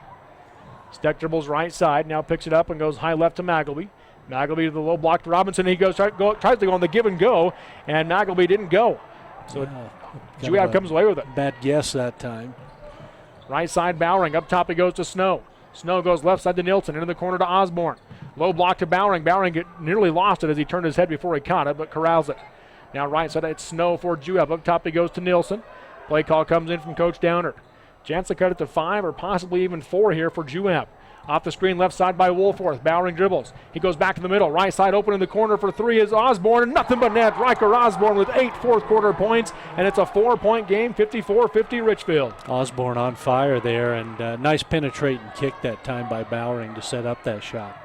Steck dribbles right side, now picks it up and goes high left to Magleby. Magleby to the low block to Robinson. He tries to go on the give and go, and Magleby didn't go. So Juab comes away with it. Bad guess that time. Right side Bowering. Up top he goes to Snow. Snow goes left side to Nilsson. Into the corner to Osborne. Low block to Bowering. Bowering nearly lost it as he turned his head before he caught it, but corrals it. Now right side it's Snow for Juab. Up top he goes to Nilsson. Play call comes in from Coach Downer. Chance to cut it to 5 or possibly even 4 here for Juab. Off the screen, left side by Woolforth. Bowering dribbles. He goes back to the middle. Right side open in the corner for three is Osborne. Nothing but net. Riker Osborne with 8 fourth-quarter points, and it's a 4-point game, 54-50 Richfield. Osborne on fire there, and nice penetrating kick that time by Bowering to set up that shot.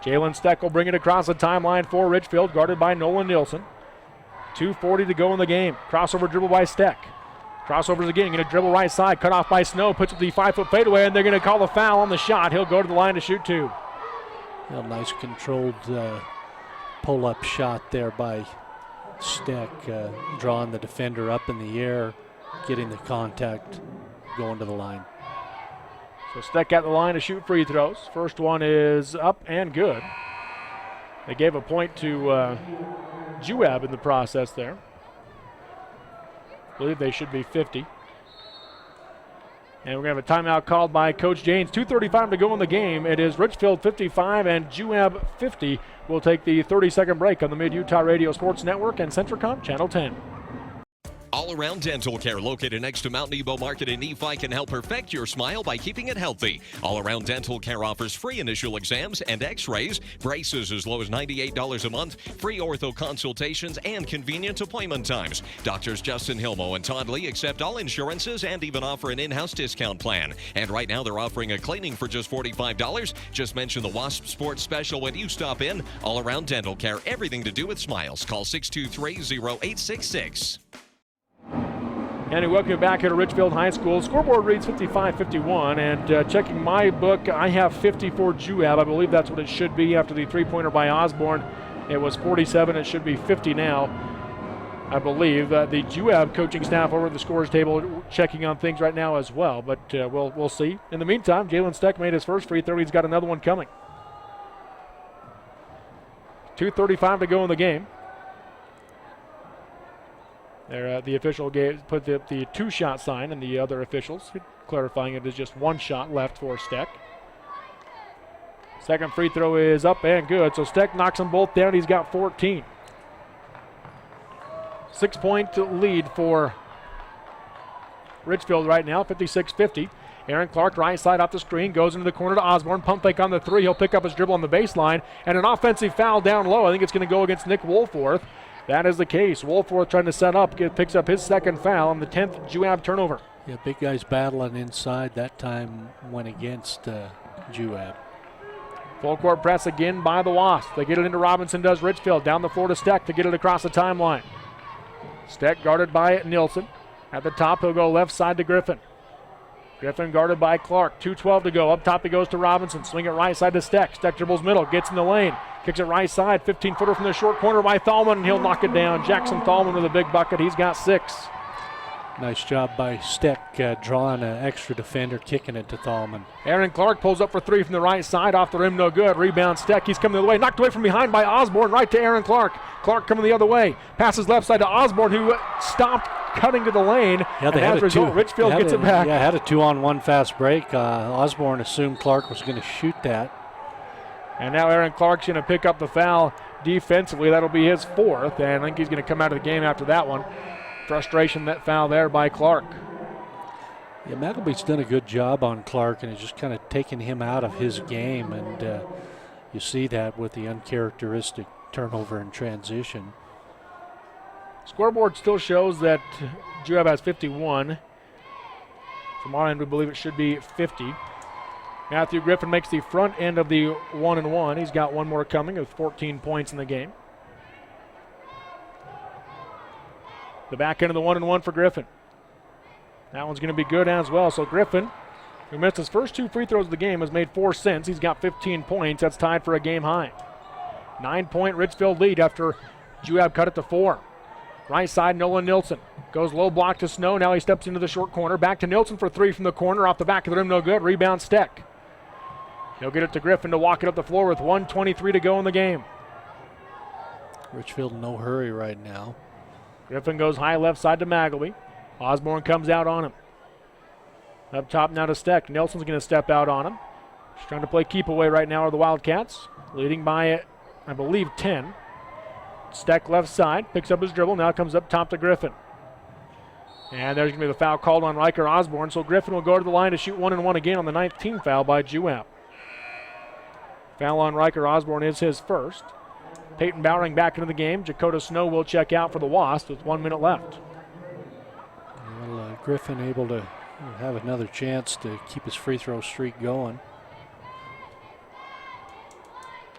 Jalen Steck will bring it across the timeline for Richfield, guarded by Nolan Nielsen. 2:40 to go in the game. Crossover dribble by Steck. Crossovers again, going to dribble right side, cut off by Snow, puts up the 5-foot fadeaway, and they're going to call the foul on the shot. He'll go to the line to shoot two. Nice controlled pull-up shot there by Steck, drawing the defender up in the air, getting the contact, going to the line. So Steck at the line to shoot free throws. First one is up and good. They gave a point to Juab in the process there. I believe they should be 50. And we're going to have a timeout called by Coach Janes. 2:35 to go in the game. It is Richfield 55 and Juab 50. We'll take the 30-second break on the Mid-Utah Radio Sports Network and Centricom Channel 10. All Around Dental Care, located next to Mount Nebo Market in Nephi, can help perfect your smile by keeping it healthy. All Around Dental Care offers free initial exams and x-rays, braces as low as $98 a month, free ortho consultations, and convenient appointment times. Doctors Justin Hilmo and Todd Lee accept all insurances and even offer an in-house discount plan. And right now they're offering a cleaning for just $45. Just mention the Wasps Sports Special when you stop in. All Around Dental Care, everything to do with smiles. Call 623-0866. And we welcome you back here to Richfield High School. Scoreboard reads 55-51, and checking my book, I have 50 for Juab. I believe that's what it should be after the three-pointer by Osborne. It was 47. It should be 50 now. I believe the Juab coaching staff over at the scores table checking on things right now as well, but we'll see. In the meantime, Jalen Steck made his first free throw. He's got another one coming. 2:35 to go in the game. There, the official put the two-shot sign, and the other officials clarifying it is just one shot left for Steck. Second free throw is up and good, so Steck knocks them both down. He's got 14. 6-point lead for Richfield right now, 56-50. Aaron Clark, right side off the screen, goes into the corner to Osborne. Pump fake on the three. He'll pick up his dribble on the baseline, and an offensive foul down low. I think it's going to go against Nick Woolforth. That is the case. Woolforth trying to set up, picks up his second foul on the 10th Juab turnover. Yeah, big guys battling inside. That time went against Juab. Full court press again by the Wasps. They get it into Robinson, does Richfield. Down the floor to Steck to get it across the timeline. Steck guarded by Nielsen. At the top, he'll go left side to Griffin. Griffin guarded by Clark. 2:12 to go. Up top he goes to Robinson. Swing it right side to Steck. Steck dribbles middle, gets in the lane. Kicks it right side. 15-footer from the short corner by Thalman, and he'll knock it down. Jackson Thalman with a big bucket. He's got 6. Nice job by Steck drawing an extra defender, kicking it to Thalman. Aaron Clark pulls up for three from the right side. Off the rim, no good. Rebound Steck. He's coming the other way. Knocked away from behind by Osborne. Right to Aaron Clark. Clark coming the other way. Passes left side to Osborne, who stopped cutting to the lane. Yeah, they and as a result, Richfield gets it back. Yeah, had a 2-on-1 fast break. Osborne assumed Clark was going to shoot that. And now Aaron Clark's going to pick up the foul defensively. That'll be his 4th, and I think he's going to come out of the game after that one. Frustration, that foul there by Clark. Yeah, McElbee's done a good job on Clark, and it's just kind of taken him out of his game, and you see that with the uncharacteristic turnover in transition. Scoreboard still shows that Juab has 51. From our end, we believe it should be 50. Matthew Griffin makes the front end of the 1-and-1. He's got one more coming with 14 points in the game. The back end of the 1-and-1 for Griffin. That one's going to be good as well. So Griffin, who missed his first 2 free throws of the game, has made 4 since. He's got 15 points. That's tied for a game high. 9-point Richfield lead after Juab cut it to 4. Right side, Nolan Nielsen. Goes low block to Snow. Now he steps into the short corner. Back to Nielsen for 3 from the corner. Off the back of the rim, no good. Rebound Steck. He'll get it to Griffin to walk it up the floor with 1:23 to go in the game. Richfield in no hurry right now. Griffin goes high left side to Magleby. Osborne comes out on him. Up top now to Steck. Nelson's going to step out on him. He's trying to play keep away right now are the Wildcats. Leading by, I believe, 10. Steck left side. Picks up his dribble. Now comes up top to Griffin. And there's going to be the foul called on Riker Osborne. So Griffin will go to the line to shoot 1-and-1 again on the 9th team foul by Juab. Foul on Riker Osborne is his first. Peyton Bowering back into the game. Dakota Snow will check out for the Wasps with 1 minute left. Well, Griffin able to have another chance to keep his free throw streak going.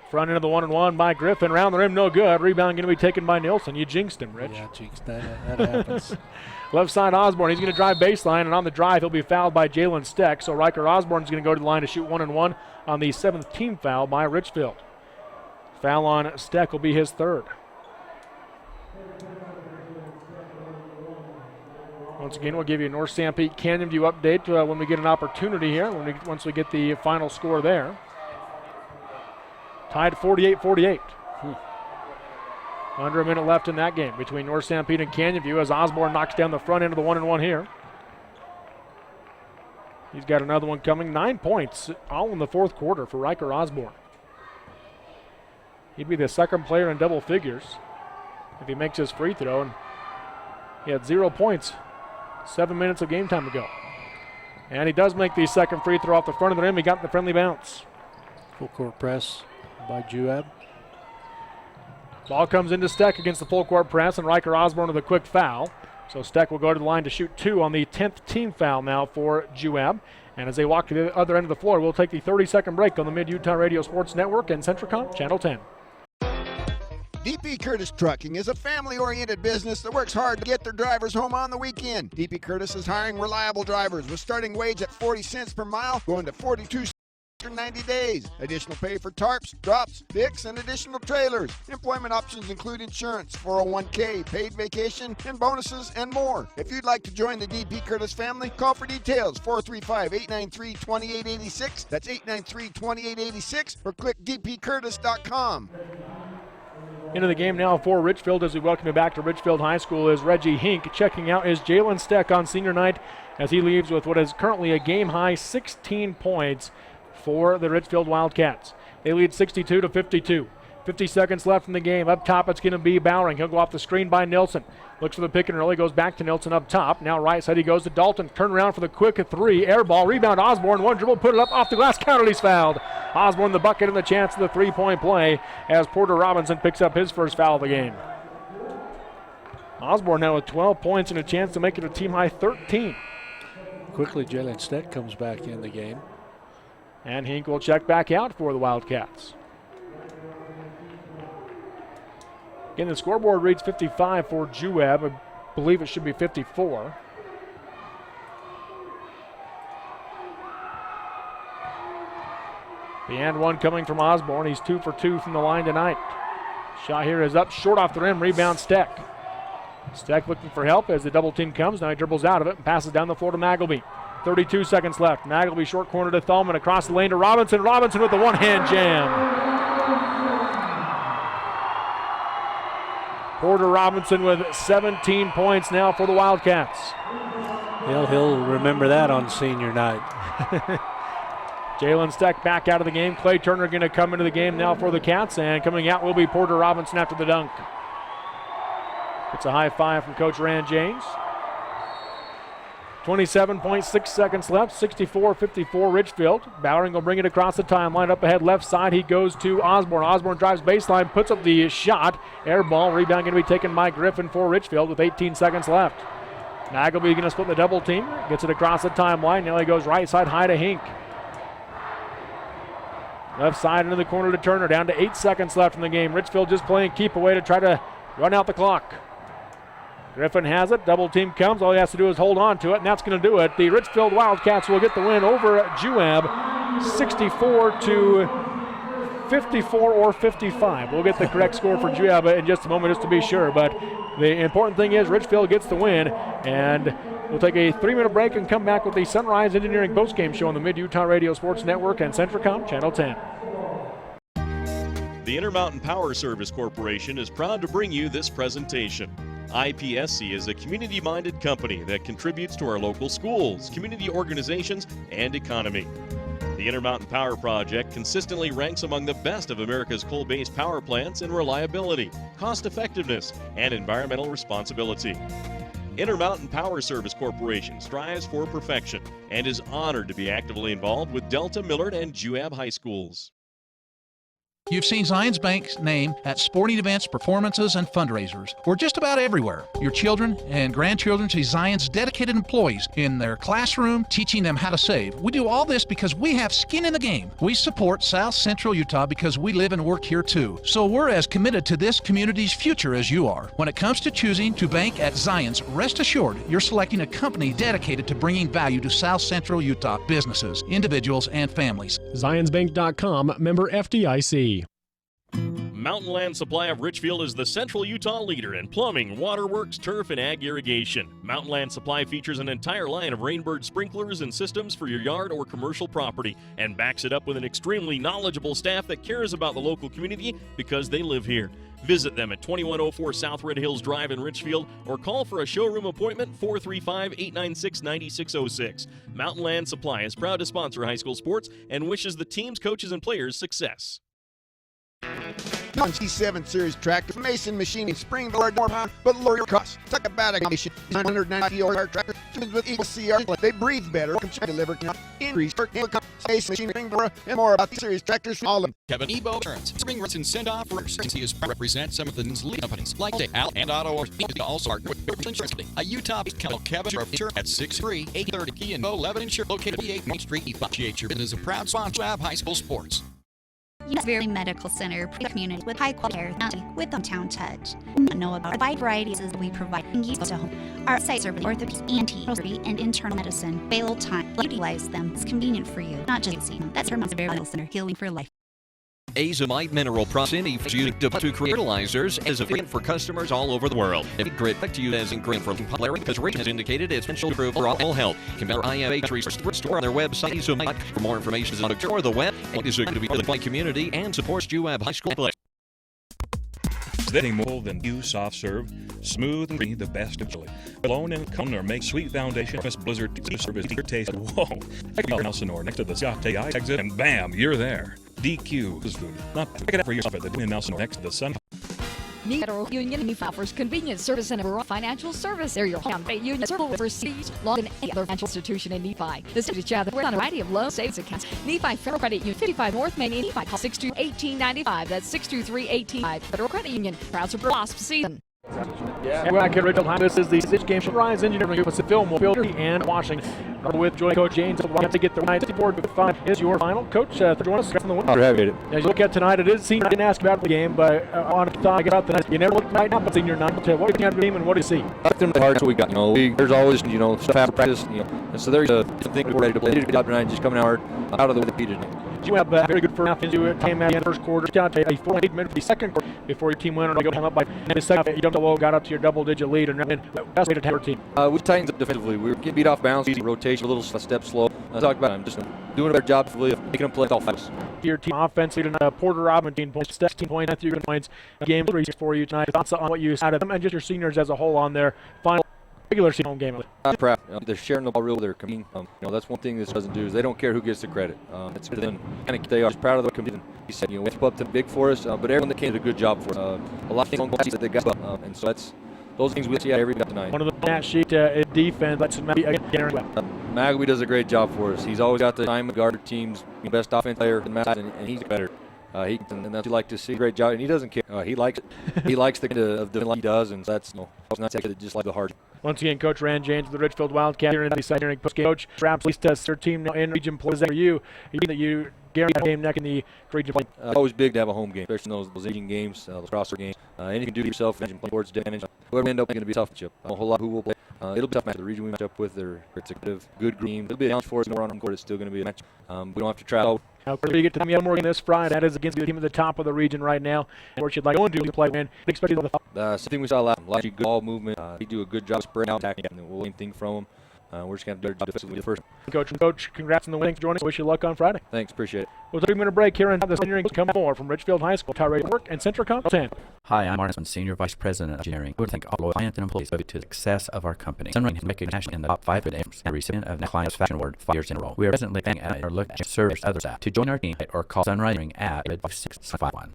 Front end of the 1-and-1 by Griffin. Round the rim, no good. Rebound going to be taken by Nilsson. You jinxed him, Rich. Yeah, jinxed. That happens. Left side Osborne. He's going to drive baseline, and on the drive, he'll be fouled by Jalen Steck. So Riker Osborne's going to go to the line to shoot 1-and-1 on the 7th team foul by Richfield. Foul on Steck will be his third. Once again, we'll give you a North Sanpete Canyon View update when we get an opportunity here, once we get the final score there. Tied 48-48. Under a minute left in that game between North Sanpete and Canyon View as Osborne knocks down the front end of the 1-and-1 here. He's got another one coming. 9 points, all in the fourth quarter for Riker Osborne. He'd be the second player in double figures if he makes his free throw. And he had 0 points 7 minutes of game time ago. And he does make the second free throw off the front of the rim. He got the friendly bounce. Full court press by Juab. Ball comes into Steck against the full court press, and Riker Osborne with a quick foul. So Steck will go to the line to shoot 2 on the 10th team foul now for Juab. And as they walk to the other end of the floor, we'll take the 30-second break on the Mid-Utah Radio Sports Network and Centricom Channel 10. DP Curtis Trucking is a family-oriented business that works hard to get their drivers home on the weekend. DP Curtis is hiring reliable drivers with starting wage at 40 cents per mile, going to 42 cents after 90 days. Additional pay for tarps, drops, picks, and additional trailers. Employment options include insurance, 401k, paid vacation, and bonuses, and more. If you'd like to join the DP Curtis family, call for details, 435-893-2886. That's 893-2886, or click dpcurtis.com. Into the game now for Richfield as we welcome you back to Richfield High School is Reggie Hink. Checking out is Jalen Steck on senior night as he leaves with what is currently a game-high 16 points for the Richfield Wildcats. They lead 62-52. 50 seconds left in the game. Up top, it's going to be Bowering. He'll go off the screen by Nilsson. Looks for the pick and roll. He goes back to Nilsson up top. Now right side, he goes to Dalton. Turn around for the quick 3. Air ball. Rebound Osborne. One dribble. Put it up off the glass. Counter. He's fouled. Osborne the bucket and the chance of the 3-point play as Porter Robinson picks up his first foul of the game. Osborne now with 12 points and a chance to make it a team-high 13. Quickly, Jalen Steck comes back in the game. And Hink will check back out for the Wildcats. Again, the scoreboard reads 55 for Juab. I believe it should be 54. The and one coming from Osborne. He's 2 for 2 from the line tonight. Shot here is up short off the rim. Rebound Steck. Steck looking for help as the double team comes. Now he dribbles out of it and passes down the floor to Magleby. 32 seconds left. Magleby short corner to Thalman. Across the lane to Robinson. Robinson with the one-hand jam. Porter Robinson with 17 points now for the Wildcats. He'll remember that on senior night. Jalen Steck back out of the game. Clay Turner going to come into the game now for the Cats, and coming out will be Porter Robinson after the dunk. It's a high five from Coach Rand James. 27.6 seconds left, 64-54 Richfield. Bowering will bring it across the timeline. Up ahead left side, he goes to Osborne. Osborne drives baseline, puts up the shot. Air ball, rebound going to be taken by Griffin for Richfield with 18 seconds left. Magleby going to split the double team. Gets it across the timeline. Now he goes right side high to Hink. Left side into the corner to Turner. Down to 8 seconds left in the game. Richfield just playing keep away to try to run out the clock. Griffin has it. Double team comes. All he has to do is hold on to it, and that's going to do it. The Richfield Wildcats will get the win over Juab, 64-54 or 55. We'll get the correct score for Juab in just a moment just to be sure. But the important thing is Richfield gets the win, and we'll take a 3-minute break and come back with the Sunrise Engineering postgame show on the Mid-Utah Radio Sports Network and Centricom Channel 10. The Intermountain Power Service Corporation is proud to bring you this presentation. IPSC is a community-minded company that contributes to our local schools, community organizations, and economy. The Intermountain Power Project consistently ranks among the best of America's coal-based power plants in reliability, cost-effectiveness, and environmental responsibility. Intermountain Power Service Corporation strives for perfection and is honored to be actively involved with Delta, Millard, and Juab High Schools. You've seen Zions Bank's name at sporting events, performances, and fundraisers. We're just about everywhere. Your children and grandchildren see Zions' dedicated employees in their classroom teaching them how to save. We do all this because we have skin in the game. We support South Central Utah because we live and work here too. So we're as committed to this community's future as you are. When it comes to choosing to bank at Zions, rest assured you're selecting a company dedicated to bringing value to South Central Utah businesses, individuals, and families. ZionsBank.com, member FDIC. Mountain Land Supply of Richfield is the Central Utah leader in plumbing, waterworks, turf, and ag irrigation. Mountain Land Supply features an entire line of Rainbird sprinklers and systems for your yard or commercial property and backs it up with an extremely knowledgeable staff that cares about the local community because they live here. Visit them at 2104 South Red Hills Drive in Richfield or call for a showroom appointment 435-896-9606. Mountain Land Supply is proud to sponsor high school sports and wishes the teams, coaches, and players success. C7 Series tractor from Mason Machining, spring-loaded, more pound, but lower your costs. Tuck a bad combination, 990 horsepower tractor with equal CR. They breathe better, can deliver increase for Mason Machining, spring-loader, and more about these series tractors from all of them. Kevin Ebo Insurance, spring runs and send off for agency is represent some of the lead companies like Al and Auto or also our insurance company. A Utah-based Kevin Insurance at 63-830 Key and 11 Insurance located at 8 Main Street. Appreciate your business, a proud sponsor of high school sports. Valley Medical Center, community with high quality care with hometown touch. Know about a wide variety of we provide to home. Our sites are orthopedics, ENT, surgery, and internal medicine. Available time. Utilize them. It's convenient for you, not just see. That's our Valley Medical Center, healing for life. Azomite mineral processing is used to create fertilizers as a fit for customers all over the world. If grit back to you as ingredient from popularity because Rich has indicated its potential to improve overall health. Compare IFH research store on their website Azomite for more information on the the web. It is going to be part of the community and supports Juab High School athletics. Anything more than you soft serve, smooth and creamy, the best of chili. Alone and cone or make sweet foundation. Miss Blizzard service your taste. Whoa! Elsinore next to the Scotty exit, and bam, you're there. DQ is food. Not pick it up for yourself at the in Elsinore next to the sun. Federal Union offers convenience, service, and a financial service. They're your home bank union server overseas, longer than any other financial institution in Nephi. The city chat we're on a variety of loan savings accounts. Nephi Federal Credit Union, 55 North Main in Nephi. Call 628-1895. That's 623-1895. Federal Credit Union, proud support Wasps season. And we're back at Richfield. This is the Stitch Game Show. Rise Engineering Group with Fillmore, and Washington. With joint Coach James, we have to get the 94-5 is your final. Coach, join us from the window. As you look at tonight, it seems I didn't ask about the game, but on a thought, I got out the night. You never look right now, but in your night. What do you think of the game and what do you see? I think the hardest we got. There's always stuff after practice. And so there's a thing we're ready to play. They did a good job tonight, just coming out of the way they beat it. You have a very good first half into it. Came out in the first quarter. Got a 4-8 minute for the second quarter before your team went on to go time up by the second. You jumped low, got up to your double-digit lead, and that's way to your team. We tightened up defensively. We were getting beat off balance, easy rotation, a little step slow. I talked about it. I'm just doing a better job of making them play all fast. Your team offensively tonight, Porter Robin 18 points, 16 points, 3 good points. Game 3 for you tonight. Thoughts on what you out of them and just your seniors as a whole on their final regular season home game. I'm proud. They're sharing the ball real. They're competing. That's one thing this doesn't do is they don't care who gets the credit. It's better than they are just proud of the commitment. He said, we keep up to big for us, but everyone that came did a good job for us. A lot of things on the that they got, and so that's those things we see every night tonight. One of the stat sheet is defense. That's Magaby does a great job for us. He's always got the time to guard the team's best offensive player in the match, and he's better. And that's what you like to see. Great job, and he doesn't care. He likes it. He likes the kind of the he does, and so that's not just like the hard. Once again, Coach Rand James of the Richfield Wildcats here in the second post-game. Coach Traps least does their team now in region plays for you. You guarantee a game neck in the region play. Always big to have a home game, especially in those region games, those crosser games. Anything you can do to yourself, region play towards advantage. Whoever end up going to be a tough matchup. A whole lot who will play. It'll be a tough match. The region we match up with, it's a good team. It'll be a challenge for us. More on home court, it's still going to be a match. We don't have to travel. Before you get to the Morgan this Friday, that is against the team at the top of the region right now. Where you'd like to do play win, especially the something we saw last time. Good ball movement. They do a good job spreading out attacking, and we'll anything from them. We're just going to do our job defensively first. Coach, congrats on the win. Thanks for joining us. Wish you luck on Friday. Thanks, appreciate it. We'll take a 3-minute break here and have the engineering come more from Richfield High School, Tyree Work, and Central 10. Hi, I'm Martin, Senior Vice President of Engineering. We would thank all clients and employees devoted to the success of our company. Sunrise has recognized nationally in the top 5 names and recipient of Client's Fashion Award 5 years in a row. We are presently planning at our look at service other staff. To join our team or call Sunrise at 85651.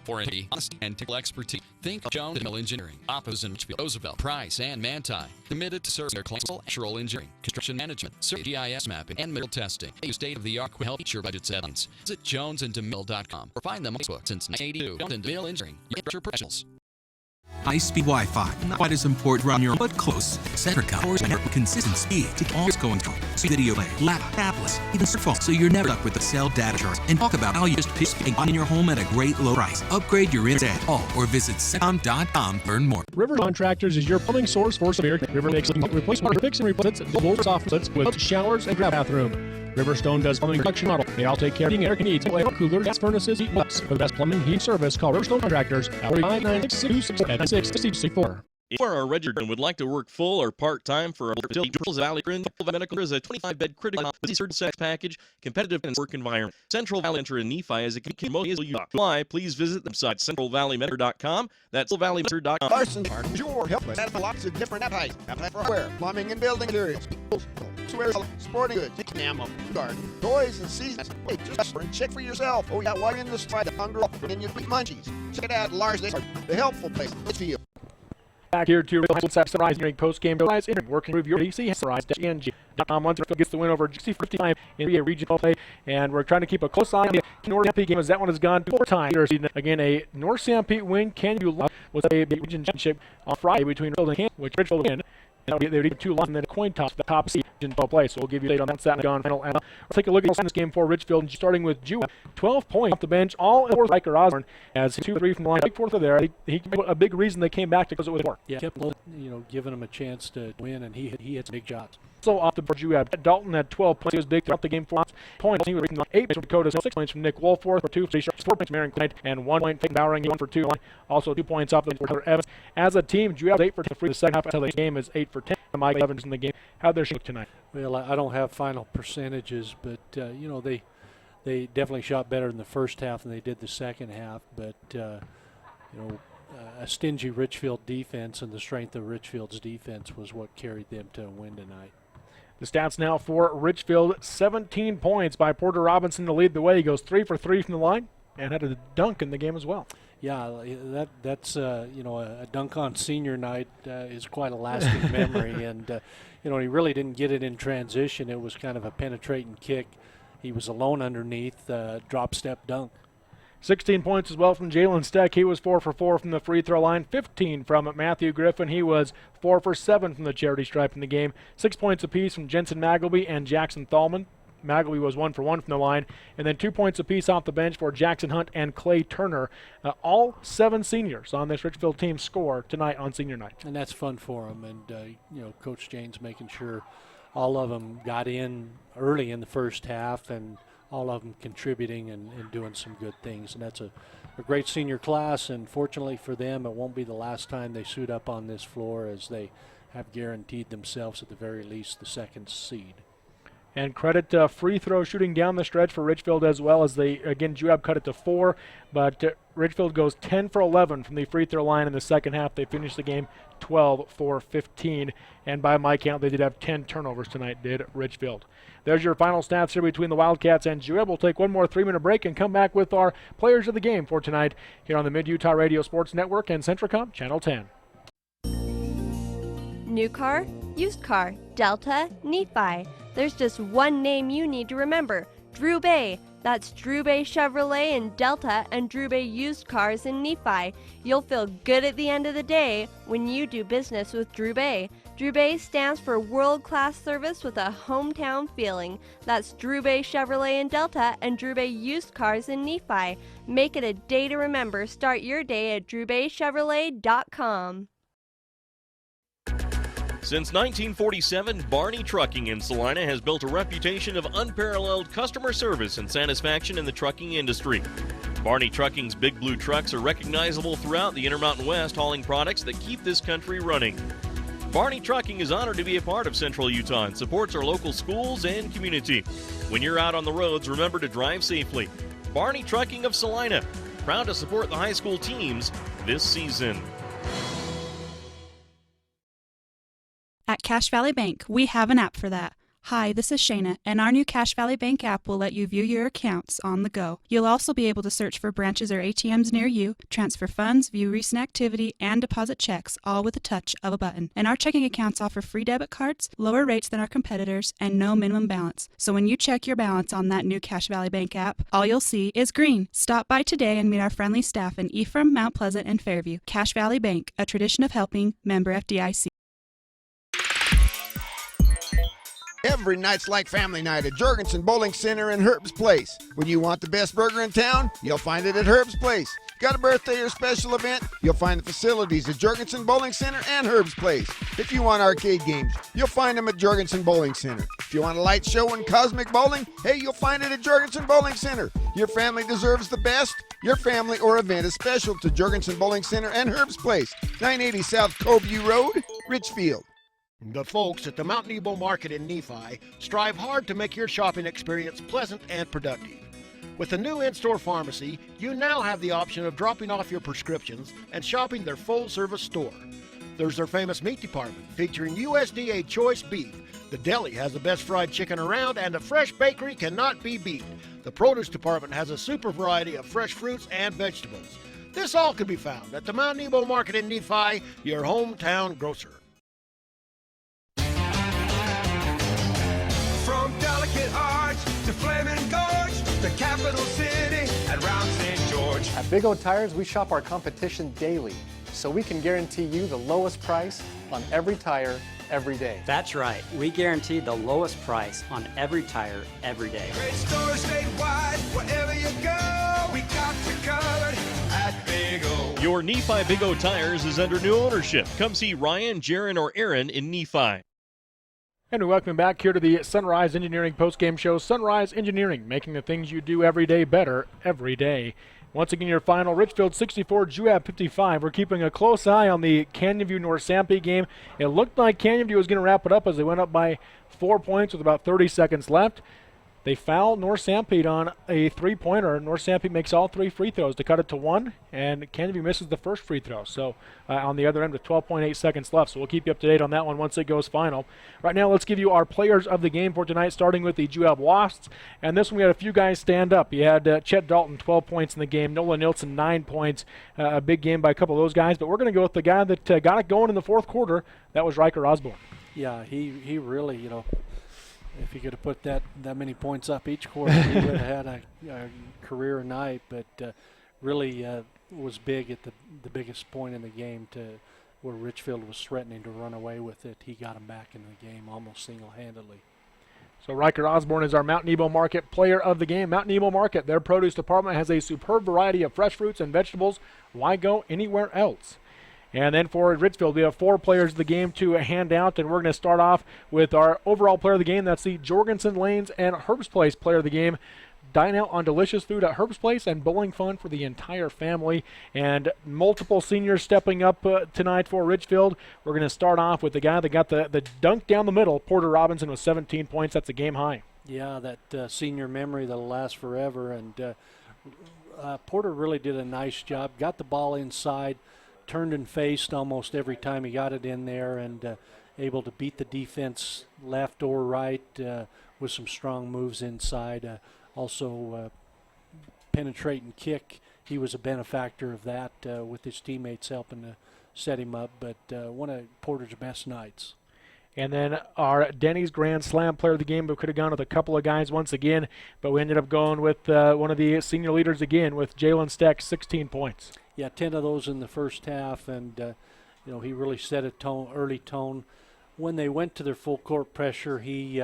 For honesty and technical expertise, think of Jones & Mill Engineering. Offices in Richfield, Roosevelt, Price, and Manti. Committed to serving their clients with structural engineering, construction management, GIS mapping, and middle testing. A state-of-the-art will help meet your budget deadlines. Visit jonesanddemill.com or find them on Facebook since 1982. Jones & DeMille Engineering, your professionals. High-speed Wi-Fi, not quite as important around your but close. Centrica offers consistent speed to keep always going through. See video play, laptop, tablets, even smartphone, so you're never stuck with the cell data charge. And talk about how you just pick speed in your home at a great low price. Upgrade your internet or visit centcom.com to learn more. River Contractors is your plumbing source for Severe. River makes replace water, fix and replace softnets with showers and bathroom. Riverstone does plumbing production model. They all take care of heating, air needs, air cooler, gas furnaces, heat pumps. For the best plumbing heat service, call Riverstone Contractors at 596-266-664. If you are a registered and would like to work full or part-time for a Valley Medical is a 25-bed critical sex package, competitive and work environment. Central Valley Mentor in Nephi is a apply. Please visit the website centralvalleymentor.com. That's centralvalleymentor.com. Larson Park is your help with lots of different appetite for hardware, plumbing and building materials, sporting goods, ammo, garden, toys and seasons. Wait, just check for yourself. Oh yeah, while you're in the spot of hunger and you eat munchies. Check it out, Larson Park, the helpful place. Richfield. Back here to Sunrise during post-game working review DC Sunrise-NG.com. Once gets the win over 60-55 in a regional play, and we're trying to keep a close eye on the North Sanpete game as that one has gone 4 times. Again, a North Sanpete win. Can you love with a region championship on Friday between Richfield and Kansas, which Richfield win. They would even 2 losses and then a coin toss for the top seed in play. So we'll give you a date on that and on final. And we'll take a look at this game for Richfield, starting with Juab. 12 points off the bench, all in Riker Osborne as 2-3 from the line. Big fourth there. He a big reason they came back because it was 4. Yeah, kept giving him a chance to win, and he hits big shots. So off the board, Juab. Dalton had 12 points. He was big throughout the game. 4 points. He was 8 points from Dakota, 6 points from Nick Wolforth for 2 for 4 points from Aaron Knight, and 1 point from Bowering, 1 for 2. Also 2 points off the board for Evans. As a team, Juab 8 for 10 for the second half until the game is 8 for 10. Mike Evans in the game. How'd their shoot tonight? Well, I don't have final percentages, but they definitely shot better in the first half than they did the second half. But a stingy Richfield defense and the strength of Richfield's defense was what carried them to a win tonight. The stats now for Richfield: 17 points by Porter Robinson to lead the way. He goes 3 for 3 from the line and had a dunk in the game as well. Yeah, that's a dunk on senior night is quite a lasting memory, and he really didn't get it in transition. It was kind of a penetrating kick. He was alone underneath, drop step dunk. 16 points as well from Jalen Steck. He was 4 for 4 from the free throw line. 15 from Matthew Griffin. He was 4 for 7 from the charity stripe in the game. 6 points apiece from Jensen Magleby and Jackson Thalman. Magleby was 1 for 1 from the line, and then 2 points apiece off the bench for Jackson Hunt and Clay Turner. All 7 seniors on this Richfield team score tonight on senior night. And that's fun for them, and Coach Jane's making sure all of them got in early in the first half, and all of them contributing and doing some good things. And that's a great senior class, and fortunately for them, it won't be the last time they suit up on this floor, as they have guaranteed themselves at the very least the 2nd seed. And credit free throw shooting down the stretch for Richfield as well, as Juab cut it to 4, but Richfield goes 10 for 11 from the free throw line in the second half. They finished the game 12 for 15, and by my count, they did have 10 turnovers tonight, did Richfield. There's your final stats here between the Wildcats and Juab. We'll take one more 3-minute break and come back with our players of the game for tonight here on the Mid-Utah Radio Sports Network and Centricom Channel 10. New car, used car, Delta, Nephi. There's just one name you need to remember, Drew Bay. That's Drew Bay Chevrolet in Delta and Drew Bay Used Cars in Nephi. You'll feel good at the end of the day when you do business with Drew Bay. Drew Bay stands for world-class service with a hometown feeling. That's Drew Bay Chevrolet in Delta and Drew Bay Used Cars in Nephi. Make it a day to remember. Start your day at drewbaychevrolet.com. Since 1947, Barney Trucking in Salina has built a reputation of unparalleled customer service and satisfaction in the trucking industry. Barney Trucking's Big Blue trucks are recognizable throughout the Intermountain West, hauling products that keep this country running. Barney Trucking is honored to be a part of Central Utah and supports our local schools and community. When you're out on the roads, remember to drive safely. Barney Trucking of Salina, proud to support the high school teams this season. At Cache Valley Bank, we have an app for that. Hi, this is Shayna, and our new Cache Valley Bank app will let you view your accounts on the go. You'll also be able to search for branches or ATMs near you, transfer funds, view recent activity, and deposit checks, all with the touch of a button. And our checking accounts offer free debit cards, lower rates than our competitors, and no minimum balance. So when you check your balance on that new Cache Valley Bank app, all you'll see is green. Stop by today and meet our friendly staff in Ephraim, Mount Pleasant, and Fairview. Cache Valley Bank, a tradition of helping, member FDIC. Every night's like family night at Jorgensen Bowling Center in Herb's Place. When you want the best burger in town, you'll find it at Herb's Place. Got a birthday or special event? You'll find the facilities at Jorgensen Bowling Center and Herb's Place. If you want arcade games, you'll find them at Jorgensen Bowling Center. If you want a light show and cosmic bowling, hey, you'll find it at Jorgensen Bowling Center. Your family deserves the best. Your family or event is special to Jorgensen Bowling Center and Herb's Place, 980 South Coveview Road, Richfield. The folks at the Mount Nebo Market in Nephi strive hard to make your shopping experience pleasant and productive. With the new in-store pharmacy, you now have the option of dropping off your prescriptions and shopping their full-service store. There's their famous meat department featuring USDA choice beef. The deli has the best fried chicken around, and the fresh bakery cannot be beat. The produce department has a super variety of fresh fruits and vegetables. This all can be found at the Mount Nebo Market in Nephi, your hometown grocer. From Delicate Arch to Flaming Gorge, the capital city and round St. George. At Big O Tires, we shop our competition daily, so we can guarantee you the lowest price on every tire, every day. That's right. We guarantee the lowest price on every tire, every day. Great stores statewide, wherever you go, we got you covered at Big O. Your Nephi Big O Tires is under new ownership. Come see Ryan, Jaron, or Aaron in Nephi. And we welcome back here to the Sunrise Engineering postgame show. Sunrise Engineering, making the things you do every day better every day. Once again, your final, Richfield 64, Juab 55. We're keeping a close eye on the Canyon View North Sanpete game. It looked like Canyon View was going to wrap it up as they went up by 4 points with about 30 seconds left. They foul North Sanpete on a three-pointer. North Sanpete makes all three free throws to cut it to one, and Canyon View misses the first free throw. So on the other end with 12.8 seconds left. So we'll keep you up to date on that one once it goes final. Right now, let's give you our players of the game for tonight, starting with the Juab Wasps. And this one, we had a few guys stand up. You had Chet Dalton, 12 points in the game. Nolan Nilsson, 9 points. A big game by a couple of those guys. But we're going to go with the guy that got it going in the fourth quarter. That was Riker Osborne. Yeah, he really, if he could have put that many points up each quarter, he would have had a career night. But really was big at the biggest point in the game to where Richfield was threatening to run away with it. He got him back in the game almost single-handedly. So Riker Osborne is our Mount Nebo Market player of the game. Mount Nebo Market, their produce department has a superb variety of fresh fruits and vegetables. Why go anywhere else? And then for Richfield, we have 4 players of the game to hand out, and we're going to start off with our overall player of the game. That's the Jorgensen Lanes and Herb's Place player of the game. Dine out on delicious food at Herb's Place and bowling fun for the entire family. And multiple seniors stepping up tonight for Richfield. We're going to start off with the guy that got the dunk down the middle, Porter Robinson, with 17 points. That's a game high. Yeah, that senior memory that'll last forever. And Porter really did a nice job. Got the ball inside, turned and faced almost every time he got it in there, and able to beat the defense left or right with some strong moves inside. Also penetrate and kick. He was a benefactor of that with his teammates helping to set him up, but one of Porter's best nights. And then our Denny's Grand Slam player of the game, but could have gone with a couple of guys once again, but we ended up going with one of the senior leaders again with Jalen Steck, 16 points. Yeah, 10 of those in the first half, and he really set a early tone. When they went to their full court pressure, he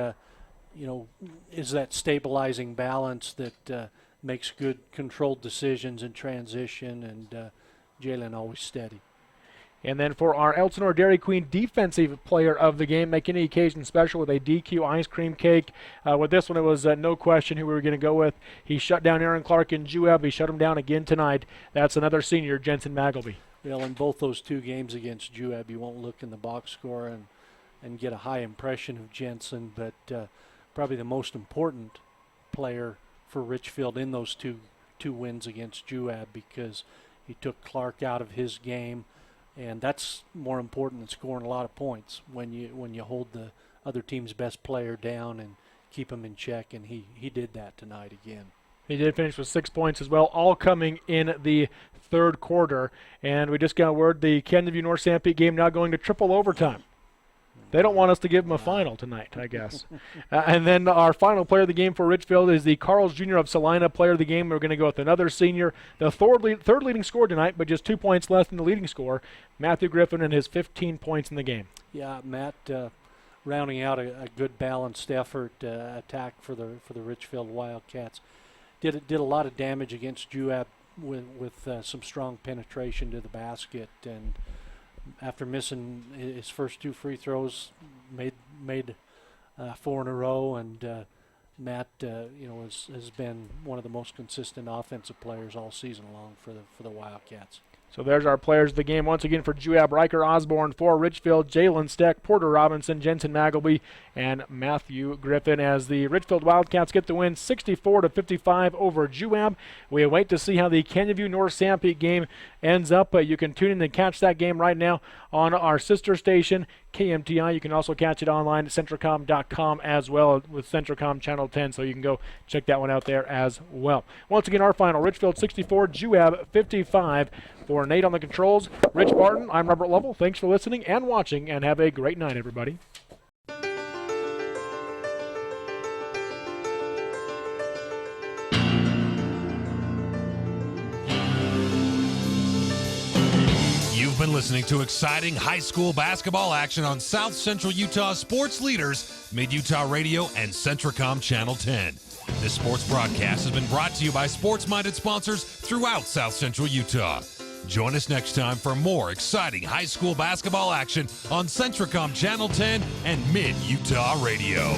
is that stabilizing balance that makes good controlled decisions in transition, and Jalen always steady. And then for our Elsinore Dairy Queen defensive player of the game, make any occasion special with a DQ ice cream cake. With this one, it was no question who we were going to go with. He shut down Aaron Clark in Juab. He shut him down again tonight. That's another senior, Jensen Magleby. Well, in both those 2 games against Juab, you won't look in the box score and get a high impression of Jensen, but probably the most important player for Richfield in those two wins against Juab, because he took Clark out of his game. And that's more important than scoring a lot of points when you hold the other team's best player down and keep them in check, and he did that tonight again. He did finish with 6 points as well, all coming in the third quarter. And we just got word the Canyon View North Sanpete game now going to triple overtime. They don't want us to give them a final tonight, I guess. And then our final player of the game for Richfield is the Carls Jr. of Salina player of the game. We're going to go with another senior, the third leading scorer tonight, but just 2 points less than the leading scorer, Matthew Griffin, and his 15 points in the game. Yeah, Matt rounding out a good balanced effort attack for the Richfield Wildcats. Did a lot of damage against Juab with some strong penetration to the basket, and after missing his first 2 free throws, made 4 in a row, and Matt, has been one of the most consistent offensive players all season long for the Wildcats. So there's our players of the game once again for Juab: Riker Osborne, for Richfield, Jalen Steck, Porter Robinson, Jensen Magleby, and Matthew Griffin, as the Richfield Wildcats get the win 64-55 over Juab. We wait to see how the Canyon View North Sanpete game ends up. You can tune in and catch that game right now on our sister station, KMTI. You can also catch it online at Centricom.com as well with Centricom Channel 10, so you can go check that one out there as well. Once again, our final, Richfield 64, Juab 55. For Nate on the controls, Rich Barton, I'm Robert Lovell. Thanks for listening and watching, and have a great night, everybody. You've been listening to exciting high school basketball action on South Central Utah sports leaders, Mid-Utah Radio and Centricom Channel 10. This sports broadcast has been brought to you by sports-minded sponsors throughout South Central Utah. Join us next time for more exciting high school basketball action on Centricom Channel 10 and Mid-Utah Radio.